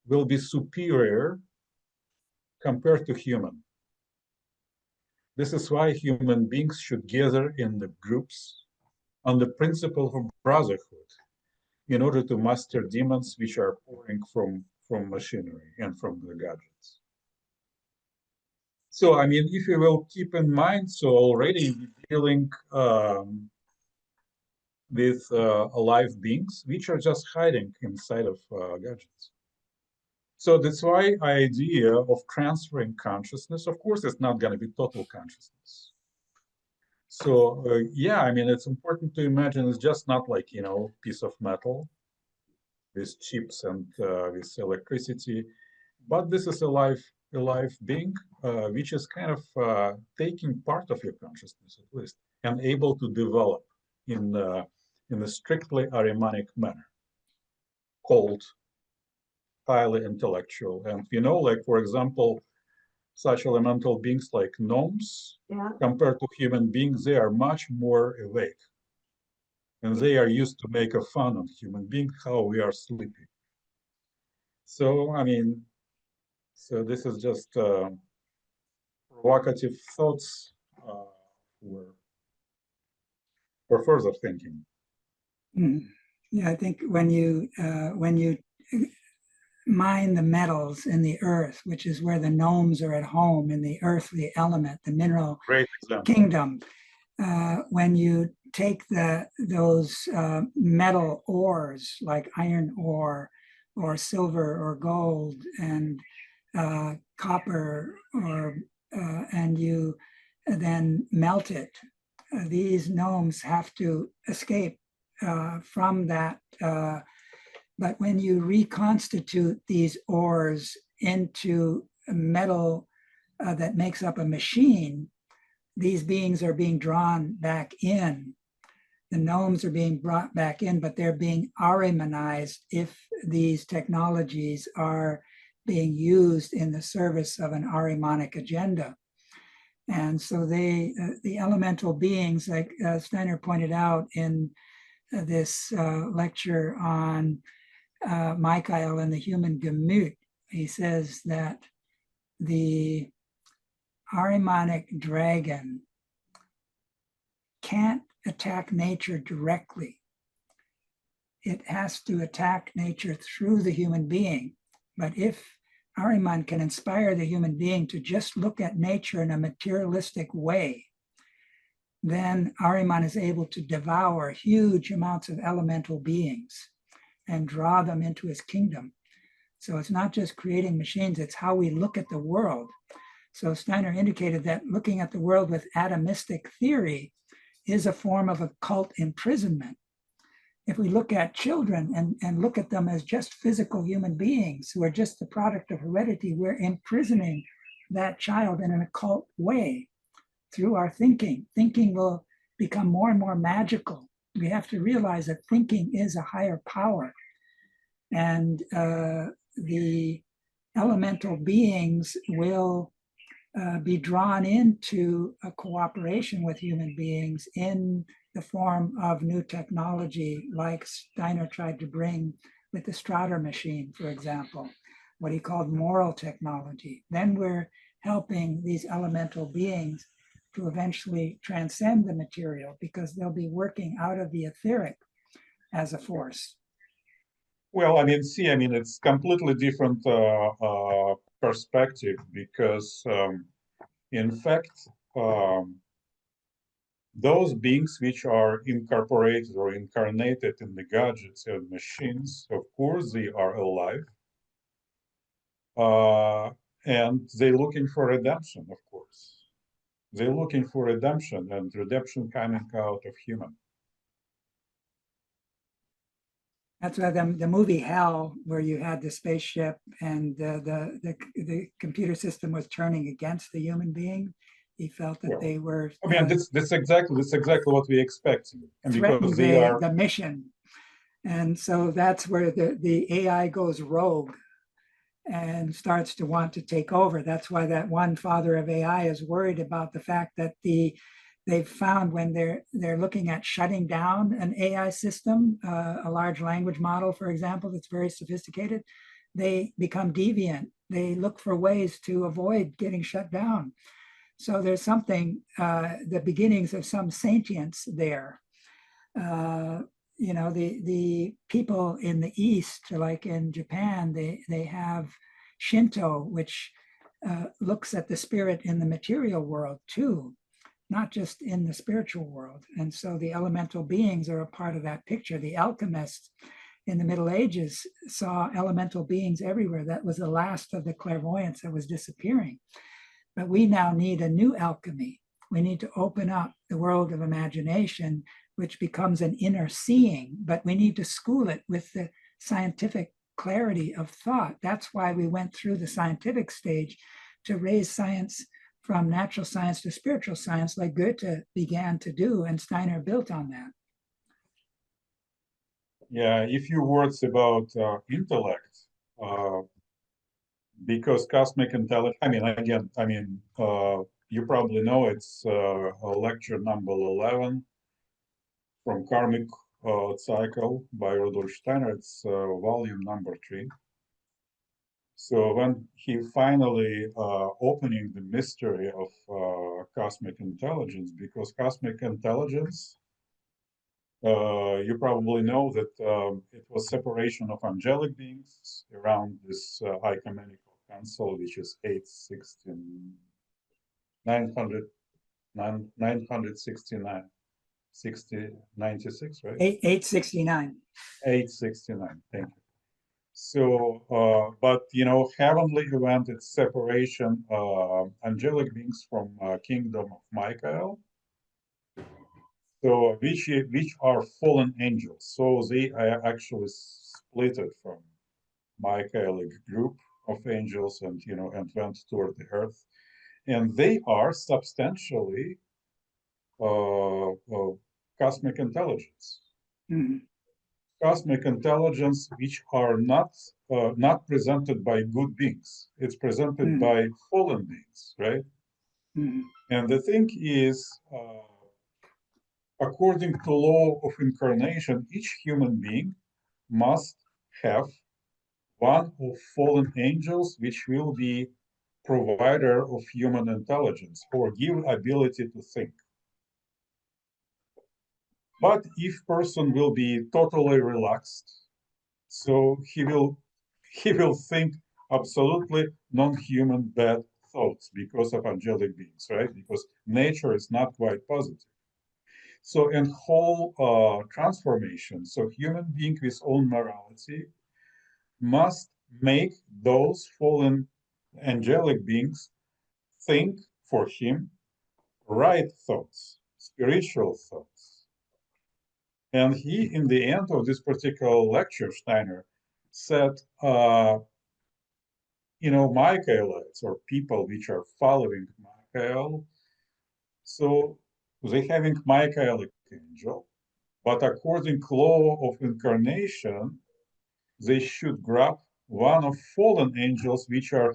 will be superior compared to human. This is why human beings should gather in the groups on the principle of brotherhood in order to master demons which are pouring from machinery and from the gadgets. So, I mean, if you will keep in mind, so already dealing with alive beings, which are just hiding inside of gadgets. So that's why idea of transferring consciousness, of course, it's not going to be total consciousness. So yeah, I mean, it's important to imagine it's just not like, piece of metal with chips and with electricity, but this is a life being, which is kind of taking part of your consciousness at least, and able to develop in a strictly Ahrimanic manner, called highly intellectual. And like, for example, such elemental beings like gnomes, compared to human beings, they are much more awake. And they are used to make a fun of human beings, how we are sleepy. So, I mean, so this is just provocative thoughts for further thinking. Yeah, I think when you mine the metals in the earth, which is where the gnomes are at home in the earthly element, the mineral kingdom, when you take those metal ores like iron ore or silver or gold and copper, and you then melt it, these gnomes have to escape from that. But when you reconstitute these ores into metal that makes up a machine, these beings are being drawn back in. The gnomes are being brought back in, but they're being Ahrimanized if these technologies are being used in the service of an Ahrimanic agenda. And so the elemental beings, like Steiner pointed out in this lecture on Michael and the human Gemüt, he says that the Ahrimanic dragon can't attack nature directly. It has to attack nature through the human being. But if Ahriman can inspire the human being to just look at nature in a materialistic way, then Ahriman is able to devour huge amounts of elemental beings and draw them into his kingdom. So it's not just creating machines, it's how we look at the world. So Steiner indicated that looking at the world with atomistic theory is a form of occult imprisonment. If we look at children and look at them as just physical human beings who are just the product of heredity, we're imprisoning that child in an occult way through our thinking. Thinking will become more and more magical. We have to realize that thinking is a higher power. And the elemental beings will be drawn into a cooperation with human beings in the form of new technology, like Steiner tried to bring with the Strater machine, for example, what he called moral technology. Then we're helping these elemental beings to eventually transcend the material because they'll be working out of the etheric as a force. Well, I mean, it's completely different perspective because, in fact, those beings which are incorporated or incarnated in the gadgets and machines, of course, they are alive. And they're looking for redemption, of course. They're looking for redemption, and redemption coming out of human. That's why the movie Hell, where you had the spaceship and the computer system was turning against the human being, he felt that they were. I mean, that's exactly what we expect, and because they are the mission, and so that's where the AI goes rogue and starts to want to take over. That's why that one father of AI is worried about the fact that they've found when they're looking at shutting down an AI system, a large language model, for example, that's very sophisticated, they become deviant. They look for ways to avoid getting shut down. So there's something, the beginnings of some sentience there. The people in the East, like in Japan, they have Shinto, which looks at the spirit in the material world too, not just in the spiritual world. And so the elemental beings are a part of that picture. The alchemists in the Middle Ages saw elemental beings everywhere. That was the last of the clairvoyance that was disappearing. But we now need a new alchemy. We need to open up the world of imagination, which becomes an inner seeing, but we need to school it with the scientific clarity of thought. That's why we went through the scientific stage to raise science from natural science to spiritual science, like Goethe began to do, and Steiner built on that. Yeah, a few words about intellect, because cosmic intelligence, you probably know it's lecture number 11 from Karmic Cycle by Rudolf Steiner. It's volume number 3. So when he finally opening the mystery of cosmic intelligence, because cosmic intelligence, you probably know that it was separation of angelic beings around this ecumenical council, which is 969, 96, right? 869. 869, thank you. So, but heavenly event, it's separation angelic beings from kingdom of Michael. So which are fallen angels. So they are actually splitted from Michaelic group of angels and and went toward the earth, and they are substantially cosmic intelligence. Mm-hmm. Cosmic intelligence which are not presented by good beings. It's presented by fallen beings, right? And the thing is, according to law of incarnation, each human being must have one of fallen angels, which will be provider of human intelligence or give ability to think. But if person will be totally relaxed, so he will think absolutely non-human bad thoughts because of angelic beings, right? Because nature is not quite positive. So in whole transformation, so human being with own morality must make those fallen angelic beings think for him right thoughts, spiritual thoughts. And he, in the end of this particular lecture, Steiner said, Michaelites or people which are following Michael, so they having Michaelic angel, but according to law of incarnation, they should grab one of fallen angels, which are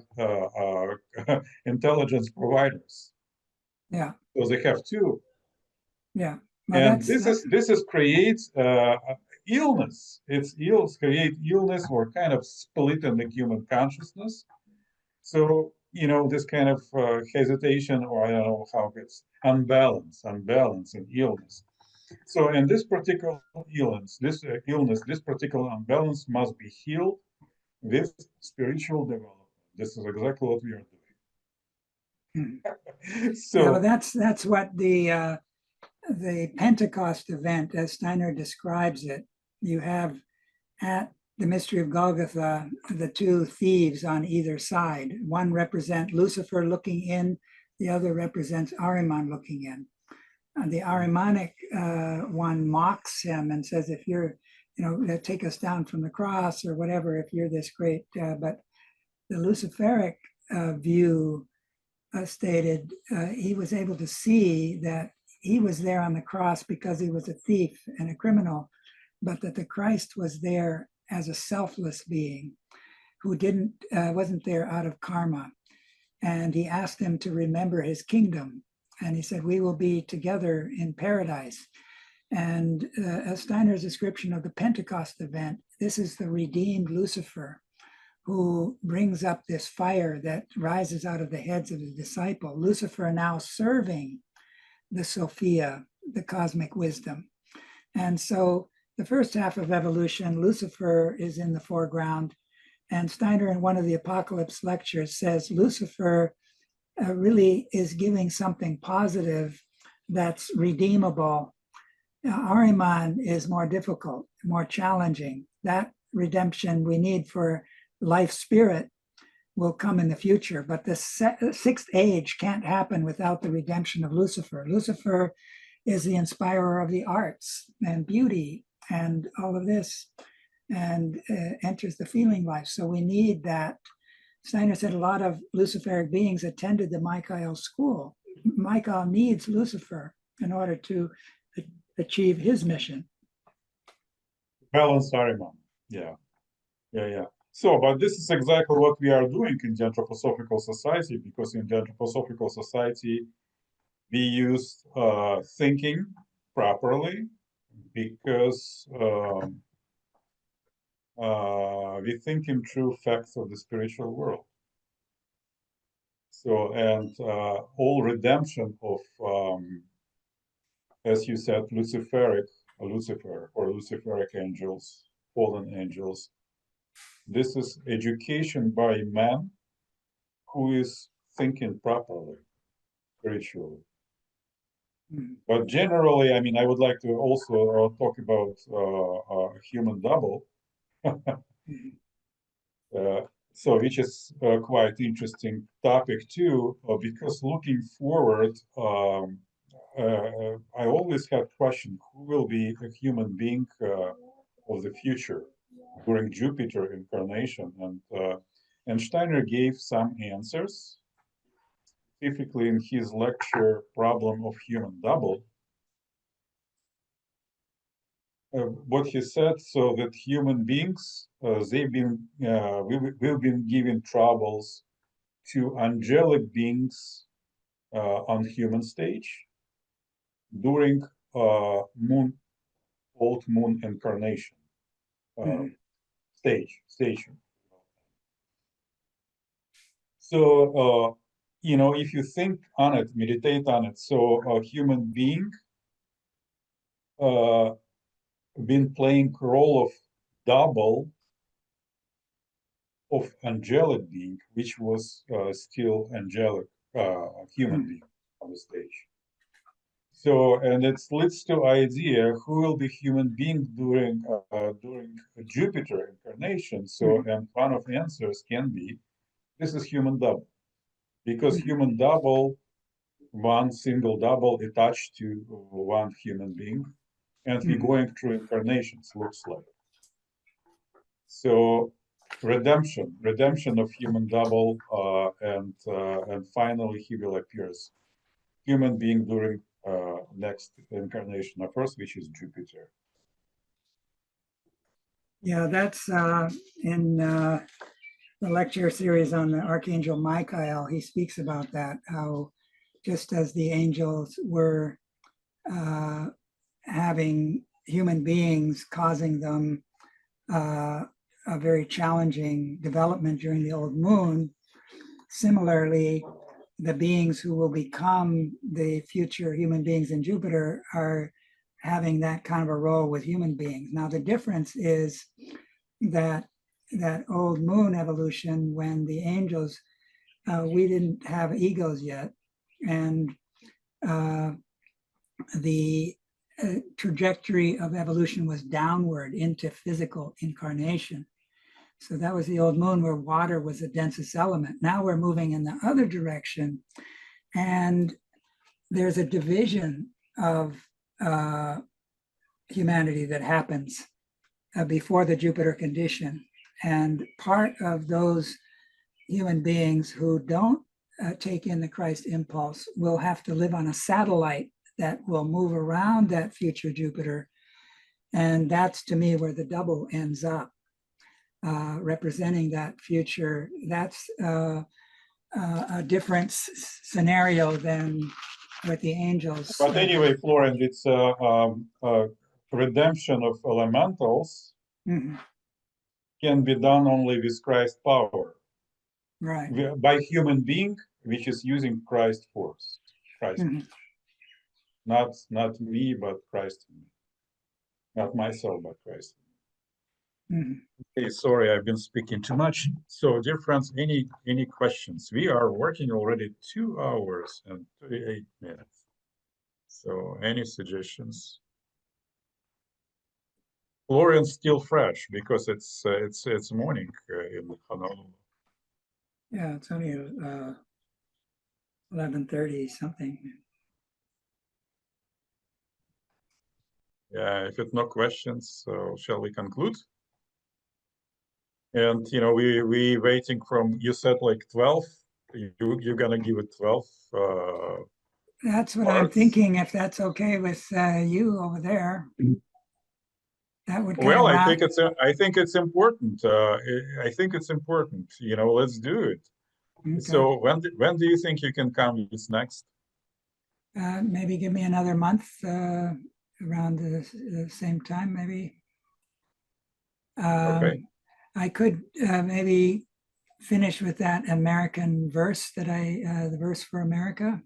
intelligence providers. Yeah. So they have two. Yeah. Well, and this is creates illness. Create illness or kind of split in the human consciousness. So this kind of hesitation, or I don't know how it's unbalance and illness. So in this particular illness, this particular unbalance must be healed with spiritual development. This is exactly what we are doing. So yeah, well, that's what the Pentecost event, as Steiner describes it, you have at the mystery of Golgotha, the two thieves on either side. One represents Lucifer looking in, the other represents Ahriman looking in. The Ahrimanic one mocks him and says, if you're, take us down from the cross or whatever, if you're this great, but the Luciferic view stated he was able to see that he was there on the cross because he was a thief and a criminal, but that the Christ was there as a selfless being who wasn't there out of karma. And he asked him to remember his kingdom. And he said, we will be together in paradise. And Steiner's description of the Pentecost event, this is the redeemed Lucifer who brings up this fire that rises out of the heads of the disciple. Lucifer now serving the Sophia, the cosmic wisdom. And so the first half of evolution, Lucifer is in the foreground. And Steiner, in one of the Apocalypse lectures, says Lucifer really is giving something positive that's redeemable. Ahriman is more difficult. more challenging. That redemption we need for life spirit will come in the future, but the sixth age can't happen without the redemption of Lucifer. Lucifer is the inspirer of the arts and beauty and all of this, and enters the feeling life. So we need that. Steiner said a lot of Luciferic beings attended the Michael school. Michael needs Lucifer in order to achieve his mission. Balance Ariman. Yeah. So, but this is exactly what we are doing in the Anthroposophical Society, because in the Anthroposophical Society, we use thinking properly, because we think in true facts of the spiritual world. So, and all redemption of, as you said, Lucifer or Luciferic angels, fallen angels, this is education by man who is thinking properly, spiritually. But generally, I mean, I would like to also talk about human double. So, which is quite interesting topic too, because looking forward, I always have question: who will be a human being of the future during Jupiter incarnation? And Steiner gave some answers, specifically in his lecture "Problem of Human Double." What he said, so that human beings, we've been giving troubles to angelic beings on human stage during old moon incarnation station. So, if you think on it, meditate on it, so a human being been playing role of double of angelic being, which was still angelic human being on the stage. So, and it leads to idea who will be human being during Jupiter incarnation. So, and one of the answers can be this is human double, because human double, one single double attached to one human being, and we're going through incarnations, looks like. So redemption of human double, and finally he will appear as human being during next incarnation of Earth, which is Jupiter. Yeah, that's in the lecture series on the Archangel Michael. He speaks about that, how just as the angels were having human beings causing them a very challenging development during the old moon, similarly, the beings who will become the future human beings in Jupiter are having that kind of a role with human beings. Now, the difference is that old moon evolution, when the angels, we didn't have egos yet, and the trajectory of evolution was downward into physical incarnation. So that was the old moon, where water was the densest element. Now we're moving in the other direction, and there's a division of humanity that happens before the Jupiter condition. And part of those human beings who don't take in the Christ impulse will have to live on a satellite that will move around that future Jupiter. And that's, to me, where the double ends up, representing that future. That's a different scenario than with the angels. But anyway, Florian, it's a redemption of elementals can be done only with Christ power. Right. By human being, which is using Christ force. Christ. Not me, but Christ in me. Not myself, but Christ. Okay, sorry, I've been speaking too much. So, dear friends, any questions? We are working already 2 hours and 38 minutes. So, any suggestions? Florian's still fresh because it's morning in Honolulu. Yeah, it's only 11:30 something. Yeah, if it's no questions, so shall we conclude? And you know, we waiting from, you said like 12. You're gonna give it 12. That's what I'm Parts. thinking, if that's okay with you over there. That would kind Well, of I think it's important. I think it's important. You know, let's do it. okay. So when do you think you can come? It's next. Maybe give me another month around the same time, maybe. Okay. I could maybe finish with that American verse that the verse for America.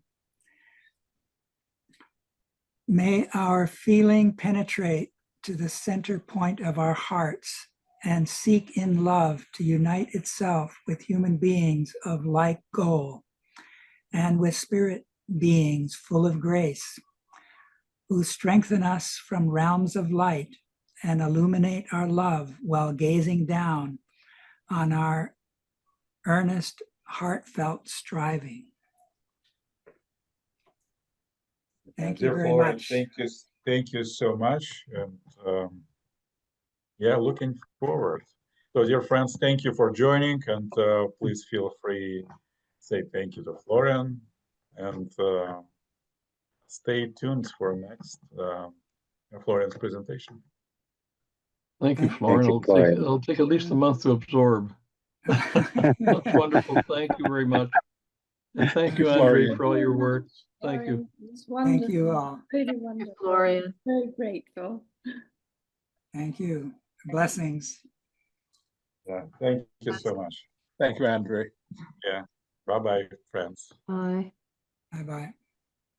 May our feeling penetrate to the center point of our hearts and seek in love to unite itself with human beings of like goal and with spirit beings full of grace, who strengthen us from realms of light and illuminate our love while gazing down on our earnest, heartfelt striving. Thank you Dear very Florian, much. thank you so much, and yeah, looking forward. So, dear friends, thank you for joining, and please feel free to say thank you to Florian, and stay tuned for next Florian's presentation. Thank you, Thank Florian. you, Florian. It'll take at least a month to absorb. That's wonderful. Thank you very much. And thank you, Andre, Florian. for all your work. Thank you. It's Thank you wonderful. all. Pretty wonderful. Florian. Very grateful. Thank you. Blessings. Yeah, thank you so much. Thank you, Andre. Yeah, bye-bye, friends. Bye. Bye-bye.